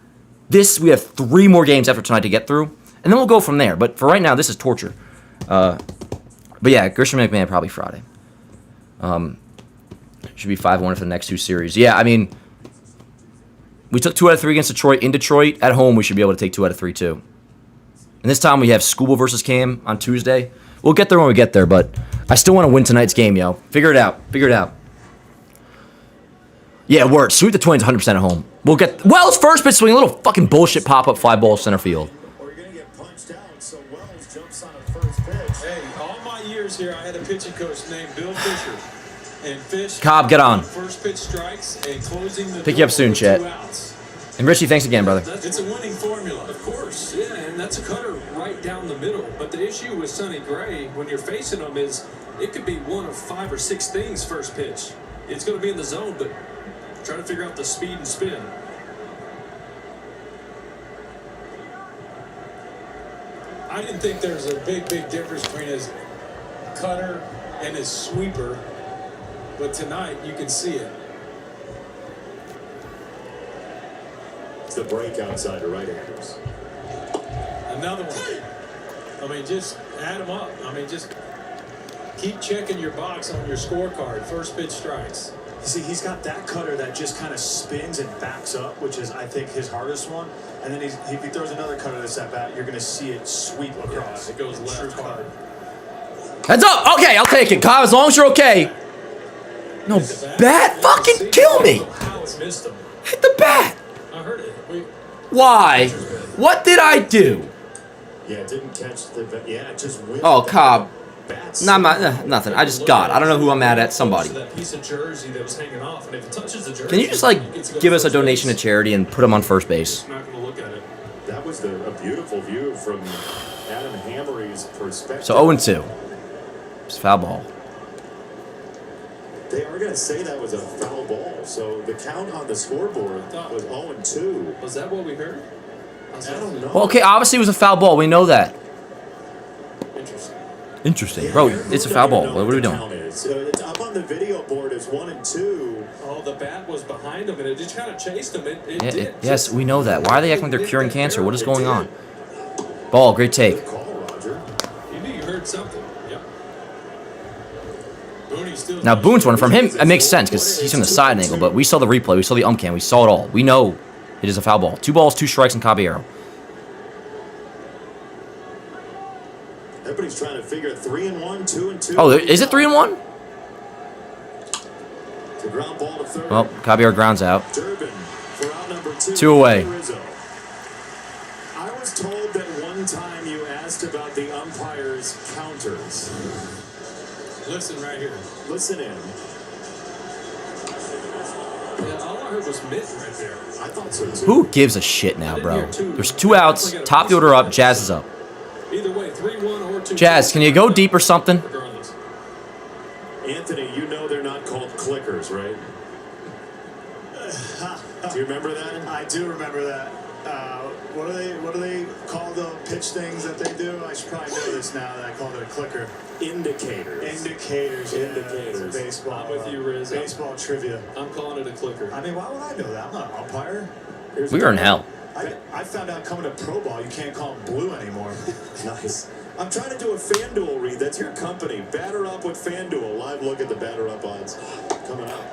we have 3 more games after tonight to get through. And then we'll go from there. But for right now, this is torture. But yeah, Grisham and McMahon probably Friday. Should be 5-1 for the next 2 series. Yeah, I mean, we took 2 out of 3 against Detroit. In Detroit, at home, we should be able to take 2 out of 3 too. And this time we have Scuba versus Cam on Tuesday. We'll get there when we get there, but I still want to win tonight's game, yo. Figure it out. Yeah, word. Sweep the Twins 100% at home. We'll get... Wells first pitch swing. A little fucking bullshit pop-up fly ball center field. Or you're going to get punched out, so Wells jumps on a first pitch. Hey, all my years here, I had a pitching coach named Bill Fisher. And Fish... Cobb, get on. First pitch strikes and closing the... Pick you up soon, chat. And Richie, thanks again, brother. It's a winning formula. Of course, yeah, and that's a cutter right down the middle. But the issue with Sonny Gray, when you're facing him, is it could be one of 5 or 6 things first pitch. It's going to be in the zone, but try to figure out the speed and spin. I didn't think there was a big difference between his cutter and his sweeper, but tonight you can see it. It's the break outside to right-handers. Another one. I mean, just add them up. I mean, just keep checking your box on your scorecard. First pitch strikes. You see, he's got that cutter that just kind of spins and backs up, which is, I think, his hardest one. And then if he throws another cutter that's at bat, you're going to see it sweep across. Yeah, it goes left hard. Heads up! Okay, I'll take it, Kyle, as long as you're okay. No, bat fucking kill me! Hit the bat! I heard it. Why? What did I do? Yeah, it didn't catch the... Yeah, it just whipped. Oh, Cobb. Nothing. I don't know who I'm mad at. Somebody. That piece of jersey that was hanging off, and if it touches the jersey, Can you just, like, give us a donation to charity and put him on first base? I'm not going to look at it. That was a beautiful view from Adam Hammery's perspective. So 0-2. It's foul ball. They are going to say that was a foul ball. So the count on the scoreboard was 0-2. Was that what we heard? I don't know. Well, okay, obviously it was a foul ball. We know that. Interesting. Bro, it's a foul ball. What are we doing? It's up on the video board is 1-2. Oh, the bat was behind him, and it just kind of chased him. It did. Yes, we know that. Why are they acting like they're curing cancer? What is going on? Ball, great take. Good call, Roger. You knew you heard something. Yep. Now, Boone's running from him. It makes sense because he's from the side angle, but we saw the replay. We saw the umcam. We saw it all. We know It is a foul ball. 2 balls, 2 strikes, and Caballero. Everybody's trying to figure 3-1, 2-2. Oh, is it 3-1? The ground ball to third. Well, Caballero grounds out. Durbin for out number 2. 2 away. I was told that one time you asked about the umpires' counters. Listen right here. Listen in. Yeah, all I heard was mitt right there. I thought so too. Who gives a shit now, bro? There's 2 outs. Top of the order up. Jazz is up. Either way, 3-1 or 2. Jazz, can you go deep or something? Regardless. Anthony, you know they're not called clickers, right? Do you remember that? I do remember that. What do they call the pitch things that they do? I should probably know this now that I called it a clicker. Indicators. Indicators. Indicators. Yeah, baseball. I'm with you, Riz. Baseball trivia. I'm calling it a clicker. I mean, why would I know that? I'm not an umpire. We are in hell. I found out coming to pro ball, you can't call them blue anymore. Nice. I'm trying to do a FanDuel read. That's your company. Batter Up with FanDuel. Live look at the Batter Up odds coming up.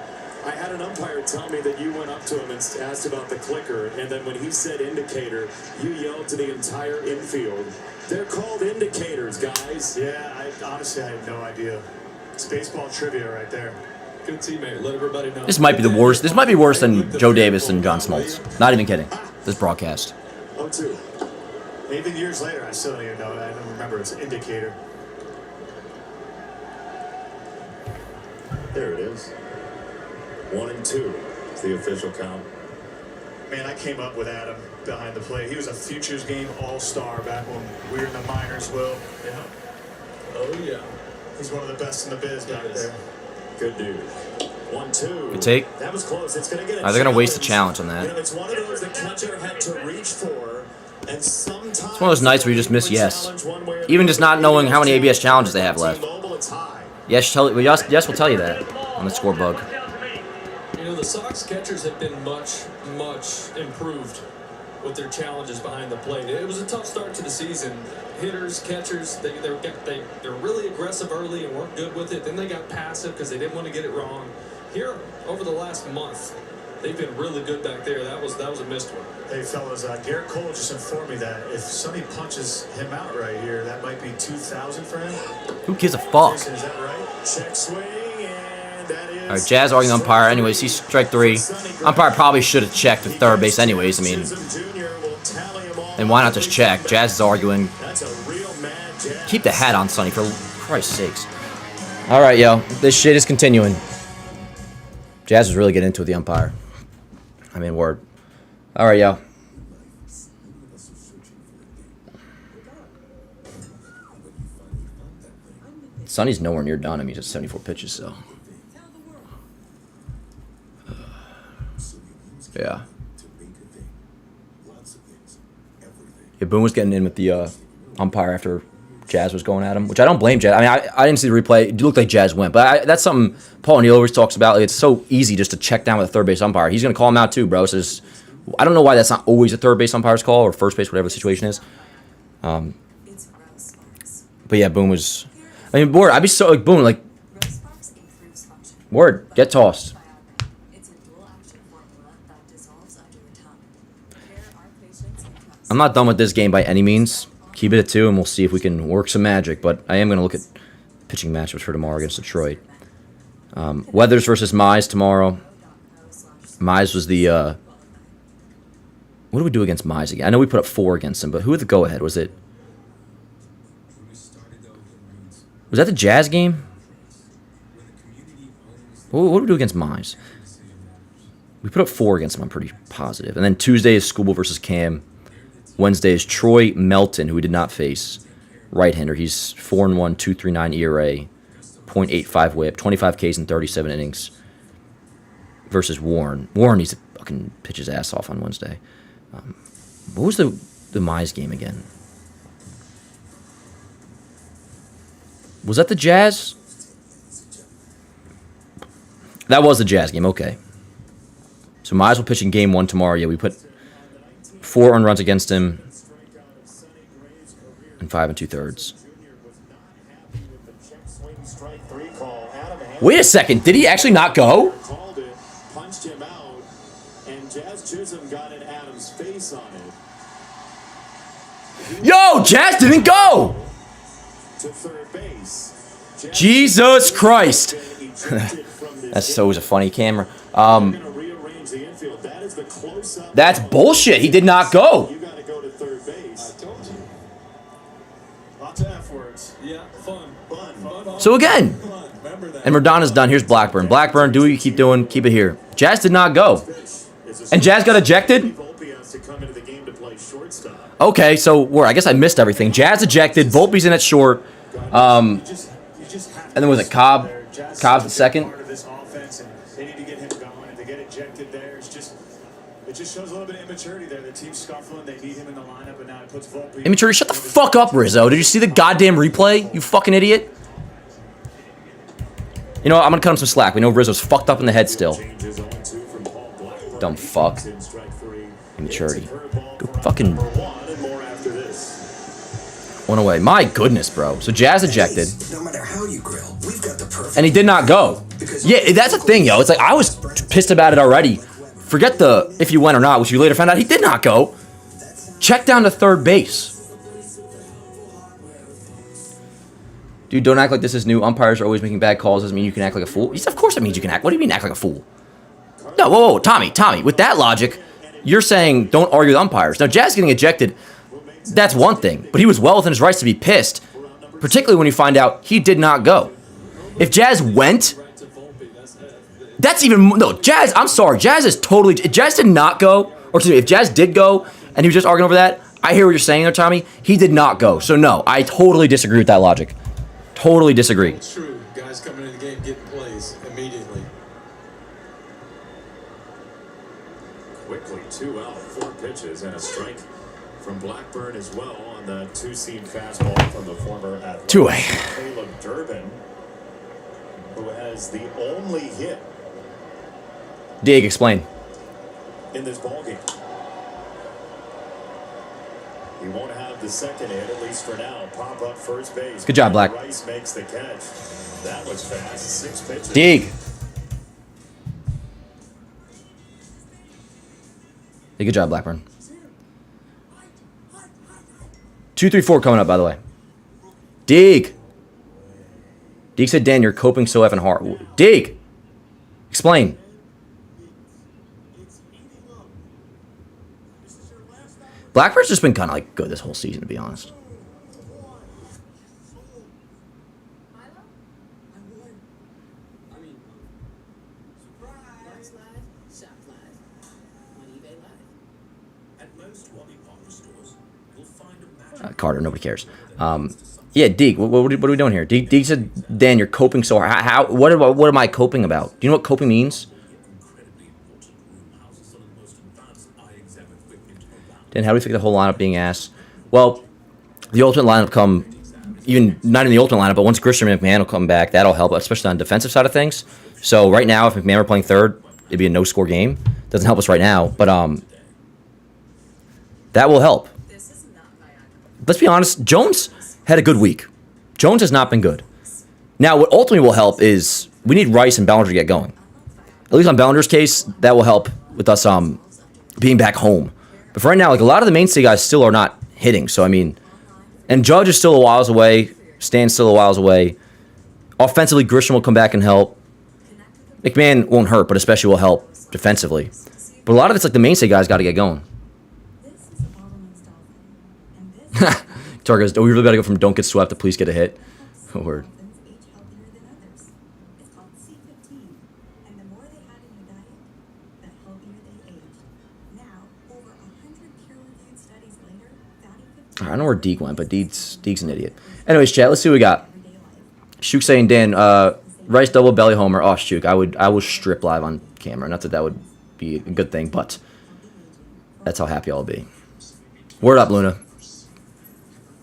I had an umpire tell me that you went up to him and asked about the clicker, and then when he said indicator, you yelled to the entire infield. They're called indicators, guys. Yeah, honestly, I have no idea. It's baseball trivia right there. Good teammate. Let everybody know. This might be the worst. This might be worse than Joe Davis and John Smoltz. Not even kidding. This broadcast. 0-2. Even years later, I still don't even know. I don't remember. It's an indicator. There it is. 1-2. It's the official count. Man, I came up with Adam behind the plate. He was a Futures Game All-Star back when we were in the minors, Will. Yeah. Oh, yeah. He's one of the best in the biz back there. Good dude. 1-2. Good take. That was close. It's going to get a They're going to waste the challenge on that. You know, it's one of those the catcher had to reach for, and sometimes It's one of those nights where you just miss yes. Even just not knowing how many ABS challenges they have left. Yes, yes will tell you that on the score bug. You know, the SOX catchers have been much improved with their challenges behind the plate. It was a tough start to the season. Hitters, catchers, they're really aggressive early and weren't good with it. Then they got passive because they didn't want to get it wrong. Here, over the last month, they've been really good back there. That was a missed one. Hey, fellas, Garrett Cole just informed me that if somebody punches him out right here, that might be 2,000 for him. Who gives a fuck? Is that right? Check swing, and that is... All right, Jazz arguing the umpire. Anyways, he's strike 3. Umpire probably should have checked at third base anyways. I mean, and why not just check? Jazz is arguing. Keep the hat on, Sonny, for Christ's sakes. All right, yo. This shit is continuing. Jazz was really getting into the umpire. I mean, word. All right, yo. Sonny's nowhere near done. I mean, he's at 74 pitches, so. Yeah. Yeah, Boone was getting in with the umpire after Jazz was going at him, which I don't blame Jazz. I mean, I didn't see the replay. It looked like Jazz went, but that's something Paul O'Neill always talks about. Like, it's so easy just to check down with a third base umpire. He's going to call him out too, bro. So I don't know why that's not always a third base umpire's call or first base, whatever the situation is. But yeah, Boone was. I mean, word. I'd be so like Boone, like. Word, get tossed. I'm not done with this game by any means. Keep it at 2, and we'll see if we can work some magic. But I am going to look at pitching matchups for tomorrow against Detroit. Weathers versus Mize tomorrow. Mize was the... what did we do against Mize again? I know we put up 4 against him, but who had the go-ahead? Was it... Was that the Jazz game? What did we do against Mize? We put up 4 against him, I'm pretty positive. And then Tuesday is Skubal versus Cam. Wednesday is Troy Melton, who we did not face. Right-hander. He's 4-1, 2.39 ERA, .85 whip, 25 Ks in 37 innings. Versus Warren. Warren needs to fucking pitch his ass off on Wednesday. What was the Mize game again? Was that the Jazz? That was the Jazz game, okay. So Mize will pitch in game 1 tomorrow. Yeah, we put 4 earned runs against him in 5 2/3. Wait a second, did he actually not go? Called it, punched him out, and Jazz Chisholm got it after. face on it. Yo, Jazz didn't go. To third base. Jesus Christ. That's so a funny camera. That's bullshit. He did not go. You got to go to third base. I told you. Lots of F words. Yeah, fun. So again, Remember that. and Rodon's done. Here's Blackburn. Blackburn, do what you keep doing. Keep it here. Jazz did not go. And Jazz got ejected? Volpe has to come into the game to play shortstop. Okay, so I guess I missed everything. Jazz ejected. Volpe's in at short. And then was it Cobb? Cobb's at second. Part of this offense, and they need to get him going. And to get ejected there, it just shows a little bit of immaturity there. The team's scuffling. They need him in the lineup, and now it puts Volpe. Immaturity, shut the fuck up, Rizzo. Did you see the goddamn replay? You fucking idiot. You know what? I'm going to cut him some slack. We know Rizzo's fucked up in the head still. Dumb fuck. Immaturity. Go fucking... One away. My goodness, bro. So Jazz ejected. No matter how you grill, we've got the perfect. And he did not go. Yeah, that's the thing, yo. It's like I was pissed about it already. Forget the if you went or not, which you later found out he did not go. Check down to third base. Dude, don't act like this is new. Umpires are always making bad calls. Doesn't mean you can act like a fool. Of course it means you can act. What do you mean act like a fool? No, whoa, Tommy. With that logic, you're saying don't argue with umpires. Now, Jazz getting ejected, that's one thing. But he was well within his rights to be pissed. Particularly when you find out he did not go. If Jazz went, that's even... No, Jazz, I'm sorry. Jazz is totally... If Jazz did not go, or excuse me, if Jazz did go, and he was just arguing over that, I hear what you're saying there, Tommy. He did not go. So, no, I totally disagree with that logic. Totally disagree. It's true. Guys coming into the game getting plays immediately. Quickly, 2 out, 4 pitches, and a strike from Blackburn as well on the two-seam fastball from the former athlete. Two-way. Caleb Durbin, who has the only hit Dig, explain. in this ballgame. He won't have the second hit, at least for now. Pop up first base. Good job, Black. Rice makes the catch. That was fast. 6 pitches. Dig. Hey, good job, Blackburn. 2, 3, 4 coming up, by the way. Dig. Dig said, Dan, you're coping so effing hard. Dig. Explain. Blackburn's just been kind of like good this whole season, to be honest. Carter, nobody cares. Yeah, Deeg, what are we doing here? Deeg said, Dan, you're coping so hard. What am I coping about? Do you know what coping means? Dan, how do we fix the whole lineup being ass? Well, the ultimate lineup even not in the ultimate lineup, but once Grisham and McMahon will come back, that'll help, especially on the defensive side of things. So right now, if McMahon were playing third, it'd be a no-score game. Doesn't help us right now, but that will help. Let's be honest, Jones had a good week. Jones has not been good. Now, what ultimately will help is we need Rice and Bellinger to get going. At least on Bellinger's case, that will help with us being back home. But for right now, like a lot of the mainstay guys still are not hitting. So, I mean, and Judge is still a whiles away. Stan's still a whiles away. Offensively, Grisham will come back and help. McMahon won't hurt, but especially will help defensively. But a lot of it's like the mainstay guys got to get going. Tar goes, oh, we really got to go from don't get swept to please get a hit. Oh, word. I don't know where Deek went, but Deek's an idiot. Anyways, chat, let's see what we got. Shook saying, Dan, Rice double belly homer. Oh, Shook, I will strip live on camera. Not that that would be a good thing, but that's how happy I'll be. Word up, Luna.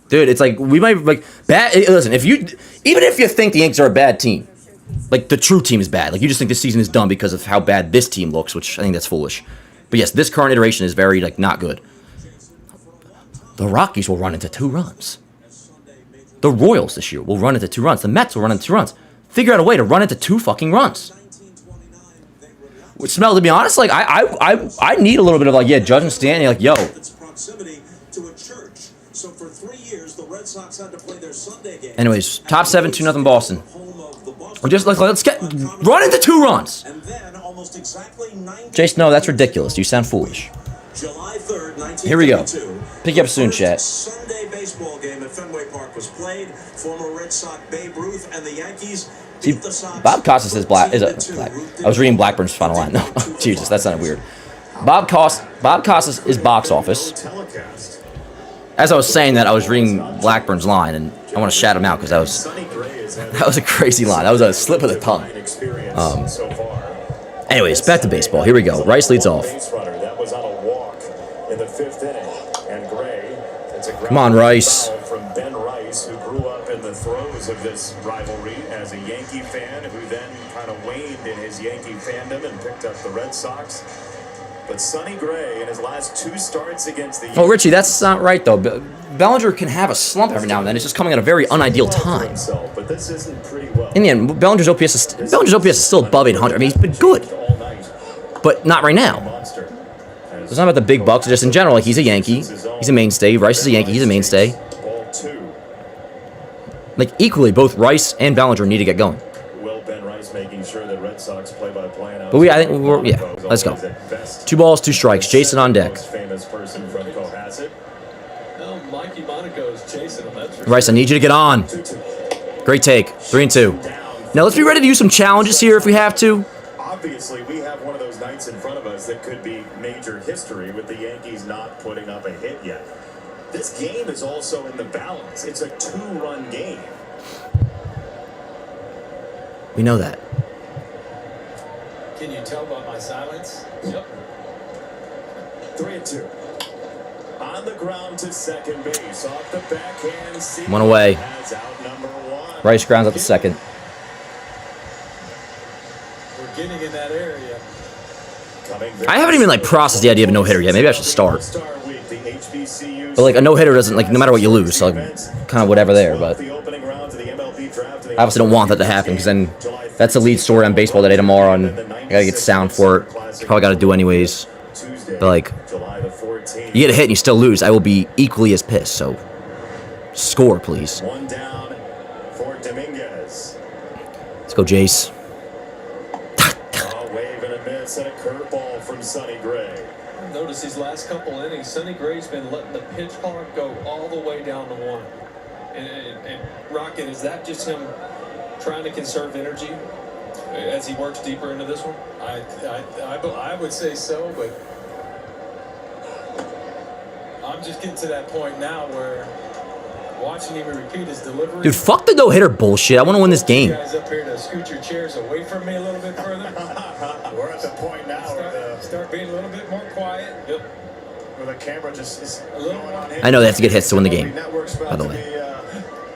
Dude, it's like we might like bad. Listen, even if you think the Yankees are a bad team, like the true team is bad. Like you just think this season is done because of how bad this team looks, which I think that's foolish. But yes, this current iteration is very like not good. The Rockies will run into 2 runs. The Royals this year will run into 2 runs. The Mets will run into 2 runs. Figure out a way to run into 2 fucking runs. Smell, to be honest, like I need a little bit of like, yeah, Judge and Stanley, like, yo. Its proximity to a church. So for 3 years, the Red Sox had to play their Sunday game. Anyways, top 7, 2-0 Boston. Just let's run into 2 runs. And then almost exactly 90 Jace, no, that's ridiculous. You sound foolish. July 3rd, 1952. Here we go. Pick you up soon, chat. Sunday baseball game at Fenway Park was played. Former Red Sox Babe Ruth and the Yankees. See, Bob Costas is black. I was reading Blackburn's final line. No, Jesus, that sounded weird. Bob Costas is box office. As I was saying that, I was reading Blackburn's line, and I want to shout him out because that was a crazy line. That was a slip of the tongue. Anyways, back to baseball. Here we go. Rice leads off. That was on a walk in the 5th inning, and Gray. Come on, Rice. From Ben Rice, who grew up in the throes of this rivalry as a Yankee fan, who then kind of waned in his Yankee fandom and picked up the Red Sox. But Sonny Gray, in his last 2 starts against the Oh, Richie, that's not right, though. Bellinger can have a slump every now and then. It's just coming at a very unideal time. But this isn't pretty well. In the end, Bellinger's OPS is still above 800. I mean, he's been good. But not right now. It's not about the big bucks. Just in general, like, he's a Yankee. He's a mainstay. Rice is a Yankee. He's a mainstay. Like, equally, both Rice and Bellinger need to get going. Will Ben Rice making sure that Red Sox play-by-play now. But yeah, let's go. 2 balls, 2 strikes. Jason on deck. Famous person from Cohasset. No, Mikey Monaco is chasing him. That's Rice, I need you to get on. Great take. 3-2. Now let's be ready to use some challenges here if we have to. Obviously, we have one of those nights in front of us that could be major history with the Yankees not putting up a hit yet. This game is also in the balance. It's a 2-run game. We know that. Can you tell by my silence? Yep. 3-2. On the ground to second base. Off the backhand. One away. Has out number 1. Rice grounds out to second. We're getting in that area. I haven't even like processed the idea of a no-hitter yet. Maybe I should start. But like a no-hitter doesn't, like, no matter what you lose, so like, kind of whatever there. But I obviously don't want that to happen because then that's the lead story on Baseball Today tomorrow, and I gotta get sound for it. Probably gotta do anyways. But like, you get a hit and you still lose, I will be equally as pissed. So score, please. 1 down for Dominguez. Let's go, Jace. A wave and a miss and a curveball from Sonny Gray. Notice these last couple innings, Sonny Gray's been letting the pitch clock go all the way down to 1. And Rocket, is that just him trying to conserve energy as he works deeper into this one? I would say so, but I'm just getting to that point now where watching him repeat his delivery. Dude, fuck the no-hitter bullshit. I want to win this game. You guys up here to scoot your chairs away from me a little bit further. We're at the point now Start being a little bit more quiet. Yep. where the camera just is A little going on him. I know they have to get hits to win the game, Network's about by the to way.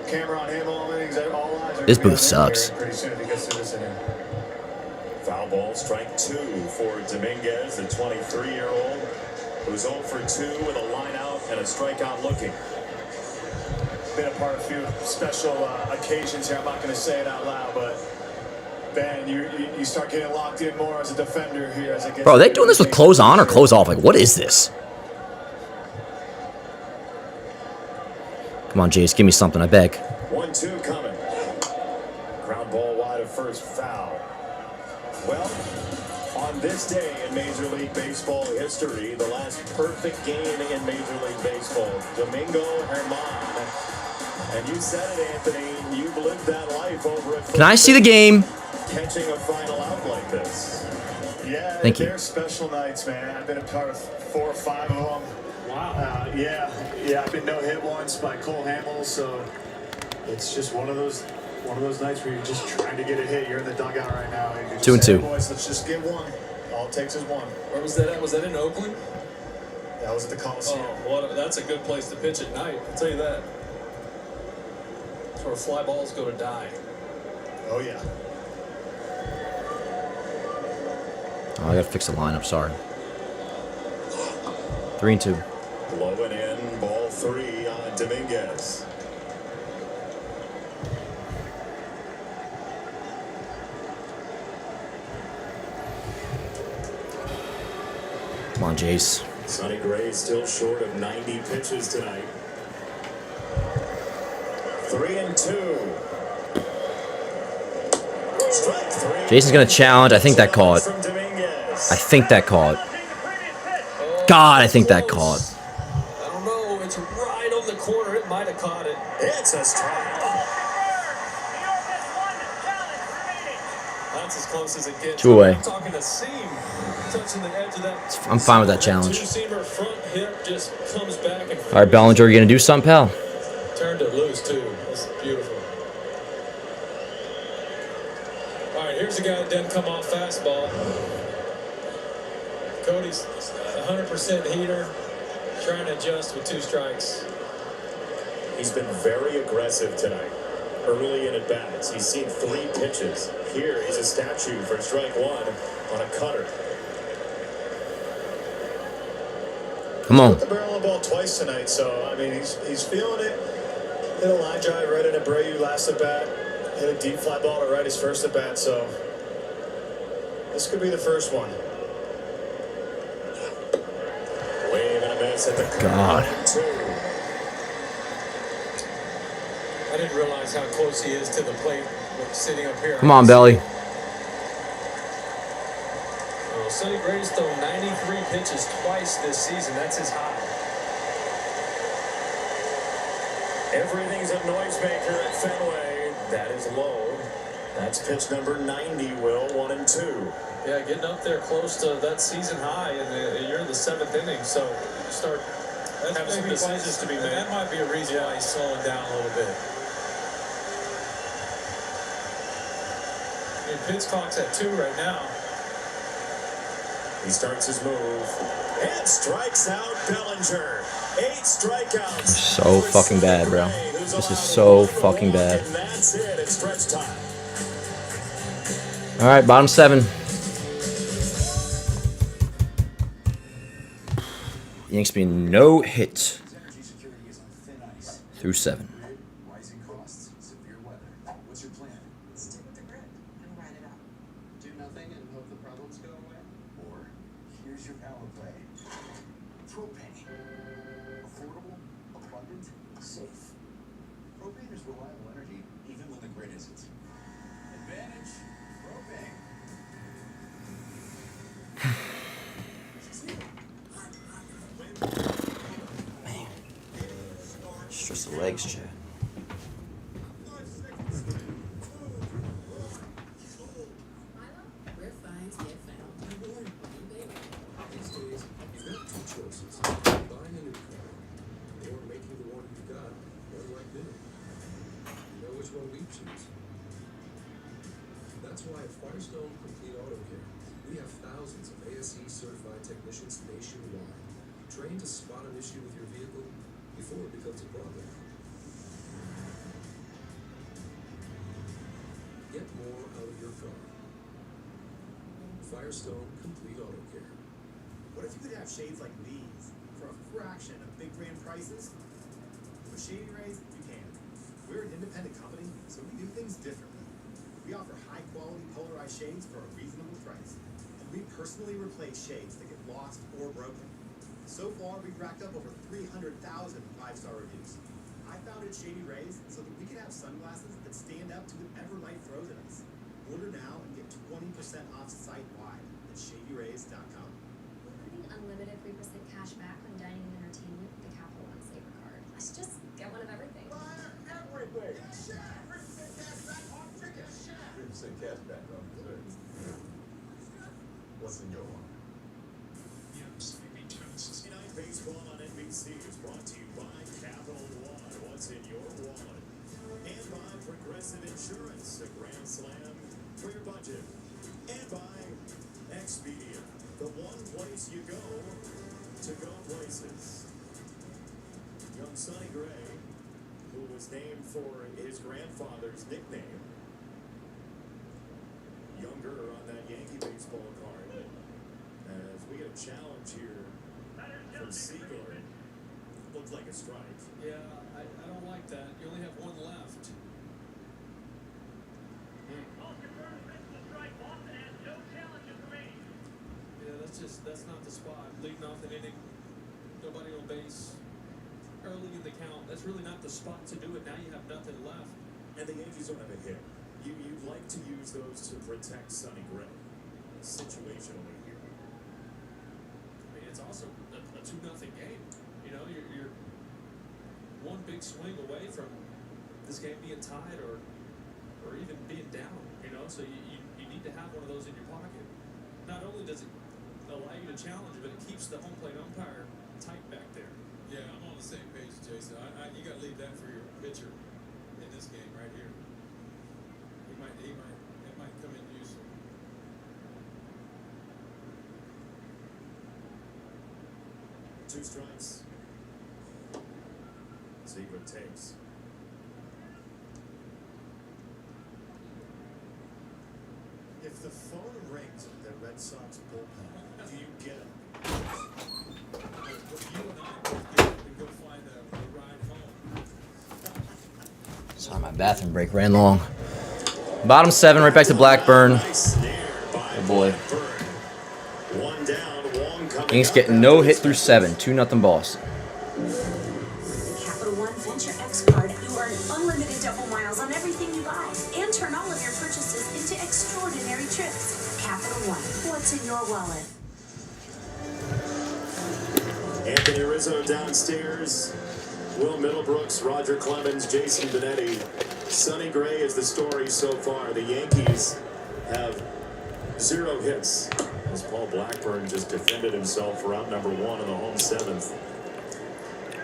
be, camera on him, all innings, all eyes are This gonna be booth on him sucks. Pretty soon if he gets to this inning. Foul ball, strike 2 for Dominguez, the 23-year-old, who's 0 for 2 with a line out and a strikeout looking. Been a part of a few special occasions here. I'm not going to say it out loud, but Ben, you start getting locked in more as a defender here. As it gets Bro, are they doing this with close on or close off? Like, what is this? Come on, Jace, give me something, I beg. 1-2 coming. Ground ball wide of first, foul. Well, on this day in Major League Baseball history, the last perfect game in Major League Baseball, Domingo Germán. And you said it, Anthony, you've lived that life over at Can I see the game? catching a final out like this. Yeah, Thank you. they're special nights, man. I've been a part of 4 or 5 of them. Wow. Yeah, I've been no hit once by Cole Hamels, so it's just one of those nights where you're just trying to get a hit. You're in the dugout right now. And you're just 2 and 2. Hey, boys, let's just get one. All it takes is one. Where was that at? Was that in Oakland? That was at the Coliseum. Oh, that's a good place to pitch at night. I'll tell you that. That's where fly balls go to die. Oh yeah. Oh, I gotta fix the lineup, sorry. 3 and 2. Blowing in, ball 3 on Dominguez. on, Jace. Sonny Gray still short of 90 pitches tonight. 3-2. Strike three. Jason's gonna challenge. I think that caught. I think that caught. God, I think that caught. I don't know. It's right on the corner. It might have caught it. It's a strike. That's as close as it gets. 2 away. I'm talking a seam touching the edge of that. I'm fine with that challenge. Two-seamer front hip just comes back and All right, Bellinger, you gonna do something, pal? turned it loose too. That's beautiful. All right, here's a guy that doesn't come off fastball. Cody's 100% heater, trying to adjust with 2 strikes. He's been very aggressive tonight. Early in at bats, he's seen 3 pitches. Here, he's a statue for strike 1 on a cutter. Come on. Hit the barrel of the ball twice tonight, so I mean he's feeling it. Hit a line drive right at Abreu last at bat. Hit a deep fly ball to right his first at bat, so this could be the first one. Wave and a miss at the God. I didn't realize how close he is to the plate sitting up here. Come on, Belly. Well, Sonny Gray's thrown 93 pitches twice this season. That's his high. Everything's a noisemaker at Fenway. That is low. That's pitch number 90, Will. 1-2. Yeah, getting up there close to that season high, and you're in the 7th inning, so you start having some decisions to be made. That might be a reason why he's slowing down a little bit. And pitch clock's at 2 right now. He starts his move and strikes out Bellinger. 8 strikeouts. So fucking bad, bro. This is so fucking bad. And that's it. It's stretch time. All right, bottom 7. Yanks being no hit through 7. Rising costs, severe weather. What's your plan? Stick with the grid and ride it out. Do nothing and hope the problems go away. Or here's your power play. Propane. Affordable, abundant, safe. Propane is reliable energy even when the grid isn't. Advantage propane. Stress the legs, Chad. Where finds get found. These days, you've got 2 choices. Buying a new car or making the one you've got run like new. You know which one we choose. That's why at Firestone Complete Auto Care, we have thousands of ASE certified technicians nationwide, trained to spot an issue with your vehicle before it becomes a problem. Get more out of your car. Firestone Complete Auto Care. What if you could have shades like these for a fraction of big brand prices? With Shady Rays, you can. We're an independent company, so we do things differently. We offer high-quality polarized shades for a reasonable price. And we personally replace shades that get lost or broken. So far, we've racked up over 300,000 5-star reviews. I founded Shady Rays so that we can have sunglasses that stand up to whatever life throws at us. Order now and get 20% off site-wide at shadyrays.com. Including unlimited 3% cash back on dining and entertainment with the Capital One Saver card. Let's just get one of everything. Everything. 3% cash back on dessert. What's in your one? Baseball on NBC is brought to you by Capital One. What's in your wallet? And by Progressive Insurance, a grand slam for your budget. And by Expedia, the one place you go to go places. Young Sonny Gray, who was named for his grandfather's nickname, younger on that Yankee baseball card. As we get a challenge here from Seagull. Looks like a strike. Yeah, I don't like that. You only have 1 left. Yeah, That's not the spot. Leading off an inning, nobody on base, early in the count. That's really not the spot to do it. Now you have nothing left. And the Yankees don't have a hit. You'd like to use those to protect Sonny Gray situationally here. I mean, it's also a 2-0 game. You know, you're one big swing away from this game being tied or even being down. You know, so you need to have one of those in your pocket. Not only does it allow you to challenge, but it keeps the home plate umpire tight back there. Yeah, I'm on the same page, Jason. You got to leave that for your pitcher in this game right here. It might come in useful. Two strikes. See what it takes. If the phone rings at the Red Sox bullpen, do you get it? You and I both get up and go find a ride home. Sorry, my bathroom break ran long. Bottom 7, right back to Blackburn. Oh boy. One down, Wong coming Yankees up. getting no hit through 7. 2-0 Boston. Capital One Venture X card. You earn unlimited double miles on everything you buy and turn all of your purchases into extraordinary trips. Capital One. What's in your wallet? Anthony Rizzo downstairs. Will Middlebrooks, Roger Clemens, Jason Benetti. Sonny Gray is the story so far. The Yankees have 0 hits as Paul Blackburn just defended himself for out number 1 in the home 7th.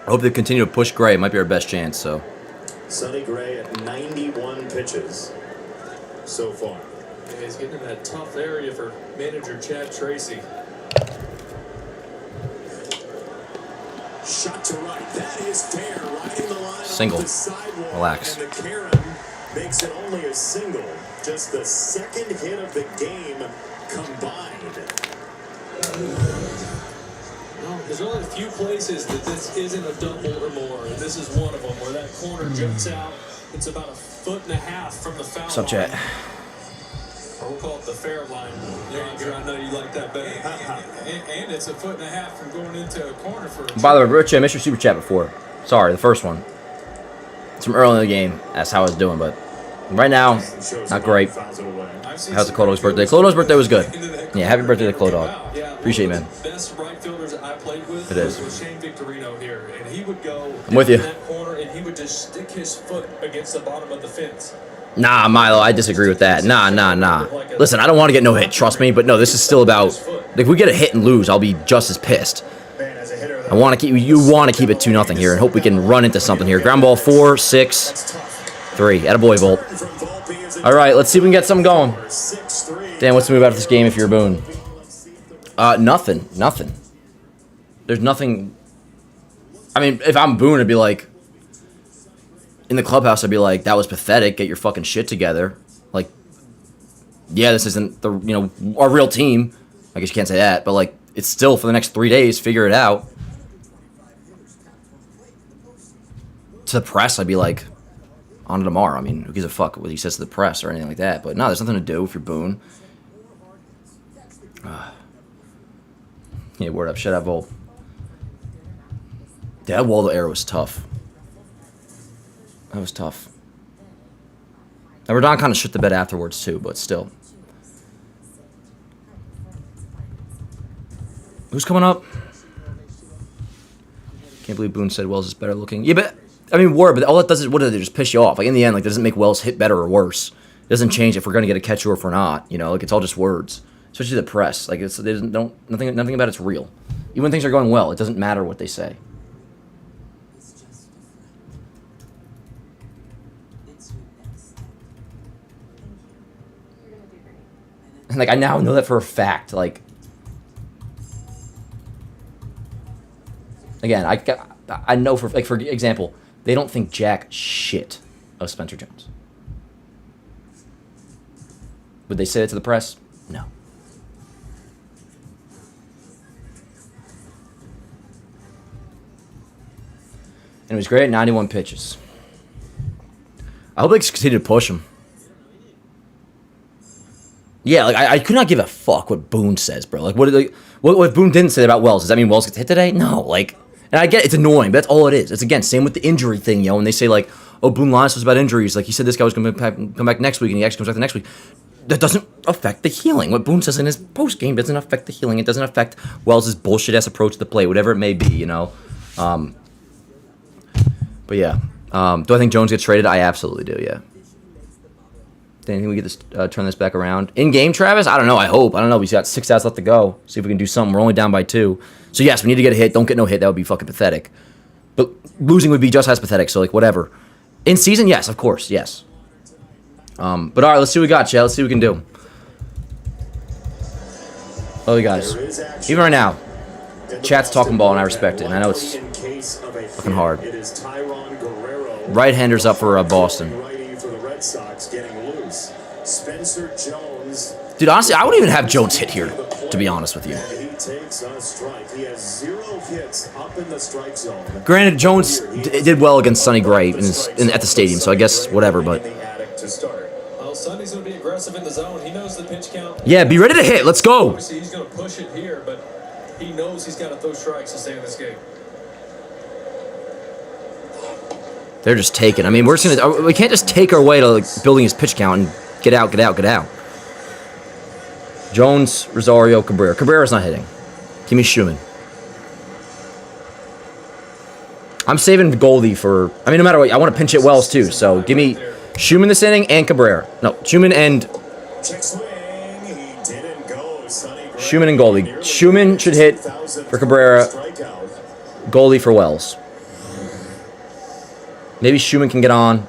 I hope they continue to push Gray. It might be our best chance, so. Sonny Gray at 91 pitches so far. Yeah, he's getting in that tough area for manager Chad Tracy. Shot to right. That is fair. Riding the line Single. off the sidewalk. Relax. And the Karen makes it only a single. Just the second hit of the game combined. No, there's only a few places that this isn't a double or more, and this is one of them where that corner juts out. It's about 1.5 feet from the foul What's up, line. chat? Or we'll call it the fair line. Roger, I know you like that better. And it's 1.5 feet from going into a corner for a By the way, Rich, I missed your super chat before. Sorry, the first one. It's from early in the game. That's how I was doing, but right now, not great. How's the Clodo's birthday? Clodo's birthday was good. Yeah, happy birthday to Clodog. Appreciate it, man. The best right fielders I played with It is. was Shane Victorino here, and he would go I'm with you. in that corner and he would just stick his foot against the bottom of the fence. Nah, Milo, I disagree with that. Nah. Listen, I don't want to get no hit, trust me, but no, this is still about, if we get a hit and lose, I'll be just as pissed. I want to keep, you want to keep it 2-0 here and hope we can run into something here. Ground ball 4, 6, 3. Attaboy, Volt. All right, let's see if we can get something going. Dan, what's the move out of this game if you're a Boone? Nothing. There's nothing. I mean, if I'm Boone, I'd be like, in the clubhouse, I'd be like, that was pathetic. Get your fucking shit together. Like, yeah, this isn't the, our real team. I guess you can't say that, but like, it's still for the next 3 days, figure it out. To the press, I'd be like, on to tomorrow. I mean, who gives a fuck what he says to the press or anything like that? But no, there's nothing to do if you're Boone. Yeah, word up. Shut up, Volt. That Waldo era was tough. That was tough. And Rodon kind of shit the bed afterwards, too, but still. Who's coming up? Can't believe Boone said Wells is better looking. Yeah, but, I mean, word, but all that does is, what does it just piss you off? Like, in the end, like, it doesn't make Wells hit better or worse. It doesn't change if we're going to get a catcher or if we're not. Like, it's all just words. Especially the press. Like, nothing about it's real. Even when things are going well, it doesn't matter what they say. And, like, I now know that for a fact. Like, again, I know for example, they don't think jack shit of Spencer Jones. Would they say that to the press? No. And it was great at 91 pitches. I hope they continue to push him. Yeah, like I could not give a fuck what Boone says, bro. Like what Boone didn't say about Wells. Does that mean Wells gets hit today? No, like, and I get it, it's annoying, but that's all it is. It's again same with the injury thing, yo. When they say like, oh, Boone lied to us about injuries, like he said this guy was going to come back next week, and he actually comes back the next week. That doesn't affect the healing. What Boone says in his post game doesn't affect the healing. It doesn't affect Wells' bullshit ass approach to the play, whatever it may be, you know. But yeah, do I think Jones gets traded? I absolutely do. Yeah. Do you think we get this turn this back around in game, Travis? I don't know. I hope. I don't know. We've got 6 outs left to go. See if we can do something. We're only down by 2. So yes, we need to get a hit. Don't get no hit. That would be fucking pathetic. But losing would be just as pathetic. So like whatever. In season, yes, of course, yes. But all right, let's see what we got, Chad. Let's see what we can do. Oh, you guys. Even right now, chat's talking ball, and I respect it. And I know it's fucking hard. Right-handers up for Boston. Dude, honestly, I wouldn't even have Jones hit here, to be honest with you. Granted, Jones did well against Sonny Gray at the stadium, so I guess whatever, but... Well, Sonny's going to be aggressive in the zone. He knows the pitch count. Yeah, be ready to hit. Let's go. Obviously, he's going to push it here, but he knows he's got to throw strikes to stay in this game. They're just taking. I mean, we can't just take our way to like, building his pitch count and get out. Jones, Rosario, Cabrera. Cabrera's not hitting. Give me Schumann. I'm saving Goldie for... I mean, no matter what, I want to pinch hit Wells too, so give me Schumann this inning and Cabrera. No, Schumann and Goldie. Schumann should hit for Cabrera. Goldie for Wells. Maybe Schumann can get on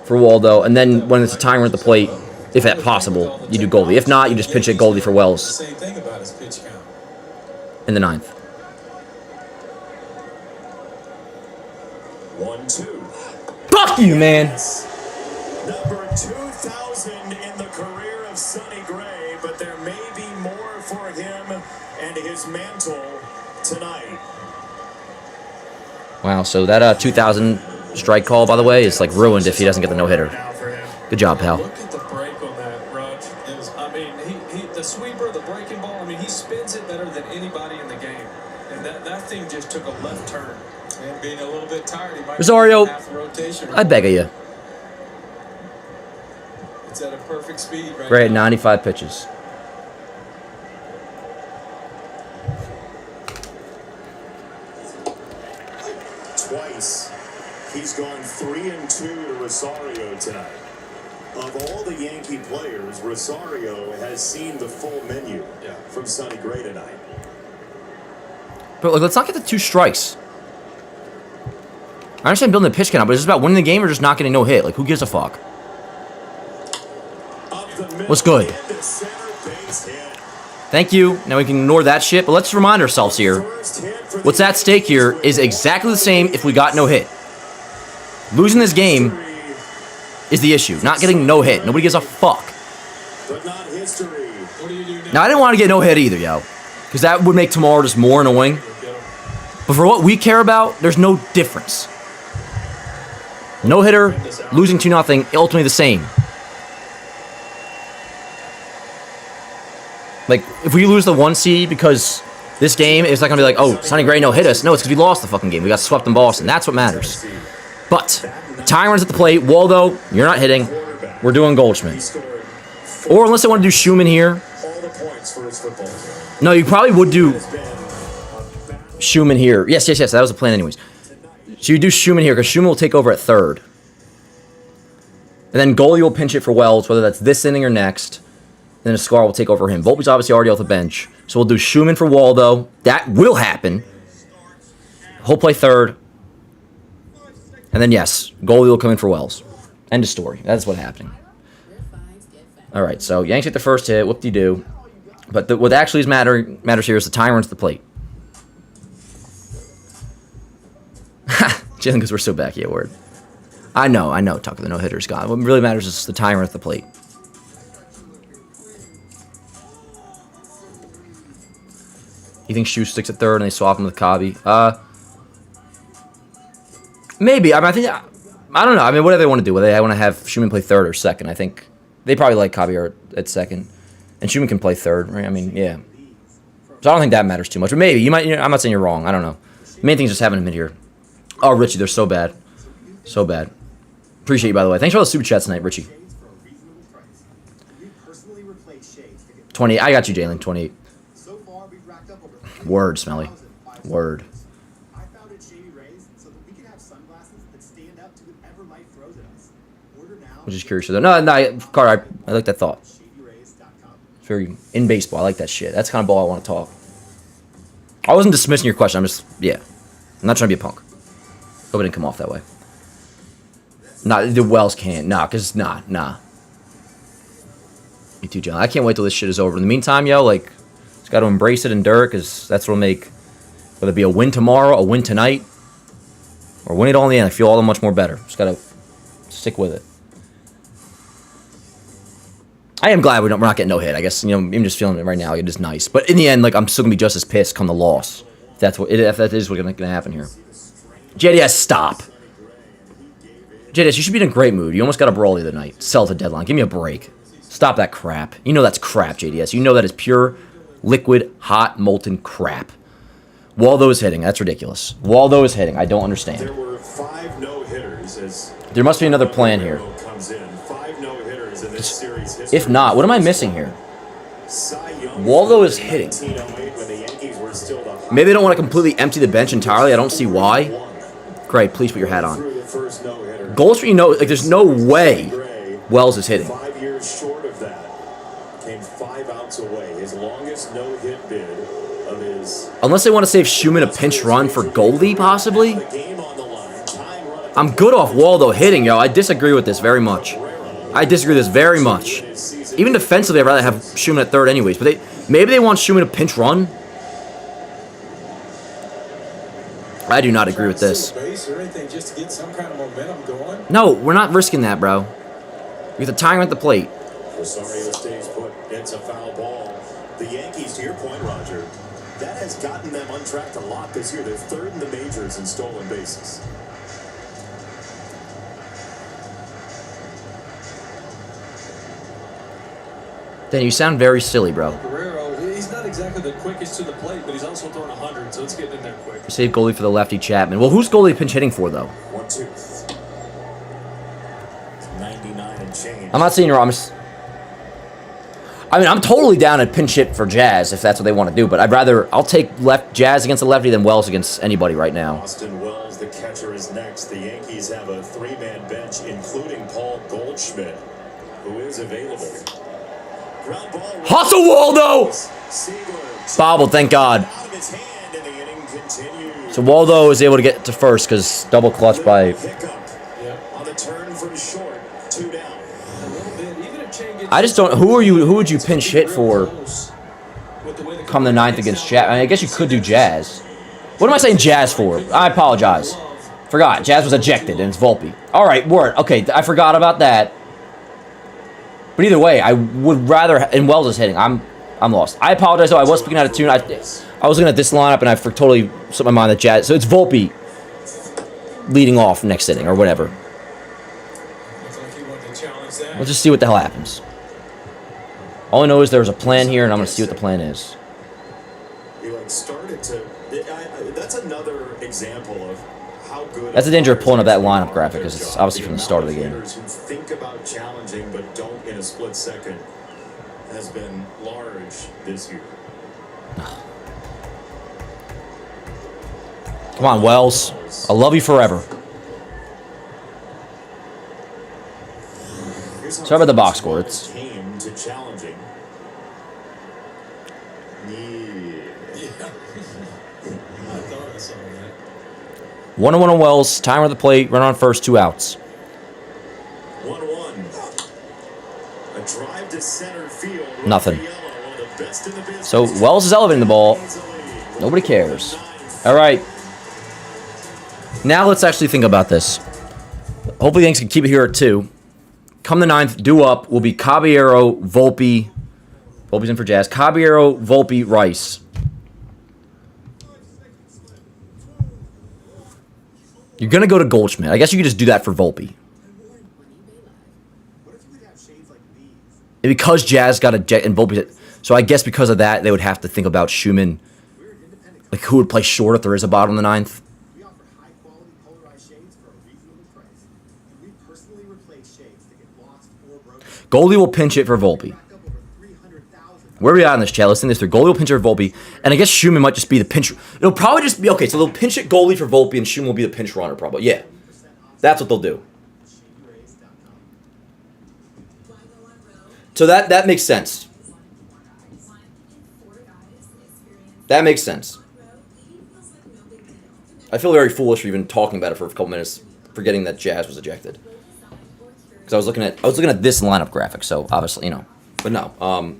for Waldo, and then when it's a timer at the plate, if that's possible, you do Goldie. If not, you just pinch hit Goldie for Wells. Same thing about his pitch count. In the 9th. 1-2. Fuck you, man. Number 2,000 in the career of Sonny Gray, but there may be more for him and his mantle tonight. Wow, so that 2,000 strike call, by the way, is like ruined if he doesn't get the no-hitter. Good job, pal. Look at the break on that, Raj. I mean, he the sweeper, the breaking ball, I mean, he spins it better than anybody in the game. And that thing just took a left turn. And being a little bit tired, he might Rosario, half the rotation. I beg of you. It's at a perfect speed right Great, now. 95 pitches. Twice, he's gone 3-2 to Rosario tonight. Of all the Yankee players, Rosario has seen the full menu from Sonny Gray tonight. But like, let's not get the 2 strikes. I understand building the pitch count, but is this about winning the game or just not getting no hit? Like, who gives a fuck? What's good? Thank you. Now we can ignore that shit, but let's remind ourselves here. What's at stake here is exactly the same if we got no hit. Losing this game is the issue. Not getting no hit. Nobody gives a fuck. Now, I didn't want to get no hit either, yo. Because that would make tomorrow just more annoying. But for what we care about, there's no difference. No hitter, losing 2-0, ultimately the same. Like, if we lose the 1 seed because this game, it's not going to be like, oh, Sonny Gray no hit us. No, it's because we lost the fucking game. We got swept in Boston. That's what matters. But, the tying runs at the plate. Waldo, you're not hitting. We're doing Goldschmidt. Or unless they want to do Schumann here. No, you probably would do Schumann here. Yes. That was the plan anyways. So you do Schumann here because Schumann will take over at 3rd. And then Goldie will pinch it for Wells, whether that's this inning or next. Then Escar will take over him. Volpe's obviously already off the bench. So we'll do Schumann for Waldo. That will happen. He'll play 3rd. And then, yes, Goldie will come in for Wells. End of story. That's what's happening. All right, so Yanks get the first hit. Whoop-de-doo. But what actually matters here is the time runs the plate. Jalen, because we're so back, yeah, word. I know, Tucker, the no-hitter's gone. What really matters is the timer at the plate. You think Shu sticks at 3rd and they swap him with Cobby? Maybe. I mean, I don't know. I mean, what do they want to do? Whether they want to have Schumann play 3rd or 2nd? I think They probably like Caballero at second. And Schumann can play third, right? I mean, yeah. So I don't think that matters too much. But maybe. I'm not saying you're wrong. I don't know. The main thing is just having him in here. Oh, Richie, they're so bad. So bad. Appreciate you, by the way. Thanks for all the super chats tonight, Richie. 28. I got you, Jalen. 28. Word, Smelly. Word. I'm just curious. No, Carter, I like that thought. It's very in baseball. I like that shit. That's the kind of ball I want to talk. I wasn't dismissing your question. I'm just, yeah. I'm not trying to be a punk. Hope it didn't come off that way. Nah, the Wells can't. Nah, because, nah. Me too, John. I can't wait till this shit is over. In the meantime, yo, like, just got to embrace it and endure it, because that's what'll make, whether it be a win tomorrow, a win tonight, or win it all in the end, I feel all that much more better. Just got to stick with it. I am glad we're not getting no hit. I guess, I'm just feeling it right now. It is nice. But in the end, like, I'm still going to be just as pissed come the loss. If that is what's going to happen here. JDS, stop. JDS, you should be in a great mood. You almost got a brawl the other night. Sell at the deadline. Give me a break. Stop that crap. You know that's crap, JDS. You know that is pure, liquid, hot, molten crap. Waldo is hitting. That's ridiculous. Waldo is hitting. I don't understand. There were 5 no-hitters as there must be another plan here. Comes in. 5 no-hitters in this series If not, what am I missing here? Waldo is hitting. Maybe they don't want to completely empty the bench entirely. I don't see why. Great, please put your hat on. Goldstreet, like, there's no way Wells is hitting. 5 years short of that. Came 5 outs away. His longest no-hit bid of his... Unless they want to save Schumann a pinch run for Goldie, possibly? I'm good off Waldo hitting, yo. I disagree with this very much. I disagree with this very much. Even defensively, I'd rather have Schumann at third anyways. But maybe they want Schumann to pinch run. I do not agree with this. No, we're not risking that, bro. We have the timer at the plate. Rosario stays put. It's a foul ball. The Yankees, to your point, Roger, that has gotten them untracked a lot this year. They're third in the majors in stolen bases. Then you sound very silly, bro. Guerrero, he's not exactly the quickest to the plate, but he's also throwing 100, so it's getting in there quick. Save goalie for the lefty Chapman. Well, who's goalie pinch hitting for, though? 1-2. 99 and change. I'm not saying you're wrong. I'm totally down at pinch hit for Jazz if that's what they want to do, but I'll take Jazz against the lefty than Wells against anybody right now. Austin Wells, the catcher, is next. The Yankees have a 3-man bench, including Paul Goldschmidt, who is available. Hustle, Waldo! Bobbled, thank God. So Waldo is able to get to first because double clutch by... I just don't... Who would you pinch hit for come the 9th against Jazz? I guess you could do Jazz. What am I saying Jazz for? I apologize. Forgot. Jazz was ejected and it's Volpe. All right, word. Okay, I forgot about that. But either way, I would rather... And Wells is hitting. I'm lost. I apologize, though. I was speaking out of tune. I was looking at this lineup, and I totally slipped my mind that Jazz... So it's Volpe leading off next inning, or whatever. Let's just see what the hell happens. All I know is there's a plan here, and I'm going to see what the plan is. That's another example of how good... That's the danger of pulling up that lineup graphic, because it's obviously from the start of the game. Who think about challenging but don't in a split second has been large this year. Come on, Wells. I love you forever. Sorry about the box score. It's... Came to challenging. I thought I saw that. 1-1 on Wells. Timer at the plate. Run on first. 2 outs. 1-1. A drive to center field. Nothing. So Wells is elevating the ball. Nobody cares. All right. Now let's actually think about this. Hopefully things can keep it here at 2. Come the 9th, due up will be Caballero, Volpe. Volpe's in for Jazz. Caballero, Volpe, Rice. You're going to go to Goldschmidt. I guess you could just do that for Volpe. What if you could have shades like these And because Jazz got ejected and Volpe, so I guess because of that, they would have to think about Schumann. Like, who would play short if there is a bottom in the ninth? We offer high-quality polarized shades for a reasonable price. And we personally replace shades that get lost or broken. Goldie will pinch it for Volpe. Where are we at on this, chat? Let's think this through. Goldie will pinch it for Volpe. And I guess Schumann might just be the pinch. It'll probably just be, okay, so they'll pinch it Goldie for Volpe, and Schumann will be the pinch runner, probably. Yeah. That's what they'll do. So that makes sense. That makes sense. I feel very foolish for even talking about it for a couple minutes, forgetting that Jazz was ejected. Because I was looking at this lineup graphic, so obviously, you know. But no,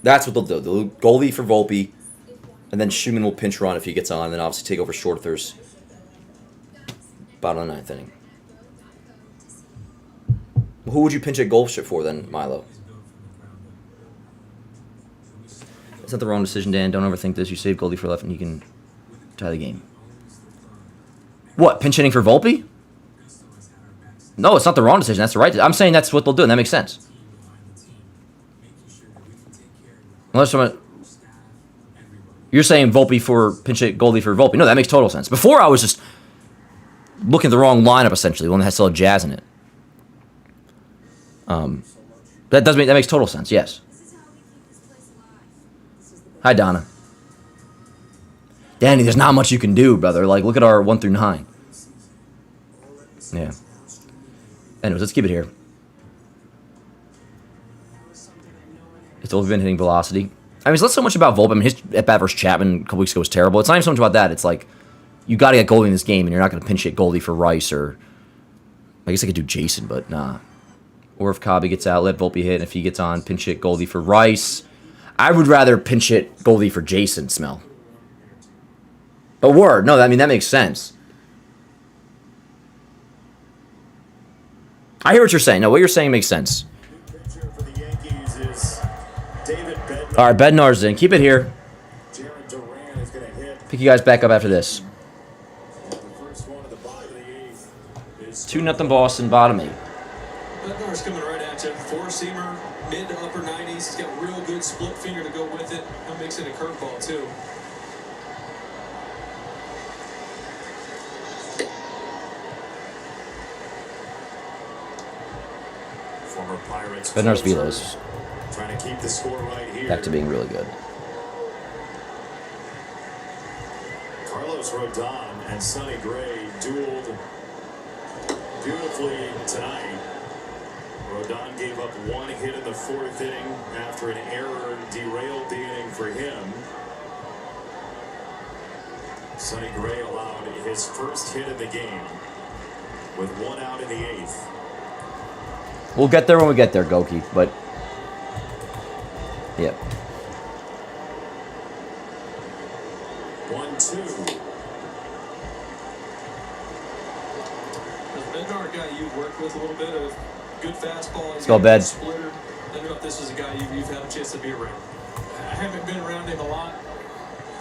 that's what they'll do. They'll do Goldie for Volpe, and then Schumann will pinch run if he gets on, and then obviously take over short if there's bottom of the ninth inning. Well, who would you pinch at Goldship for then, Milo? It's not the wrong decision, Dan. Don't overthink this. You save Goldie for left, and you can tie the game. What, pinch hitting for Volpe? No, it's not the wrong decision. That's the right. I'm saying that's what they'll do, and that makes sense. Unless you're saying Volpe for pinch hit Goldie for Volpe. No, that makes total sense. Before I was just looking at the wrong lineup essentially, the one that has still have Jazz in it. That makes total sense. Yes. Hi, Donna. Danny, there's not much you can do, brother. Like, look at our 1 through 9. Yeah. Anyways, let's keep it here. It's always been hitting velocity. I mean, it's not so much about Volpe. I mean, his at-bat versus Chapman a couple weeks ago was terrible. It's not even so much about that. It's like, you got to get Goldie in this game, and you're not going to pinch hit Goldie for Rice, or I guess I could do Jason, but nah. Or if Cobby gets out, let Volpe hit, and if he gets on, pinch hit Goldie for Rice. I would rather pinch hit Goldie for Jason, Smell. But word, no, I mean, that makes sense. I hear what you're saying. No, what you're saying makes sense. All right, Bednar's in. Keep it here. Pick you guys back up after this. 2-0 Boston, bottom 8. Bednar's coming right at you. Four-seamer, mid to upper 90s. He's got real good split finger to go with it. He'll mix in a curveball, too. Former Pirates. Bednar's velos. Trying to keep the score right here. Back to being really good. Carlos Rodon and Sonny Gray dueled beautifully tonight. Rodon gave up one hit in the 4th inning after an error derailed the inning for him. Sonny Gray allowed his first hit of the game with 1 out in the 8th. We'll get there when we get there, Goki, but yeah. 1-2. Is Bednar a guy you've worked with a little bit of good fastball? Let's go, Bed. Splitter. I don't know if this is a guy you've had a chance to be around. I haven't been around him a lot.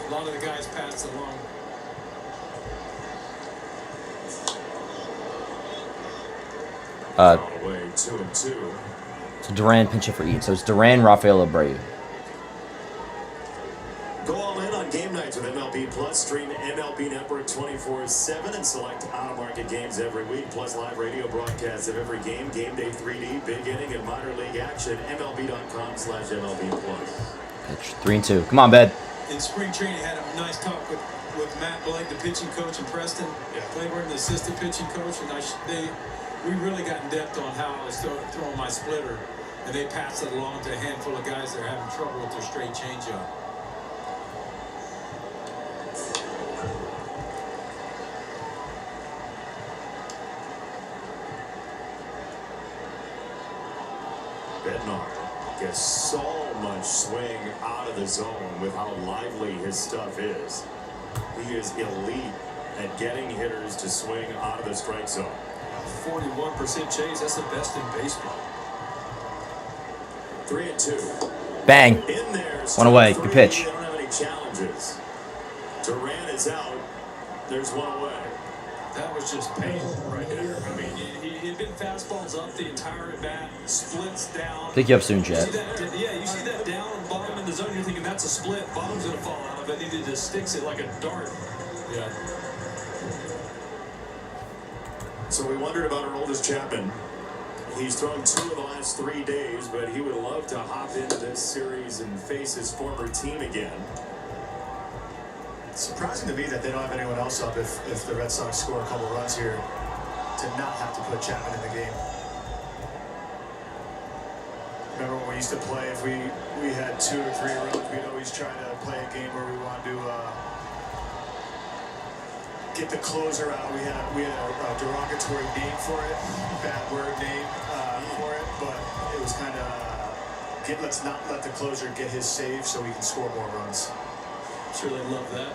A lot of the guys passed along. Away 2-2. So Duran pinch it for Eaton. So it's Duran, Rafael Abreu. Go all in on game nights with MLB Plus. Stream MLB Network 24/7 and select out-of-market games every week. Plus live radio broadcasts of every game, game day 3D, big inning, and minor league action. MLB.com/MLB Plus. Pitch 3-2. Come on, Bed. In spring training, had a nice talk with Matt Blake, the pitching coach, and Preston Claiborne, the assistant pitching coach, and we really got in depth on how I was throwing my splitter, and they passed it along to a handful of guys that are having trouble with their straight changeup. Bednar gets so much swing out of the zone with how lively his stuff is. He is elite at getting hitters to swing out of the strike zone. 41% chase, that's the best in baseball. 3-2. Bang. In there, One away. Good pitch. They don't have any challenges. Duran is out. There's one away. That was just pain right there. I mean, he hit been fastballs up the entire at bat, splits down. Pick you up soon, You Chat. see that, yeah, you see that down and bottom in the zone. You're thinking that's a split. Bottom's gonna fall out of it. And he just sticks it like a dart. Yeah. So we wondered about our oldest Chapman. He's thrown 2 of the last 3 days, but he would love to hop into this series and face his former team again. It's surprising to me that they don't have anyone else up if the Red Sox score a couple runs here to not have to put Chapman in the game. Remember when we used to play, if we had 2 or 3 runs, we'd always try to play a game where we wanted to get the closer out. We had a derogatory name for it, bad word name for it, but it was kind of let's not let the closer get his save so we can score more runs. Sure, they love that.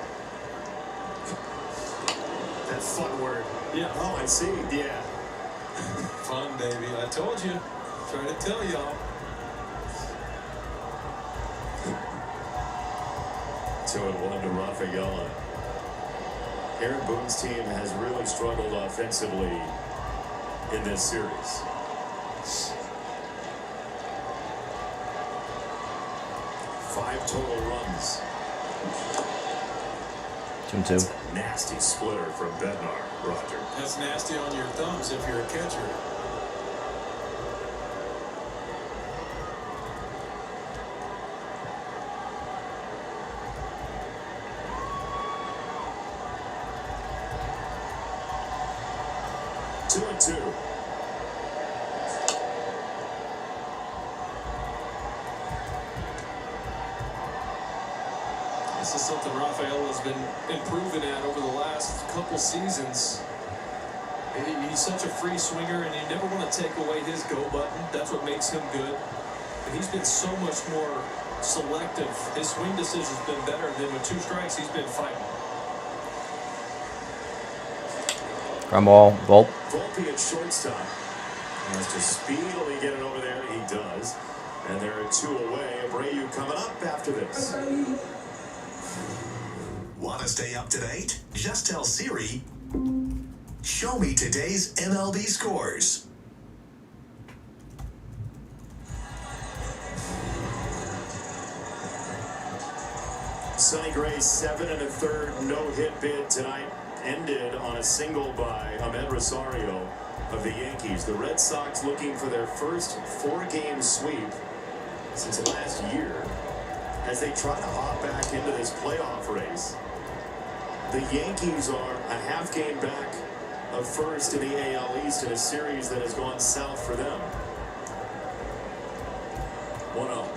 That fun word. Yeah. Oh, I see. Yeah. Fun, baby. I told you. Trying to tell y'all. 2-1 to Rafaela. Aaron Boone's team has really struggled offensively in this series. 5 total runs. 2-2. Nasty splitter from Bednar, Roger. That's nasty on your thumbs if you're a catcher. Two and two. This is something Rafaela's been improving at over the last couple seasons. He's such a free swinger, and you never want to take away his go button. That's what makes him good. And he's been so much more selective. His swing decision's been better than with 2 strikes. He's been fighting. Ground ball, Volt. Volpe at shortstop. Has to speedily get it over there. He does. And there are 2 away. Abreu coming up after this. Want to stay up to date? Just tell Siri, show me today's MLB scores. Sonny Gray's 7 1/3 no-hit bid tonight ended on a single by Ahmed Rosario of the Yankees. The Red Sox looking for their first 4-game sweep since last year as they try to hop back into this playoff race. The Yankees are a half game back of first in the AL East in a series that has gone south for them. 1-0.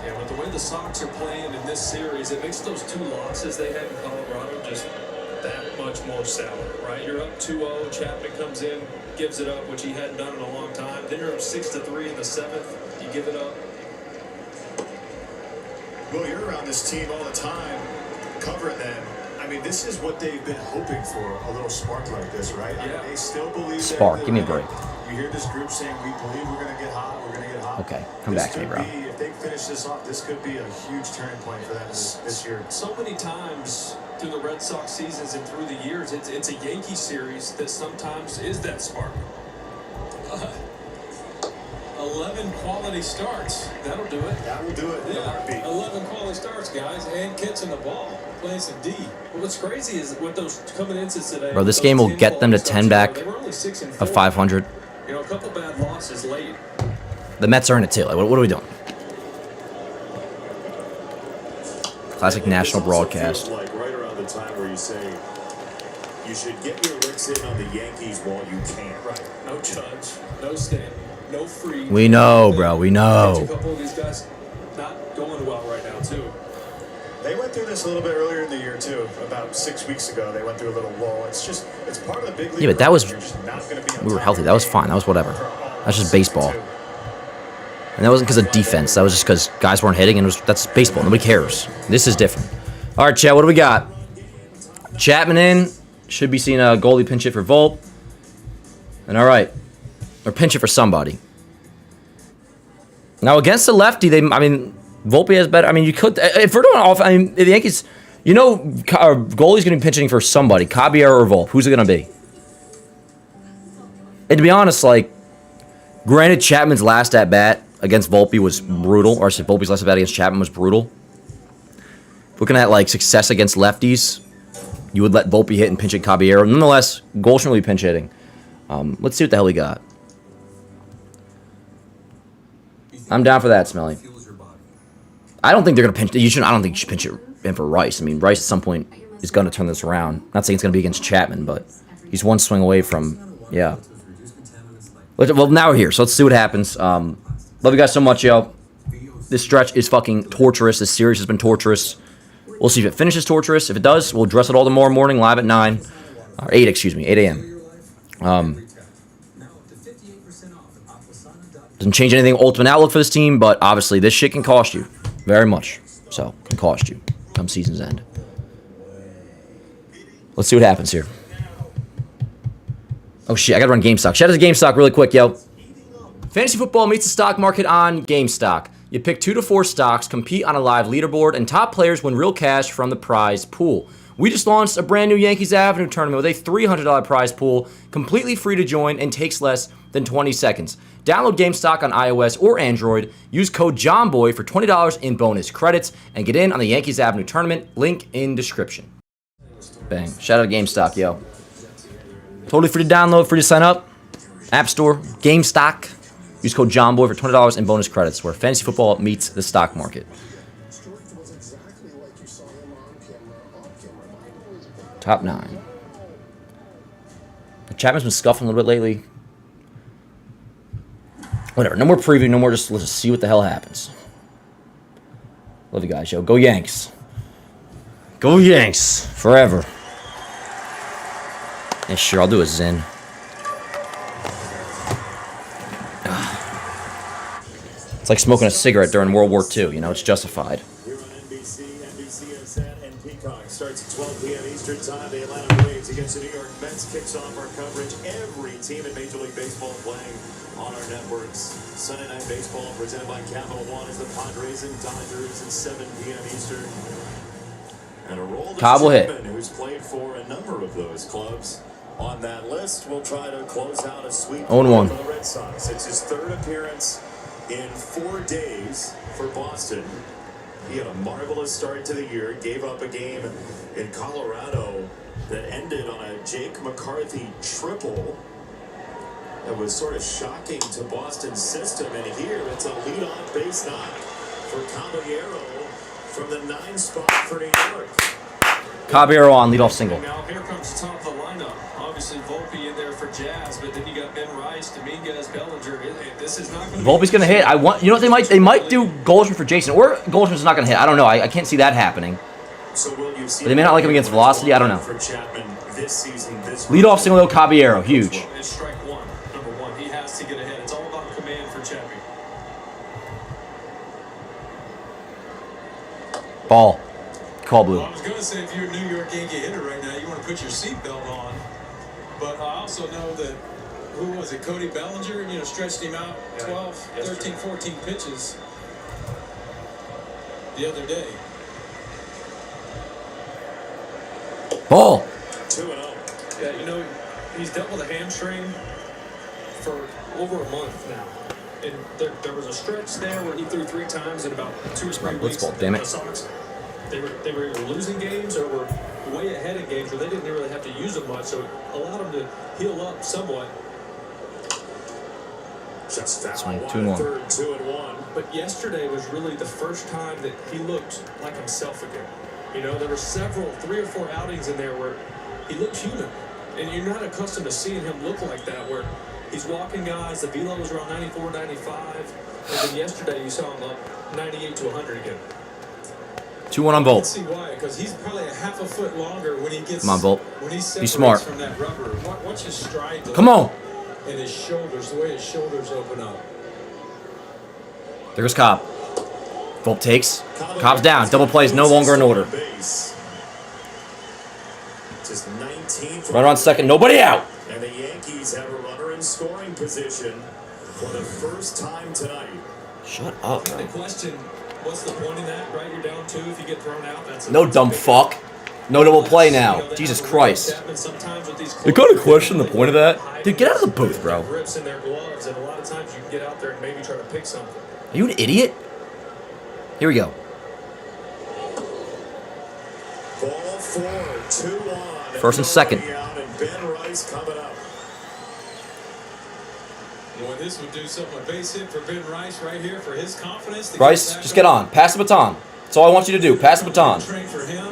Yeah, with the way the Sox are playing in this series, it makes those 2 losses they had in Colorado just that much more sour, right? You're up 2-0, Chapman comes in, gives it up, which he hadn't done in a long time. Then you're up 6-3 in the 7th, you give it up. Well, you're around this team all the time, covering them. I mean, this is what they've been hoping for, a little spark like this, right? I mean, they still believe Spark, give me a break. You hear this group saying, we believe we're going to get hot, we're going to get hot. Okay, come back to me, bro. If they finish this off, this could be a huge turning point for them this year. So many times through the Red Sox seasons and through the years, it's a Yankee series that sometimes is that spark. 11 quality starts. That'll do it. That will do it. Yeah, 11 quality starts, guys, and catching the ball, playing some D. Well, what's crazy is with those coming into today. Bro, this game will get them to 10 back of 500. You know, a couple bad losses late. The Mets are in it too. Like, what are we doing? Classic national broadcast. Like right around the time where you say you should get your licks in on the Yankees while you can. Right. No Judge, no Stanton, no Freed. We know, bro. We know. A couple of these guys not going well right now, too. They went through this a little bit earlier in the year, too. About 6 weeks ago, they went through a little lull. It's part of the big league. Yeah, but that was, You're just not gonna be on we were top healthy. of That was your fine. game That was whatever. for That's just all of baseball. 62. And that wasn't because of defense. That was just because guys weren't hitting, and that's baseball. Nobody cares. This is different. All right, Chad, what do we got? Chapman in. Should be seeing a goalie pinch hit for Volt. And all right. Or pinch it for somebody. Now, against the lefty, Volpe has better. I mean, you could if we're doing off. I mean, the Yankees. You know, our goalie's going to be pinching for somebody, Caballero or Volpe. Who's it going to be? And to be honest, like, granted, Chapman's last at bat against Volpe was brutal, or Volpe's last at bat against Chapman was brutal. Looking at like success against lefties, you would let Volpe hit and pinch at Caballero. Nonetheless, Goldschmidt will be pinch hitting. Let's see what the hell he got. I'm down for that, Smelly. I don't think they're gonna pinch. You should. I don't think you should pinch it in for Rice. I mean, Rice at some point is gonna turn this around. Not saying it's gonna be against Chapman, but he's one swing away from. Yeah. Well, now we're here, so let's see what happens. Love you guys so much, yo. This stretch is fucking torturous. This series has been torturous. We'll see if it finishes torturous. If it does, we'll address it all tomorrow morning, live at 9. Or 8, excuse me, 8 a.m. Doesn't change anything ultimate outlook for this team, but obviously this shit can cost you. Very much. So, can cost you come season's end. Let's see what happens here. Oh shit, I gotta run GameStop. Shout out to GameStop really quick, yo. Fantasy football meets the stock market on GameStop. You pick 2 to 4 stocks, compete on a live leaderboard, and top players win real cash from the prize pool. We just launched a brand new Yankees Avenue tournament with a $300 prize pool, completely free to join and takes less than 20 seconds. Download GameStop on iOS or Android, use code JOHNBOY for $20 in bonus credits, and get in on the Yankees Avenue tournament, link in description. Bang. Shout out to GameStop, yo. Totally free to download, free to sign up. App Store, GameStop. Use code JOHNBOY for $20 in bonus credits, where fantasy football meets the stock market. Top 9. Chapman's been scuffing a little bit lately. Whatever. No more preview. No more. Let's just see what the hell happens. Love you guys, yo. Go Yanks. Go Yanks. Forever. Yeah, sure. I'll do a Zen. It's like smoking a cigarette during World War II. You know, it's justified. Here on NBC, NBCSN, and Peacock starts at 12 p.m. Eastern Time. The Atlanta Braves against the New York Mets kicks off our coverage. Every team in Major League Baseball playing on our networks. Sunday Night Baseball presented by Capital One is the Padres and Dodgers at 7 p.m. Eastern. And a roll to Chapman, who's played for a number of those clubs on that list. We'll try to close out a sweep for the Red Sox. It's his 3rd appearance in 4 days for Boston. He had a marvelous start to the year, gave up a game in Colorado that ended on a Jake McCarthy triple that was sort of shocking to Boston's system. And here, it's a leadoff base knock for Caballero from the 9 spot for New York. Caballero on leadoff single. Now here comes the top of the lineup. Obviously Volpe in there for Jazz, but then you got Ben Rice, Dominguez, Bellinger. This is not going to. Volpe's gonna hit. You know what they might do Goldschmidt for Jason, or Goldschmidt's not gonna hit. I don't know. I can't see that happening. So will you see But they may not like him against velocity. I don't know. for Chapman this season, this Leadoff single though, Caballero, huge. It's strike 1, number 1. He has to get ahead. It's all about command for Chapman. Ball. Call blue. Well, I was going to say, if you're a New York Yankee hitter right now, you want to put your seatbelt on. But I also know that, who was it, Cody Bellinger, stretched him out 12, 13, 14 pitches the other day. Ball. 2-0. Yeah, he's dealt with a hamstring for over a month now. And there was a stretch there where he threw 3 times in about 2 or 3 weeks. Ball, damn it. The SOX, they were either losing games or were way ahead in games where they didn't really have to use them much, so it allowed them to heal up somewhat. Just foul. Swing, 1-3, 2-1. But yesterday was really the first time that he looked like himself again. There were 3 or 4 outings in there where he looked human. And you're not accustomed to seeing him look like that, where he's walking guys, the velo was around 94, 95, and then yesterday you saw him up 98 to 100 again. 2-1 on Volt. I can see why, because he's probably a half a foot longer when he gets. Come on, Volt. When he Be smart. from that rubber. Watch his stride. Come on. And his shoulders, the way his shoulders open up. There goes Cobb. Volt takes. Cobb's down. Double play is no longer in order. Just 19th. Runner on second. Nobody out. And the Yankees have a runner in scoring position for the first time tonight. Shut up, The bro. question what's the point in that, right? You're down 2 if you get thrown out. No dumb fuck. No double play now. Jesus Christ. You gotta question the point of that? Dude, get out of the booth, bro. Grips in their gloves, and a lot of times you can get out there and maybe try to pick something. Are you an idiot? Here we go. Ball 4, 2 on. First and second. And Ben Rice coming up. Boy, this would do something. A base hit for Ben Rice right here for his confidence. Rice, just get on. Pass the baton. That's all I want you to do. Pass the baton. Train for him.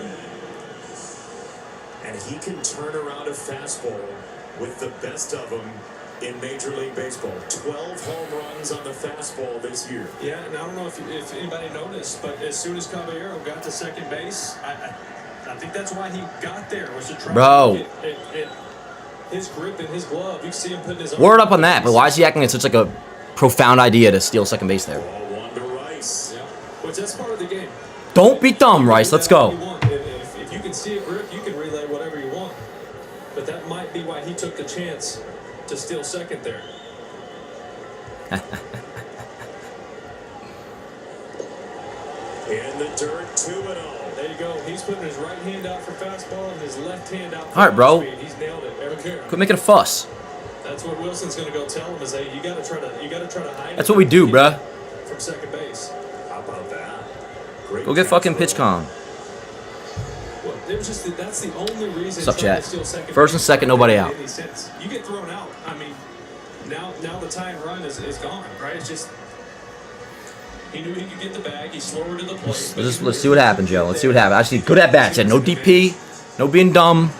And he can turn around a fastball with the best of them in Major League Baseball. 12 home runs on the fastball this year. Yeah, and I don't know if anybody noticed, but as soon as Caballero got to second base, I think that's why he got there, was to try to get his grip in his glove. You see him putting his Word up on that, but why is he acting like such like a profound idea to steal second base there? Ball 1 to Rice. Yeah, which that's part of the game. Don't be dumb, Rice. Let's go. If you can see a grip, you can relay whatever you want. But that might be why he took the chance to steal second there. In the dirt, 2-0. There you go. He's putting his right hand out for fastball and his left hand out for All right, bro. speed. He's nailed it. Quit making a fuss. That's what Wilson's going to go tell him is, hey, you got to try to hide. That's what we do, bruh. From second base. How about that? Great Go get fucking pitch con. Well, it was just that's the only reason. What's up, trying chat? to steal second First and base second, nobody out. didn't make any sense. You get thrown out. I mean, now the tying run is gone, right? It's just he knew he could get the bag. He slower to the plate. Let's see what happens, Joe. Let's see what happens. Actually, good at bats. No DP. No being dumb.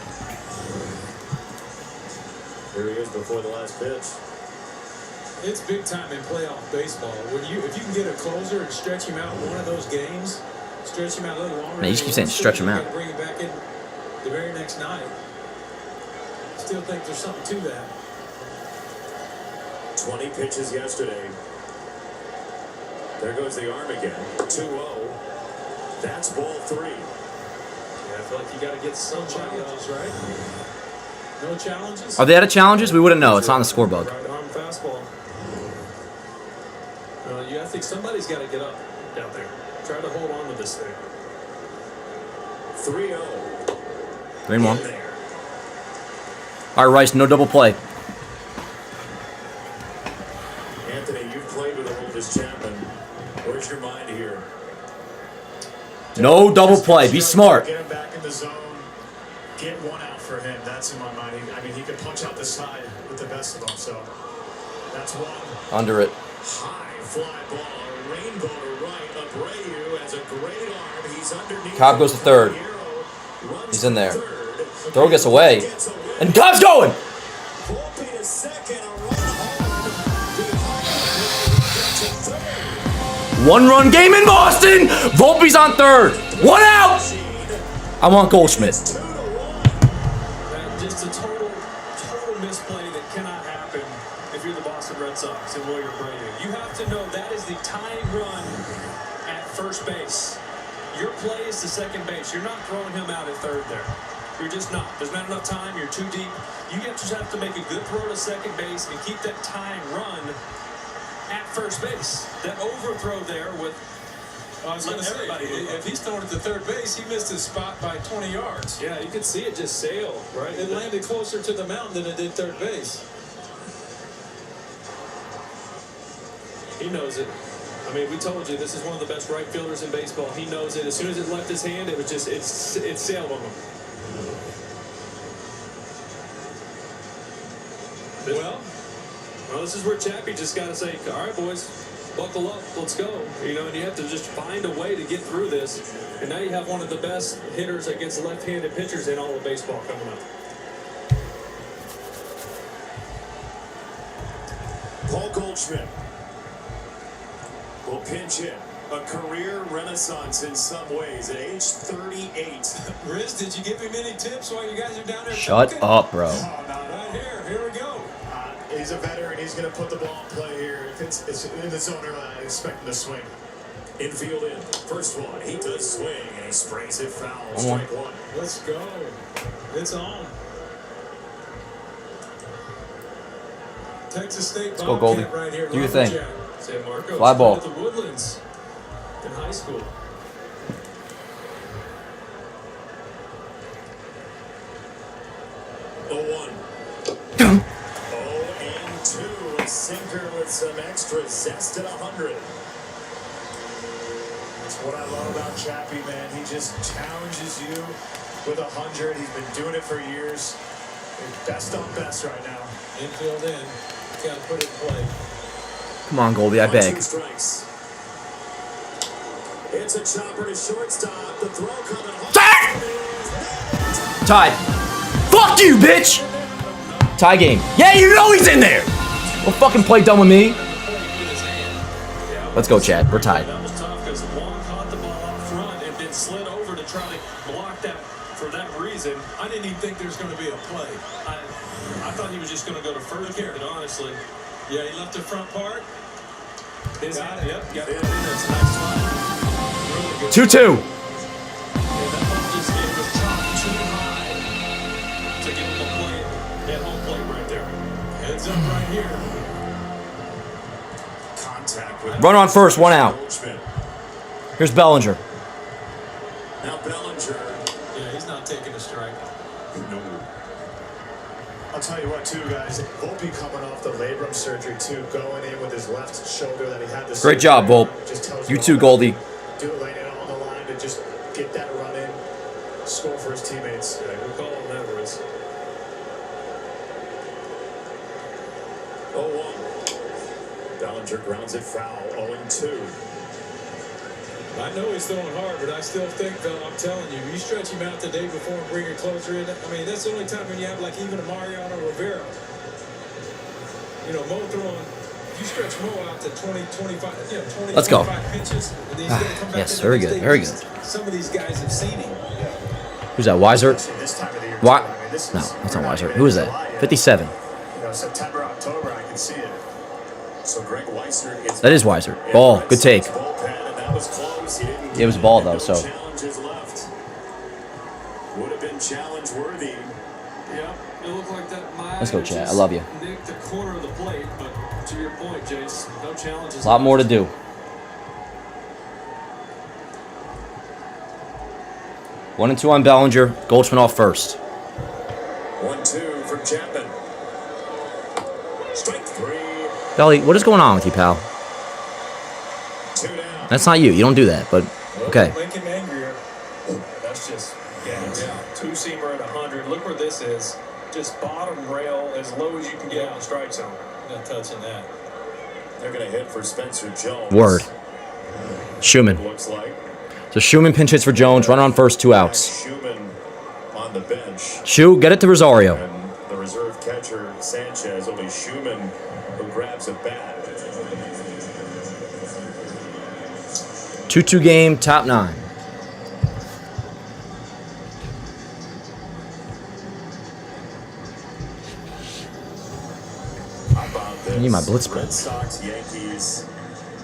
Here he is before the last pitch. It's big time in playoff baseball. If you can get a closer and stretch him out one of those games, stretch him out a little longer. Man, you just keep saying stretch him out. Bring him back in the very next night. Still think there's something to that. 20 pitches yesterday. There goes the arm again. 2-0. That's ball 3. Yeah, I feel like you got to get some Challenges, right? No challenges? Are they out of challenges? We wouldn't know. It's on the scorebook. Right arm fastball. I think somebody's got to get up down there. Try to hold on to this thing. 3-0. 3-1. All right, Rice, no double play. Anthony, you've played with the oldest champion. Where's your mind here? No double play. Be smart. Get him back in the zone. Get one out for him. That's in my mind. I mean, he could punch out the side with the best of them. So that's one. Under it. High fly ball. Rainbow to right. Abreu has a great arm. He's underneath. Cobb goes to third. He's in there. Throw gets away. And Cobb's going! Volpe to second. A run home. One-run game in Boston! Volpe's on third. 1 out! I want Goldschmidt. Just a total misplay that cannot happen if you're the Boston Red Sox and William Abreu. You have to know that is the tying run at first base. Your play is to second base. You're not throwing him out at third there. You're just not. There's not enough time. You're too deep. You just have to make a good throw to second base and keep that tying run at first base. That overthrow there with I was going to say, if he's throwing it to third base, he missed his spot by 20 yards. Yeah, you could see it just sail, right? It landed closer to the mountain than it did third base. He knows it. I mean, we told you this is one of the best right fielders in baseball. He knows it. As soon as it left his hand, it was just it sailed on him. Well, this is where Chappie just got to say, all right, boys, buckle up, let's go. You know, and you have to just find a way to get through this. And now you have one of the best hitters against left-handed pitchers in all of baseball coming up. Paul Goldschmidt will pinch hit. A career renaissance in some ways at age 38. Riz, did you give him any tips while you guys are down there? Shut up, bro. Oh, no, right here. Here we go. He's a veteran. He's going to put the ball in play here. If it's in the zone, I expect him to swing. Infield in. First one. He does swing and he sprays it foul. One. Strike one. Let's go. It's on. Texas State Let's go, Goldie. Bobcat right here. Do your thing. San Marcos. Fly ball. The Woodlands. in high school. A sinker with some extra zest at 100. That's what I love about Chappie, man. He just challenges you with 100. He's been doing it for years. He's best on best right now. Infield in. Got to put it in play. Come on, Goldie, I beg. 2 strikes. It's a chopper to shortstop. The throw coming home. Tied. Fuck you, bitch! Tie game. Yeah, you know he's in there! Don't fucking play dumb with me. Let's go, Chad. We're tied. That was tough because Wong caught the ball up front and then slid over to try to block that for that reason. I didn't even think there was going to be a play. I thought he was just going to go to first here, honestly. Yeah, he left the front part. Got it. Yep, got it. That's a nice spot. Really good. 2-2. Yeah, that ball just it was chopped too high to give him a play at home plate right there. Heads up right here. Contact with Runner on first, 1 out. Here's Bellinger. Now Bellinger. Yeah, he's not taking a strike. No. I'll tell you what, too, guys. Volpe coming off the labrum surgery, too, going in with his left shoulder that he had the. Great job, Volpe. You too, Goldie. Do it, laying it on the line to just get that run in, score for his teammates. Yeah, good call on that, Riz. 0-1. Bellinger grounds it foul. 0-2. I know he's throwing hard, but I still think, though, I'm telling you, you stretch him out the day before and bring your closer in. I mean, that's the only time when you have, like, even a Mariano Rivera. You know, Mo throwing, you stretch Mo out to 20, 25, you know, 20, Let's go. 25 pitches. And he's gonna come back Yes, the very next good, day. very good. Some of these guys have seen him. Who's that, Weiser? This time of the year, What? too. I mean, this No, is- that's not we're Weiser. even Who is in that? July yet. 57. You know, September, October, I can see it. So Greg Weiser is. That is Weiser. Ball. Good take. Bullpen, and that was close. He didn't It was a ball, though, so. Challenges left. Would have been challenge worthy. Yeah, it looked like that might Let's go, have Chad. I just love you. nicked the corner of the plate, but to your point, Jace, no challenges. A lot more to do. One and 2 on Bellinger. Goldschmidt off first. 1-2 from Chapman. Strike 3. Belly, what is going on with you, pal? 2 down. That's not you. You don't do that, but okay. Make him angrier. That's just, yeah. Two-seamer at 100. Look where this is. Just bottom rail as low as you can get out in strike zone. Not touching that. They're going to hit for Spencer Jones. Word. Schumann. Looks like. So Schumann pinch hits for Jones. Runner on first, 2 outs. Schumann on the bench. Schu, get it to Rosario. And the reserve catcher, Sanchez, only Schumann who grabs a bat. 2-2 game, top 9. How about this? I need my blitz Red ball. Sox, Yankees.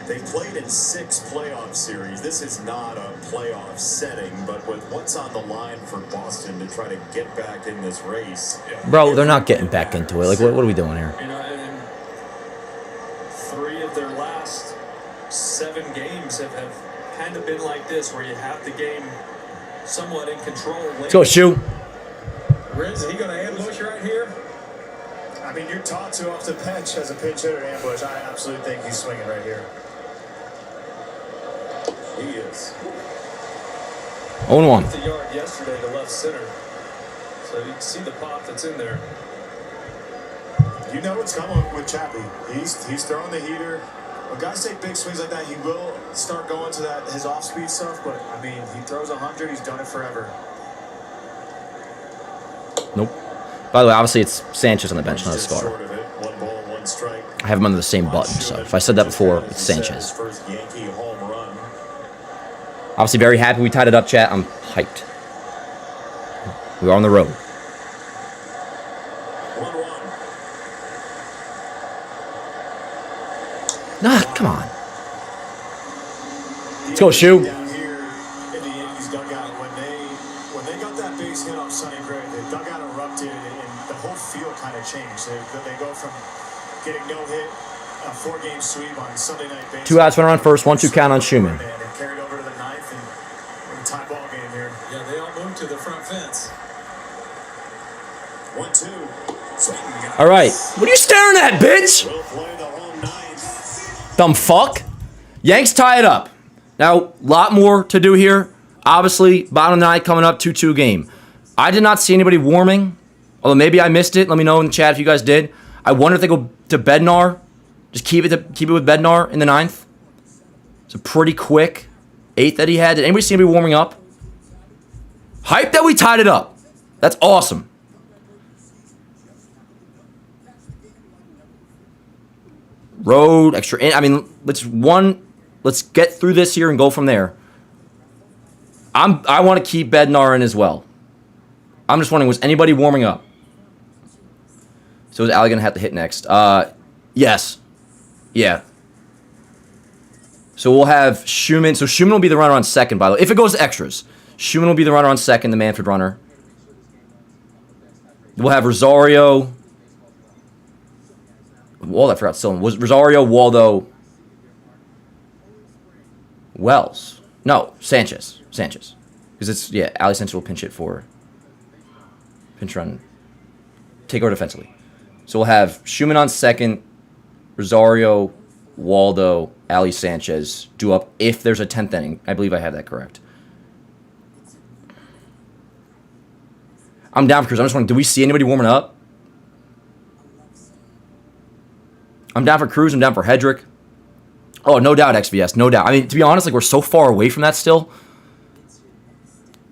They've played in 6 playoff series. This is not a playoff setting, but with what's on the line for Boston to try to get back in this race. Bro, they're not getting back into it. Like, what are we doing here? You know, and 3 of their last 7 games have kind of been like this, where you have the game somewhat in control. Let's go, Schu. Riz, he going to ambush right here? I mean, you're taught to off the bench as a pinch hitter ambush. I absolutely think he's swinging right here. He is. 0-1. The yard yesterday to left center, so you can see the pop that's in there. You know what's coming with Chappie. He's throwing the heater. When guys take big swings like that, he will start going to that his off-speed stuff. But I mean, he throws 100. He's done it forever. Nope. By the way, obviously it's Sanchez on the bench, not a Just starter. short of it. 1 ball, 1 strike. I have him under the same button, so if I said that before, it's Sanchez. First Yankee home run. Obviously very happy we tied it up, chat. I'm hyped. We're on the road. 1-1. Nah, come on. Let's go, Shu. Down here in the Yankees dugout, when they got that base hit off Sonny Gray, the dugout erupted and the whole field kind of changed. They go from getting no hit a 4-game sweep on Sunday Night Baseball. 2 outs, 1 on first, 1-2 count on Schumann. And it carried over to the ninth and we're in a tie ball game here. Yeah, they all moved to the front fence. 1-2. All right. What are you staring at, bitch? Will play the home ninth. Dumb fuck. Yanks tie it up. Now, a lot more to do here. Obviously, bottom of the ninth coming up, 2-2 game. I did not see anybody warming, although maybe I missed it. Let me know in the chat if you guys did. I wonder if they go to Bednar. Just keep it with Bednar in the ninth. It's a pretty quick 8th that he had. Did anybody see anybody warming up? Hype that we tied it up. That's awesome. Road, extra in. I mean, let's get through this here and go from there. I want to keep Bednar in as well. I'm just wondering, was anybody warming up? So is Ali going to have to hit next? Yes. Yeah. So we'll have Schumann. So Schumann will be the runner on second, by the way. If it goes to extras, Schumann will be the runner on second, the Manfred runner. We'll have Rosario. Well, I forgot still. Was Rosario, Waldo, Wells? No, Sanchez. Because it's, yeah, Ali Sanchez will pinch run, take over defensively. So we'll have Schumann on second, Rosario, Waldo, Ali Sanchez due up if there's a 10th inning. I believe I have that correct. I'm down for Cruz. I'm just wondering, do we see anybody warming up? I'm down for Cruz. I'm down for Hedrick. Oh, no doubt, XVS. No doubt. I mean, to be honest, like, we're so far away from that still.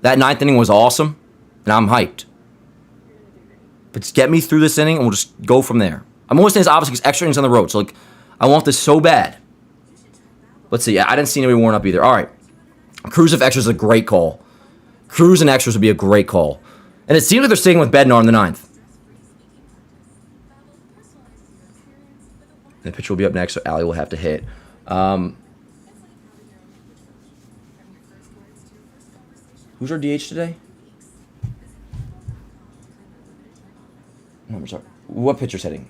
That 9th inning was awesome, and I'm hyped. But just get me through this inning, and we'll just go from there. I'm only saying this obviously because extra innings on the road. So, like, I want this so bad. Let's see. I didn't see anybody warm up either. All right. Cruz if extras is a great call. Cruz and extras would be a great call. And it seems like they're staying with Bednar in the 9th. And the pitcher will be up next, so Ali will have to hit. Who's our DH today? No, I'm sorry. What pitcher's hitting?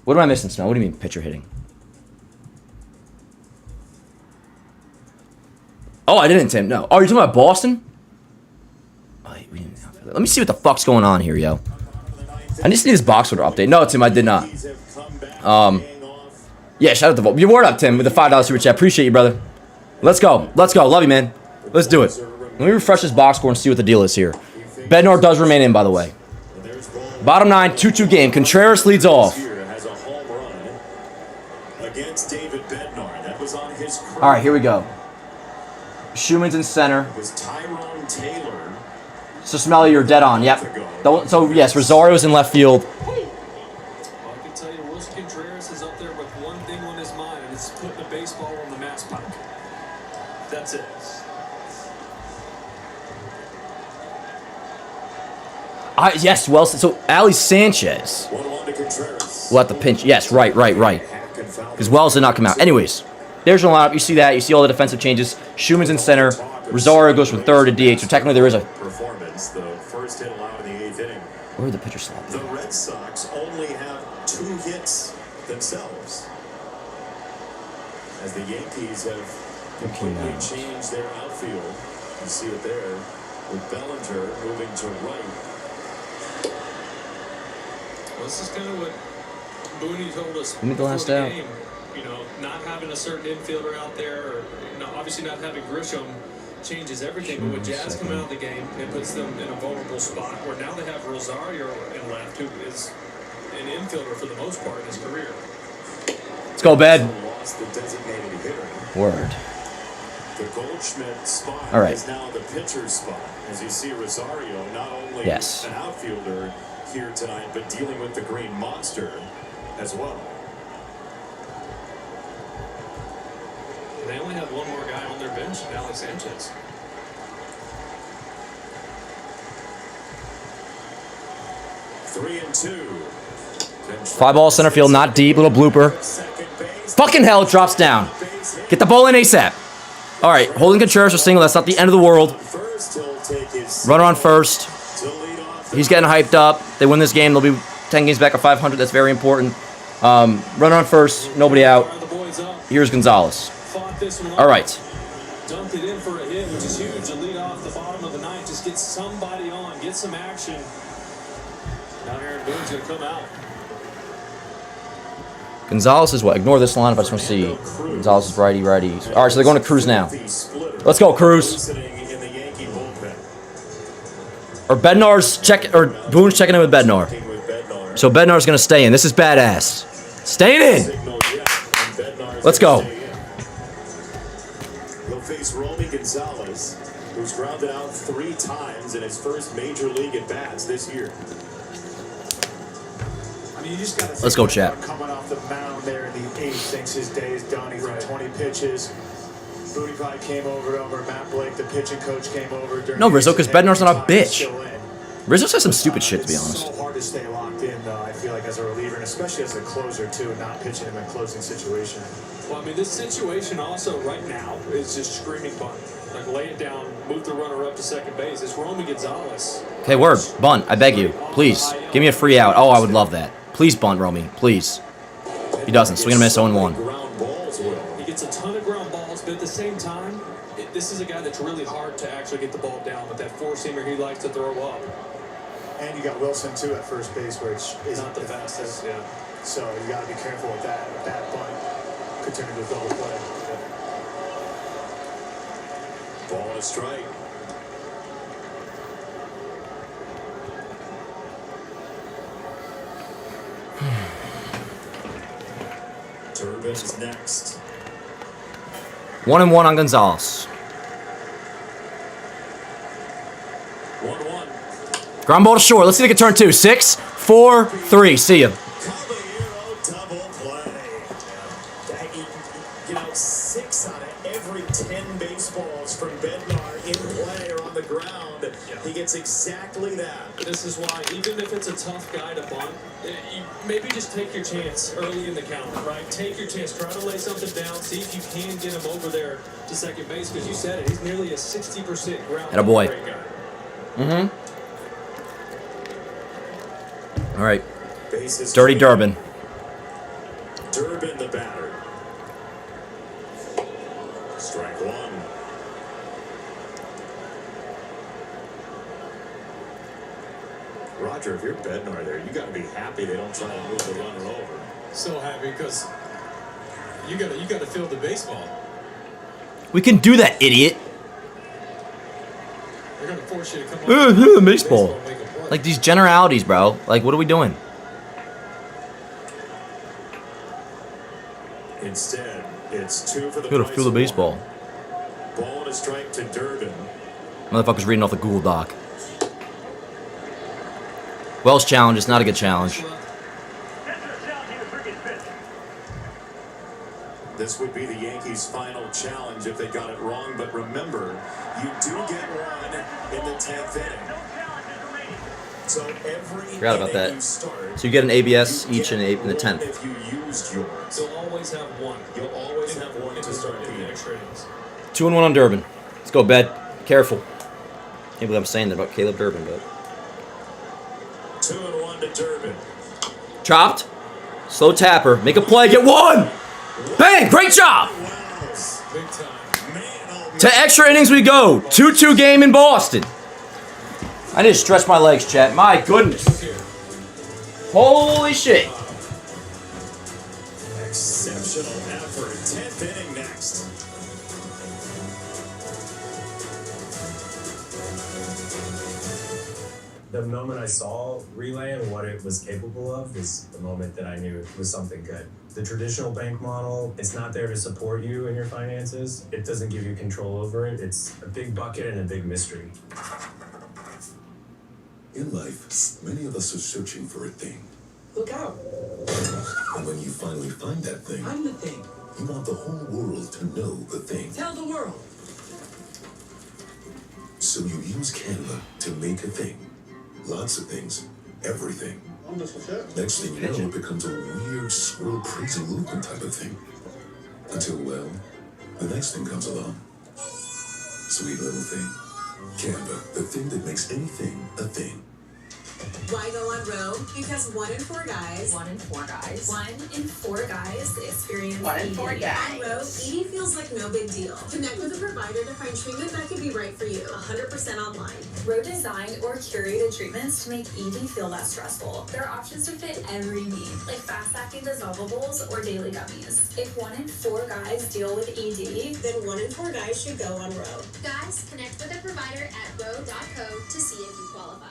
What am I missing, Smell? What do you mean pitcher hitting? Oh, I didn't, Tim. No. Oh, you're talking about Boston? Oh, we didn't. Let me see what the fuck's going on here, yo. I just need this box score update. No, Tim, I did not. Yeah, shout out to Volt. Your word up, Tim, with the $5 super chat. Appreciate you, brother. Let's go. Let's go. Love you, man. Let's do it. Let me refresh this box score and see what the deal is here. Bednar does remain in, by the way. Bottom 9, 2-2 game. Contreras leads off. All right, here we go. Schumann's in center. So, Smelly, you're dead on. Yep. So, yes, Rosario's in left field. I can tell you, Wilson Contreras is up there with one thing on his mind, and it's putting the baseball on the mass pike. That's it. Yes, well, so Ali Sanchez will have to pinch. Yes, right. Because Wells did not come out. Anyways, there's your lineup. You see that. You see all the defensive changes. Schumann's in center. Rosario goes from third to DH. So technically there is a performance. The first hit allowed in the 8th inning. Where did the pitcher slap? The Red Sox only have 2 hits themselves, as the Yankees have completely changed their outfield. You see it there with Bellinger moving to right. Well, this is kind of what Booney told us Give me the last before out. the game. You know, not having a certain infielder out there, or obviously not having Grisham changes everything. But with Jazz coming out of the game, it puts them in a vulnerable spot where now they have Rosario in left, who is an infielder for the most part in his career. Let's go, Bed. Lost the designated hitter. Word. The Goldschmidt spot All right. is now the pitcher's spot. As you see, Rosario not only Yes. an outfielder here tonight, but dealing with the Green Monster as well. They only have one more guy on their bench, Ali Sanchez. Three and two. Fly ball center field, not deep. Little blooper. Fucking hell, it drops down. Get the ball in ASAP. All right, holding Contreras for single. That's not the end of the world. First, he'll take Runner on first. He's getting hyped up. They win this game. They'll be 10 games back of 500. That's very important. Runner on first. Nobody out. Here's Gonzalez. All right. Dunked it in for a hit, which is huge. To lead off the bottom of the ninth. Just get somebody on. Get some action. Now Aaron Boone's going to come out. Gonzalez is what? Ignore this line if I just want to see. Gonzalez is righty. All right, so they're going to Cruz now. Let's go, Cruz. Or Bednar's check, or Boone's checking in with Bednar. So Bednar's going to stay in. This is badass. Staying in. Let's go. He'll face Romy Gonzalez, who's grounded out 3 times in his first major league at bats this year. I mean, you just gotta Let's go, chat. Coming off the mound there in the 8th, thinks his day is done. He's at 20 pitches. Booty Pie came over. Matt Blake, the pitching coach, came over. No, Rizzo, because Bednar's not a bitch. Rizzo says some stupid shit, to be honest. It's so hard to stay locked in, though, I feel like, as a reliever, and especially as a closer, too, not pitching him in a closing situation. Well, I mean, this situation also right now is just screaming bunt. Like, lay it down, move the runner up to second base. It's Romy Gonzalez. Okay, word. Bunt. I beg you. Please. Give me a free out. Oh, I would love that. Please bunt, Romy. Please. He doesn't. Swing and miss 0-1. He gets a ton of ground balls, but at the same time, this is a guy that's really hard to actually get the ball down with that four-seamer he likes to throw up. And you got Wilson, too, at first base, which is not the fastest, yeah. So you got to be careful with that. That bunt could turn into a double play. Ball and a strike. Turbin is next. 1-1 on Gonzalez. 1-1. Ground ball to short. Let's see if they can turn 2. 6, 4, 3. See ya. Caballero double play. You know, 6 out of every 10 baseballs from Bednar in play or on the ground. He gets exactly that. This is why, even if it's a tough guy to bunt, you maybe just take your chance early in the count, right? Take your chance. Try to lay something down. See if you can get him over there to second base, because you said it. He's nearly a 60% ground ball Attaboy. rate guy. All right. Dirty Durbin. Durbin the batter. Strike 1. Roger, if you're Bednar there, you got to be happy they don't try to move the runner over. So happy because you gotta field the baseball. We can do that, idiot. They're gonna force you to come up Baseball. and make a play. Like these generalities, bro. Like, what are we doing? Instead, it's 2 for the Gotta price feel the of baseball. 1. Ball and a strike to Durbin. Motherfucker's reading off the Google Doc. Wells challenge is not a good challenge. This would be the Yankees' final challenge if they got it wrong, but remember, you do get one in the 10th inning. So every Forgot about inning that. you start, So you get an ABS you each in get the one 10th. If you used yours, You'll always have one. you'll always have one to start the inning. extra innings. 2-1 on Durbin. Let's go, Bed. Careful. Can't believe I'm saying that about Caleb Durbin, but 2-1 to Durbin. chopped. Slow tapper. Make a play. Get one. Bang! Great job. Wells. Big time. Man, oh, To extra innings we go. 2-2 game in Boston. I need to stretch my legs, chat. My goodness. Holy shit. exceptional effort. 10th inning next. The moment I saw Relay and what it was capable of is the moment that I knew it was something good. The traditional bank model, it's not there to support you in your finances. It doesn't give you control over it. It's a big bucket and a big mystery. In life, many of us are searching for a thing. Look out. And when you finally find that thing, I'm the thing. you want the whole world to know the thing. Tell the world. So you use Canva to make a thing. Lots of things. Everything. Next thing you know, it becomes a weird, squirrel, crazy looking type of thing. Until, well, the next thing comes along. Sweet little thing. Canva, the thing that makes anything a thing. Why go on Roe? Because 1 in 4 guys. 1 in 4 guys. 1 in 4 guys experience 1 in 4 ED. guys. On Roe, ED feels like no big deal. Connect with a provider to find treatment that could be right for you. 100% online. Roe designed or curated treatments to make ED feel less stressful. There are options to fit every need, like fast-acting dissolvables or daily gummies. If 1 in 4 guys deal with ED, then 1 in 4 guys should go on Roe. Guys, connect with a provider at roe.co to see if you qualify.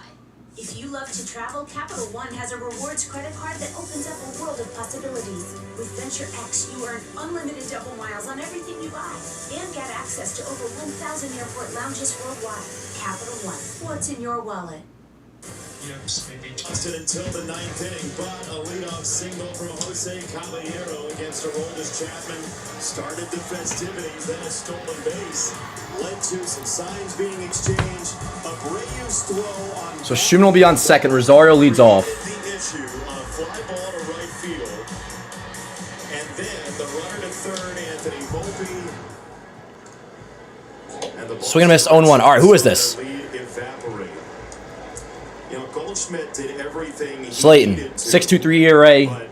If you love to travel, Capital One has a rewards credit card that opens up a world of possibilities. With Venture X, you earn unlimited double miles on everything you buy and get access to over 1,000 airport lounges worldwide. Capital One, what's in your wallet? Lasted until the 9th inning, but a leadoff single from Jose Caballero against Aroldis Chapman started the festivities. Then a stolen base led to some signs being exchanged. Abreu's throw on So Schumann will be on second. Rosario leads off. the issue on a fly ball to right field, and then the runner to third, Anthony Volpe. Swing and miss, 0-1. All right, who is this? Goldschmidt did everything he Slayton, needed to, 6.23 ERA. but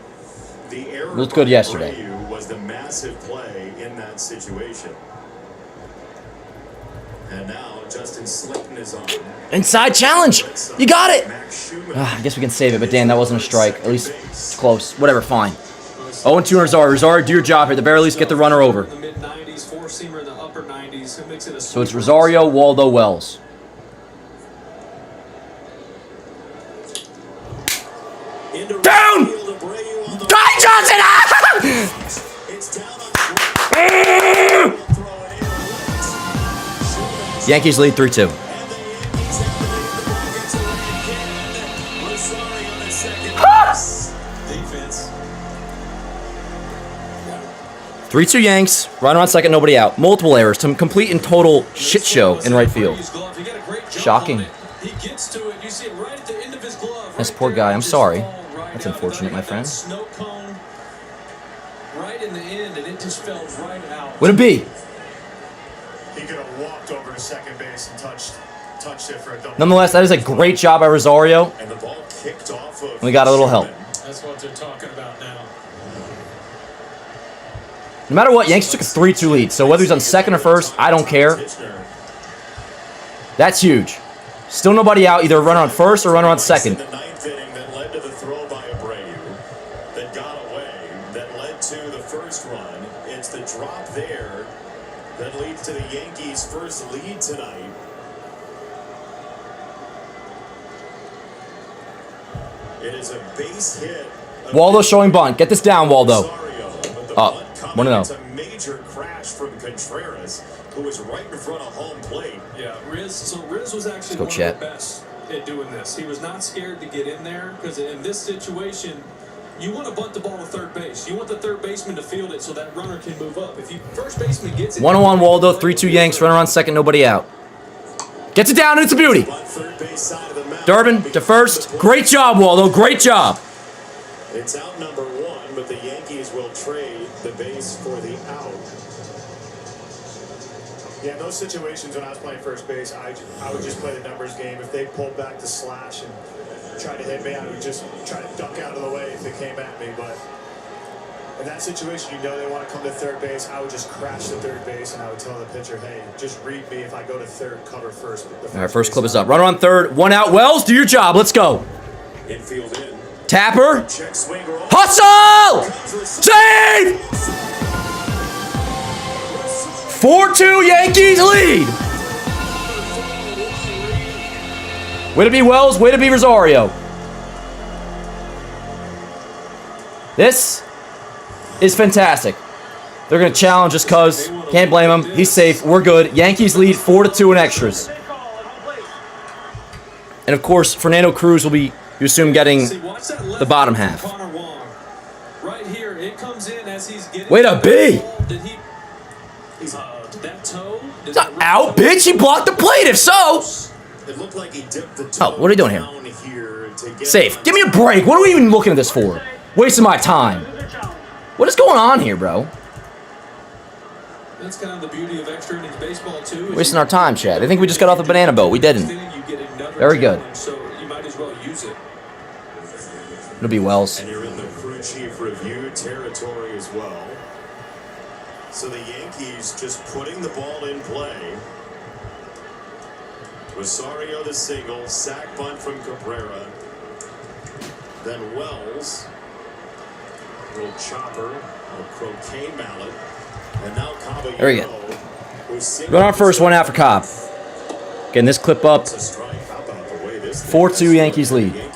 the error Looked good by yesterday. Abreu was the massive play in that situation. And now Justin Slayton is on. Inside challenge. You got it. I guess we can save it, but Dan, that wasn't a strike. At least it's close. Whatever, fine. 0-2 Rosario. Rosario, do your job here. At the very least, get the runner over. In the mid-90s, four-seamer in the upper 90s. Who makes it a So it's Rosario, Waldo, Wells. Down! Die, Johnson! Yankees lead 3-2. Defense. 3-2 Yanks. Runner on second, nobody out. Multiple errors. Some complete and total shit show in right field. Shocking. He gets to it. You see it right at the end of his glove. This poor guy. I'm sorry. That's unfortunate, my friend. Snow cone right in the end, and it just fell right out. Would it be? He could have walked over to second base and touched it for a double. Nonetheless, that is a great job by Rosario. And the ball kicked off of We got a little help. That's what they're talking about now. No matter what, Yankees took a 3-2 lead. So whether he's on second or first, I don't care. That's huge. Still nobody out. Either a runner on first or a runner on second. The 9th inning that led to the throw by Abreu, that got away, that led to the first run. It's the drop there that leads to the Yankees' first lead tonight. It is a base hit. Waldo showing bunt. Get this down, Waldo. Up. 1-0. It's a major crash from Contreras, who was right in front of home plate. Yeah, Riz was actually go, one Chet. of the best at doing this. He was not scared to get in there because in this situation, you want to bunt the ball to third base. You want the third baseman to field it so that runner can move up. If you first baseman gets it, 1-1 Waldo. 3-2 Yanks. Runner on second, nobody out. Gets it down, and it's a beauty. Durbin to first. Great job, Waldo. Great job. It's out number one, but the Yankees will trade the base for the out. Yeah, in those situations when I was playing first base, I would just play the numbers game. If they pulled back the slash and tried to hit me, I would just try to duck out of the way if they came at me. But in that situation, you know they want to come to third base. I would just crash to third base, and I would tell the pitcher, hey, just read me. If I go to third, cover first. All right, first clip is up. Runner on third. 1 out. Wells, do your job. Let's go. Infield in. Tapper. Check swing roll. Hustle! Save! 4-2 Yankees lead. Way to be Wells. Way to be Rosario. This is fantastic. They're going to challenge us because can't blame him. He's safe. We're good. Yankees lead 4-2 in extras. And of course, Fernando Cruz will be, you assume, getting the bottom half. right here, it comes in as he's getting. Way to be! That toe? It's not out, bitch. He blocked the plate. If so. It looked like he dipped the toe. Oh, what are we doing here? Down here to get Safe. Give me a break. What are we even looking at this for? Wasting my time. What is going on here, bro? That's kind of the beauty of extra innings baseball too. Wasting our time, Chad. They think we just got off the banana boat. We didn't. Very good. So you might as well use it. It'll be Wells. And you're in the crew chief review territory as well. So the Yankees just putting the ball in play. Rosario the single, sac bunt from Cabrera. Then Wells, little chopper, a croquet mallet, and now Caballero. There we go. Run our first one out for Cobb. Getting this clip up. 4-2 Yankees lead. Well,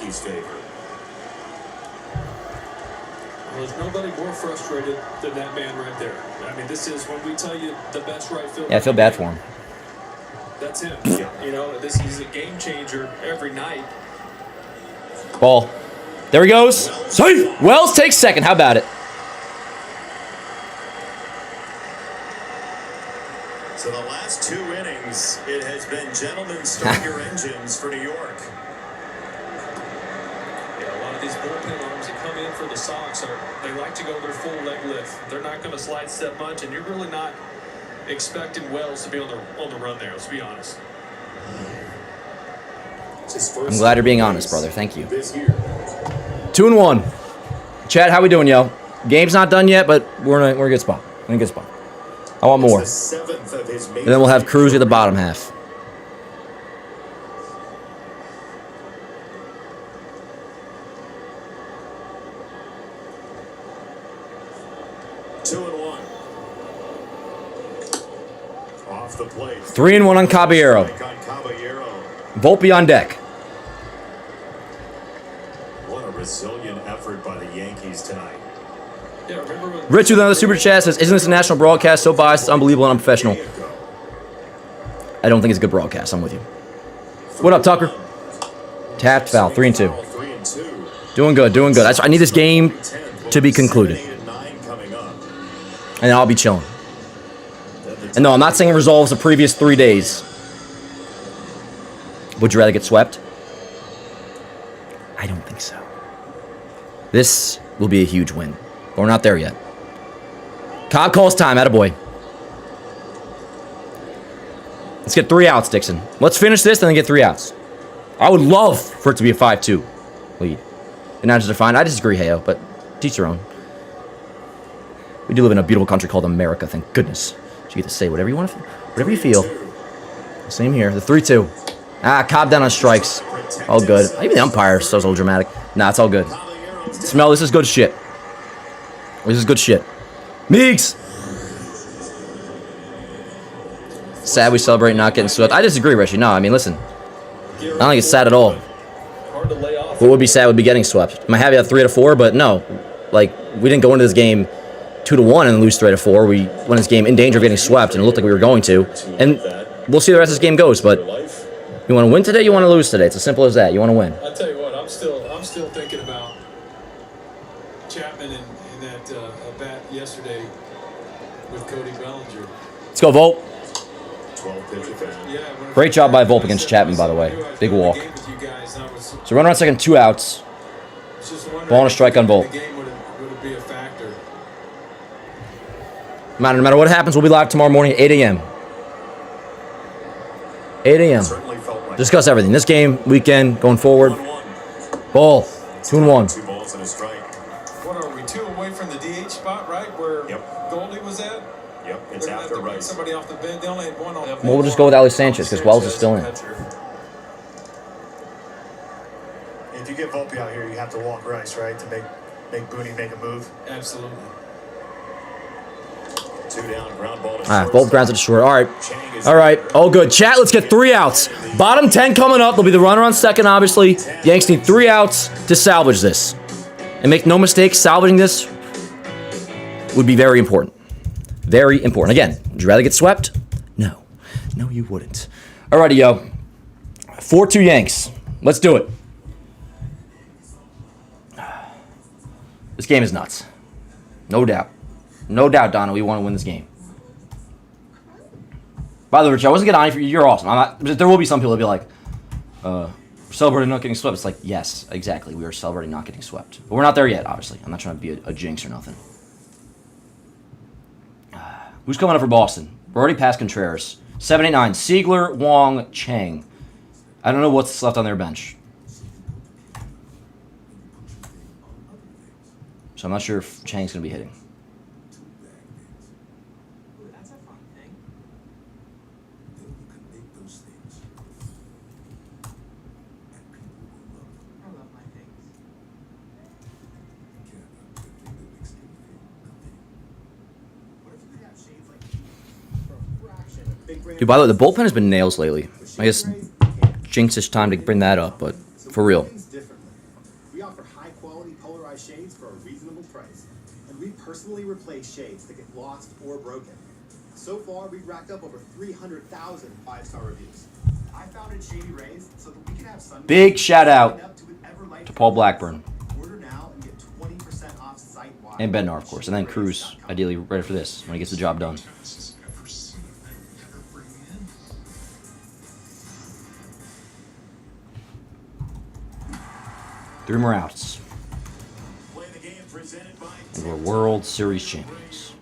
there's nobody more frustrated than that man right there. I mean, this is when we tell you the best right fielder. Yeah, I feel bad for him. That's him. You know, he's a game changer every night. Ball. There he goes. Safe. Wells takes second. How about it? So the last 2 innings, it has been gentlemen start your engines for New York. Yeah, a lot of these bullpen arms that come in for the SOX they like to go their full leg lift. They're not going to slide step much, and you're really not expecting Wells to be on the run there. Let's be honest. I'm glad you're being honest, brother. Thank you. 2-1. Chad, how we doing, yo? Game's not done yet, but we're in a good spot. In a good spot. I want more. And then we'll have Cruz at the bottom half. Off the plate. 3-1 on Caballero. Volpe on deck. What a resilient effort by the Yankees tonight. Yeah, remember when Rich with another super chat says, "Isn't this a national broadcast? So biased, it's unbelievable and unprofessional." I don't think it's a good broadcast. I'm with you. What up, Tucker? Tapped foul. 3-2. Doing good. Doing good. I need this game to be concluded, and I'll be chilling. And no, I'm not saying it resolves the previous 3 days. Would you rather get swept? I don't think so. This will be a huge win. But we're not there yet. Cobb calls time. Attaboy. Let's get 3 outs, Dixon. Let's finish this and then get 3 outs. I would love for it to be a 5-2 lead. And not just a fine. I disagree, Heyo, but teach their own. We do live in a beautiful country called America, thank goodness. You get to say whatever you want, whatever you feel. Same here. The 3-2. Cobb down on strikes. All good. Even the umpire is so dramatic. Nah, it's all good. Smell, this is good shit. This is good shit. Meeks! Sad we celebrate not getting swept. I disagree, Rishi. No, I mean, listen. I don't think it's sad at all. What would be sad would be getting swept. Am I happy at 3-4? But no. Like, we didn't go into this game 2-1 and lose 3-4. We won this game in danger of getting swept, and it looked like we were going to. And we'll see how the rest of this game goes, but you want to win today, you want to lose today. It's as simple as that. You want to win. I'll tell you what, I'm still thinking about Chapman and that bat yesterday with Cody Bellinger. Let's go, Volpe. 12 pitches. Yeah, Great job by Volpe against Chapman, by the way. Big walk. So runner on second, 2 outs. Ball and a strike on Volpe. No matter what happens, we'll be live tomorrow morning at 8 a.m. 8 a.m. Discuss everything. This game, weekend, going forward. Ball. 2-1. 2 balls and a strike. What are we, 2 away from the DH spot, right? Where Goldie was at? Yep, it's after Rice. Somebody off the bench. They only had 1 on the bench. Well, we'll just go with Ali Sanchez because Wells is still in. If you get Volpe out here, you have to walk Rice, right, to make Booney make a move. Absolutely. 2 down, ground ball to Volpe grounds it to short. All right. All good. Chat, let's get 3 outs. Bottom 10 coming up. There'll be the runner on second, obviously. Yanks need 3 outs to salvage this. And make no mistake, salvaging this would be very important. Very important. Again, would you rather get swept? No. No, you wouldn't. Alrighty, yo. 4-2 Yanks. Let's do it. This game is nuts. No doubt. No doubt, Donna, we want to win this game. By the way, Rich, I wasn't getting on you. You're awesome. There will be some people that will be like, celebrating not getting swept. It's like, yes, exactly. We are celebrating not getting swept. But we're not there yet, obviously. I'm not trying to be a jinx or nothing. Who's coming up for Boston? We're already past Contreras. 7-8-9. Siegler, Wong, Chang. I don't know what's left on their bench. So I'm not sure if Chang's going to be hitting. Dude, by the way, the bullpen has been nails lately. I guess jinx time to bring that up, but for real. We offer high-quality polarized shades for a reasonable price, and we personally replace shades that get lost or broken. So far, we've racked up over 300,000 five-star reviews. I founded Shady Rays so that we can have sun. Big shout out to Paul Blackburn. Order now and get 20% off site-wide. And Bednar, of course, and then Cruz, ideally ready for this when he gets the job done. 3 more outs. And we're World Series champions.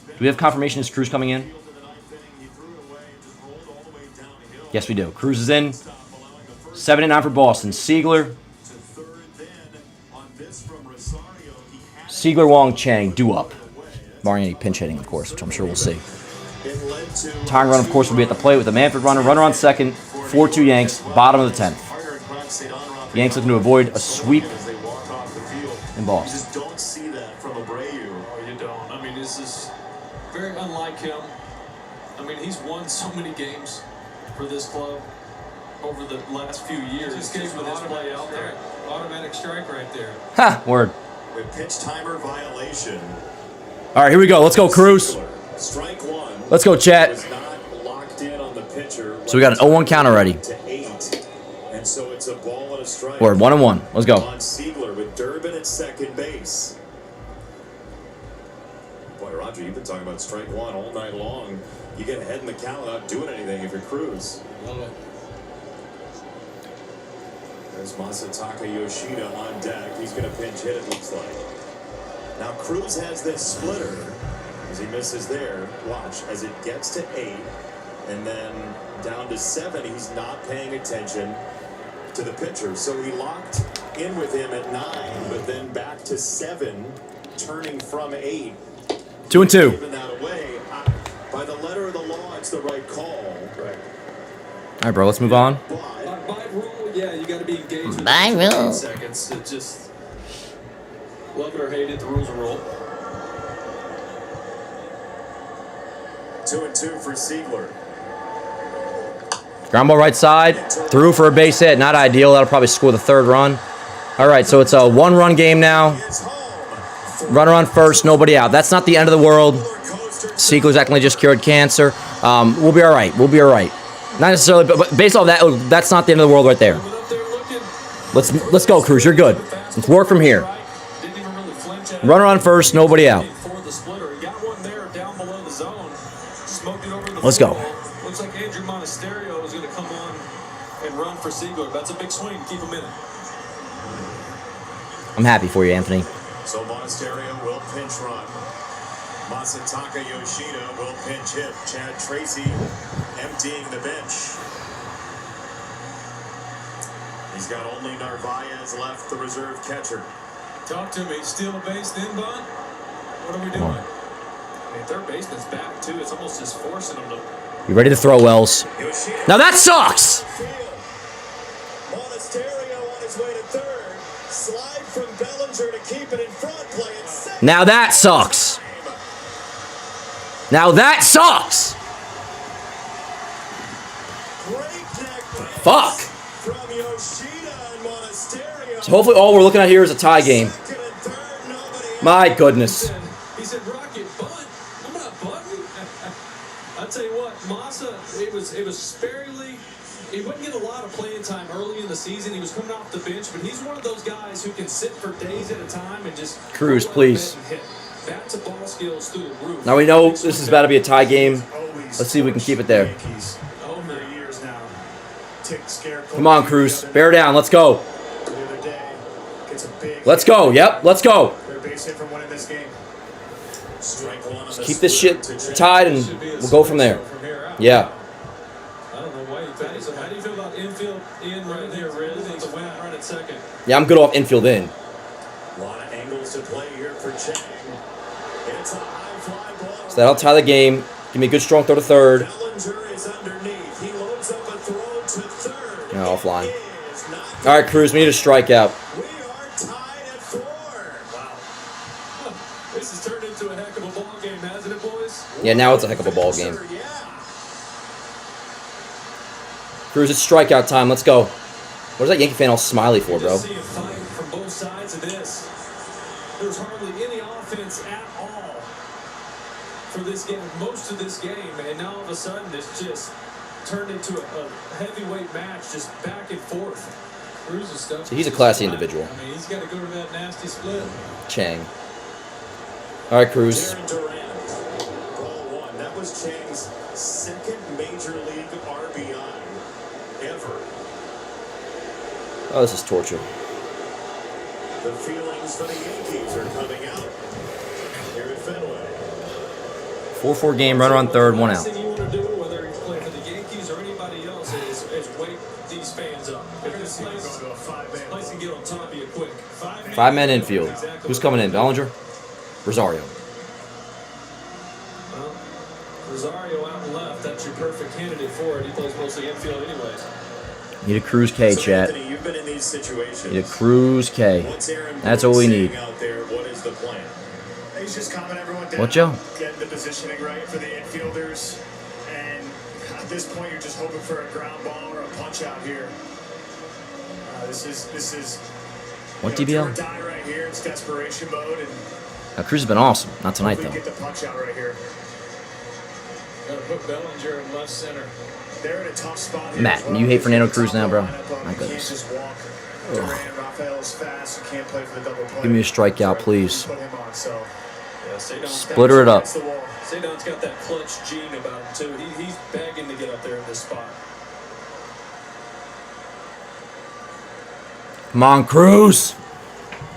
Do we have confirmation is Cruz coming in? Yes, we do. Cruz is in. 7-9 for Boston. Siegler. Siegler, Wong, Chang, due up. Barring any pinch hitting, of course, which I'm sure we'll see. Tying run, of course, will be at the plate with the Manfred runner. Runner on second. 4-2 Yanks, bottom of the 10th. The Yanks looking to avoid a sweep in Boston. You just don't see that from Abreu. Oh, you don't. I mean, this is very unlike him. I mean, he's won so many games for this club over the last few years. Just gave with his play out there. Automatic strike right there. Ha! Word. With pitch timer violation. All right, here we go. Let's go, Cruz. Strike one. Let's go, chat. So we got an 0-1 count already. And so it's a ball and a strike. Word, 1-1. Let's go. On Siegler with Durbin at second base. Boy, Roger, you've been talking about strike one all night long. You get ahead in the count without doing anything if you're Cruz. Love it. There's Masataka Yoshida on deck. He's going to pinch hit, it looks like. Now Cruz has this splitter as he misses there. Watch as it gets to 8 and then down to 7. He's not paying attention to the pitcher, so he locked in with him at 9, but then back to 7, turning from 8. 2-2. Giving that away. By the letter of the law, it's the right call. Right. All right, bro. Let's move on. By rule, yeah, you got to be engaged with By the rule. seconds. It just love it or hate it, the rules are rule. 2-2 for Siegler. Ground ball right side. Through for a base hit. Not ideal. That'll probably score the 3rd run. All right, so it's a 1-run game now. Runner on first, nobody out. That's not the end of the world. Siegler's actually just cured cancer. We'll be all right. We'll be all right. Not necessarily, but based on that, that's not the end of the world right there. Let's go, Cruz. You're good. Let's work from here. Runner on first, nobody out. Let's go. Looks like Andrew Monasterio is going to come on and run for Siegler. That's a big swing. Keep him in it. I'm happy for you, Anthony. So Monasterio will pinch run. Masataka Yoshida will pinch hit. Chad Tracy emptying the bench. He's got only Narvaez left, the reserve catcher. Talk to me. Steal a base, then bunt? What are we doing? I mean, third baseman's back, too. It's almost just forcing him to... You ready to throw, Wells? Now that sucks! Monasterio on his way to third. Slide from Bellinger to keep it in front. Play it second. Now that sucks. Now that sucks! Fuck! From Yoshida and Monasterio. So hopefully all we're looking at here is a tie game. My goodness. He said, Rocket, bunt. I'm not bunting. I'll tell you what, Massa, it was sparingly. He wouldn't get a lot of playing time early in the season. He was coming off the bench, but he's one of those guys who can sit for days at a time and just... Cruz, please. Bat to ball skills through the roof. Now we know this is about to be a tie game. Let's see if we can keep it there. Come on, Cruz. Bear down. Let's go. Let's go. Yep, let's go. Their base hit from winning this game. Just keep this shit tied, and we'll go from there. Yeah. I don't know why you think so. How do you feel about infield in right there, Riz? It's a win run at second. Yeah, I'm good off infield in. A lot of angles to play here for Chang. It's a high fly ball. So that'll tie the game. Give me a good strong throw to third. Bellinger is underneath. He loads up a throw to third. No, offline. All right, Cruz, we need a strikeout. We are tied at 4. Wow. This has turned into a heck of a ball game, hasn't it, boys? Yeah, now it's a heck of a ball game. Yeah. Cruz, it's strikeout time. Let's go. What is that Yankee fan all smiley for, bro? See a fight from both sides of this. There's hardly any offense at all for this game, most of this game, and now all of a sudden it's just turned into a heavyweight match, just back and forth. Cruz's stuff. So he's a classy individual. I mean, he's got to go to that nasty split. Chang. All right, Cruz. Aaron Durant, ball 1. That was Chang's second major league RBI ever. Oh, this is torture. The feelings for the Yankees are coming out here at Fenway. 4-4 game, runner on third, one out. The last thing you want to do, whether you play for the Yankees or anybody else, is wake these fans up. If this place can get on top of you quick. 5-man infield. Who's coming in? Bellinger? Rosario. Well, Rosario out and left. That's your perfect candidate for it. He plays mostly infield anyways. Need a Cruz K, So chat. Anthony, you've been in these situations. Need a Cruz K. What's Aaron That's all we saying need. out there? What is the plan? He's just calming everyone down. What, Joe? Getting the positioning right for the infielders. And at this point, you're just hoping for a ground ball or a punch out here. This is. What, you know, DBL? do or die right here. It's desperation mode, and Now, Cruz has been awesome. Not tonight, hopefully though. get the punch out right here. Got to put Bellinger in left center. They're in a tough spot here Matt, as well. you hate Fernando Cruz now, bro? My My goodness. goodness. Just walk. Durant, Rafael's fast. You can't play for the double play. Give me a strikeout, please. Put him on, so. Yeah, Splitter it up. Sadon's got that clutch gene about him, too. He's begging to get up there in this spot. Come on, Cruz.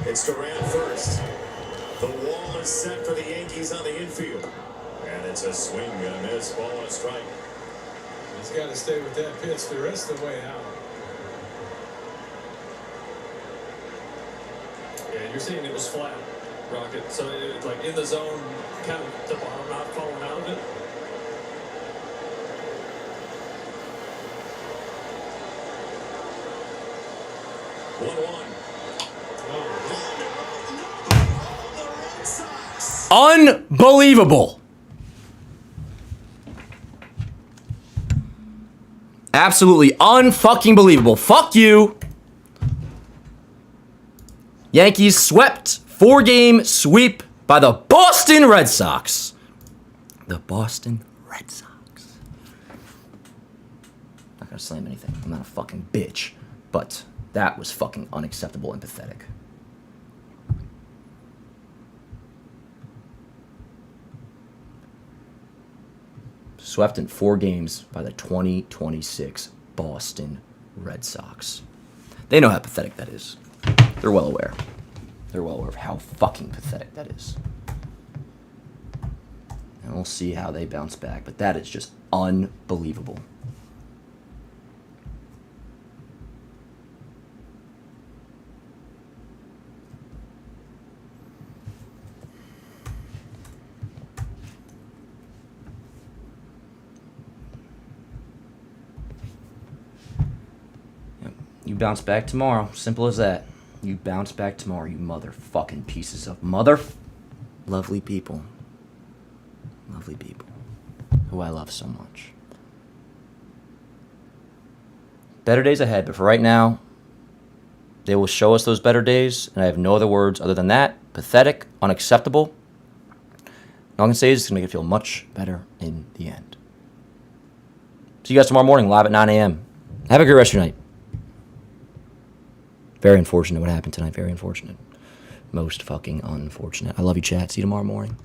It's Durant first. The wall is set for the Yankees on the infield. And it's a swing and a miss, ball and a strike. He's got to stay with that pitch the rest of the way out. Yeah, you're seeing it was flat, Rocket. So, like, in the zone, kind of the bottom not falling out of it. Unbelievable. Absolutely unfucking believable. Fuck you. Yankees swept 4-game sweep by the Boston Red Sox. The Boston Red Sox. Not gonna slam anything. I'm not a fucking bitch. But that was fucking unacceptable and pathetic. Swept in 4 games by the 2026 Boston Red Sox. They know how pathetic that is. They're well aware. They're well aware of how fucking pathetic that is. And we'll see how they bounce back, but that is just unbelievable. You bounce back tomorrow. Simple as that. You bounce back tomorrow, you motherfucking pieces of lovely people. Lovely people. Who I love so much. Better days ahead, but for right now, they will show us those better days, and I have no other words other than that. Pathetic, unacceptable. All I can say is it's going to make it feel much better in the end. See you guys tomorrow morning, live at 9 a.m. Have a great rest of your night. Very unfortunate what happened tonight. Very unfortunate. Most fucking unfortunate. I love you, chat. See you tomorrow morning.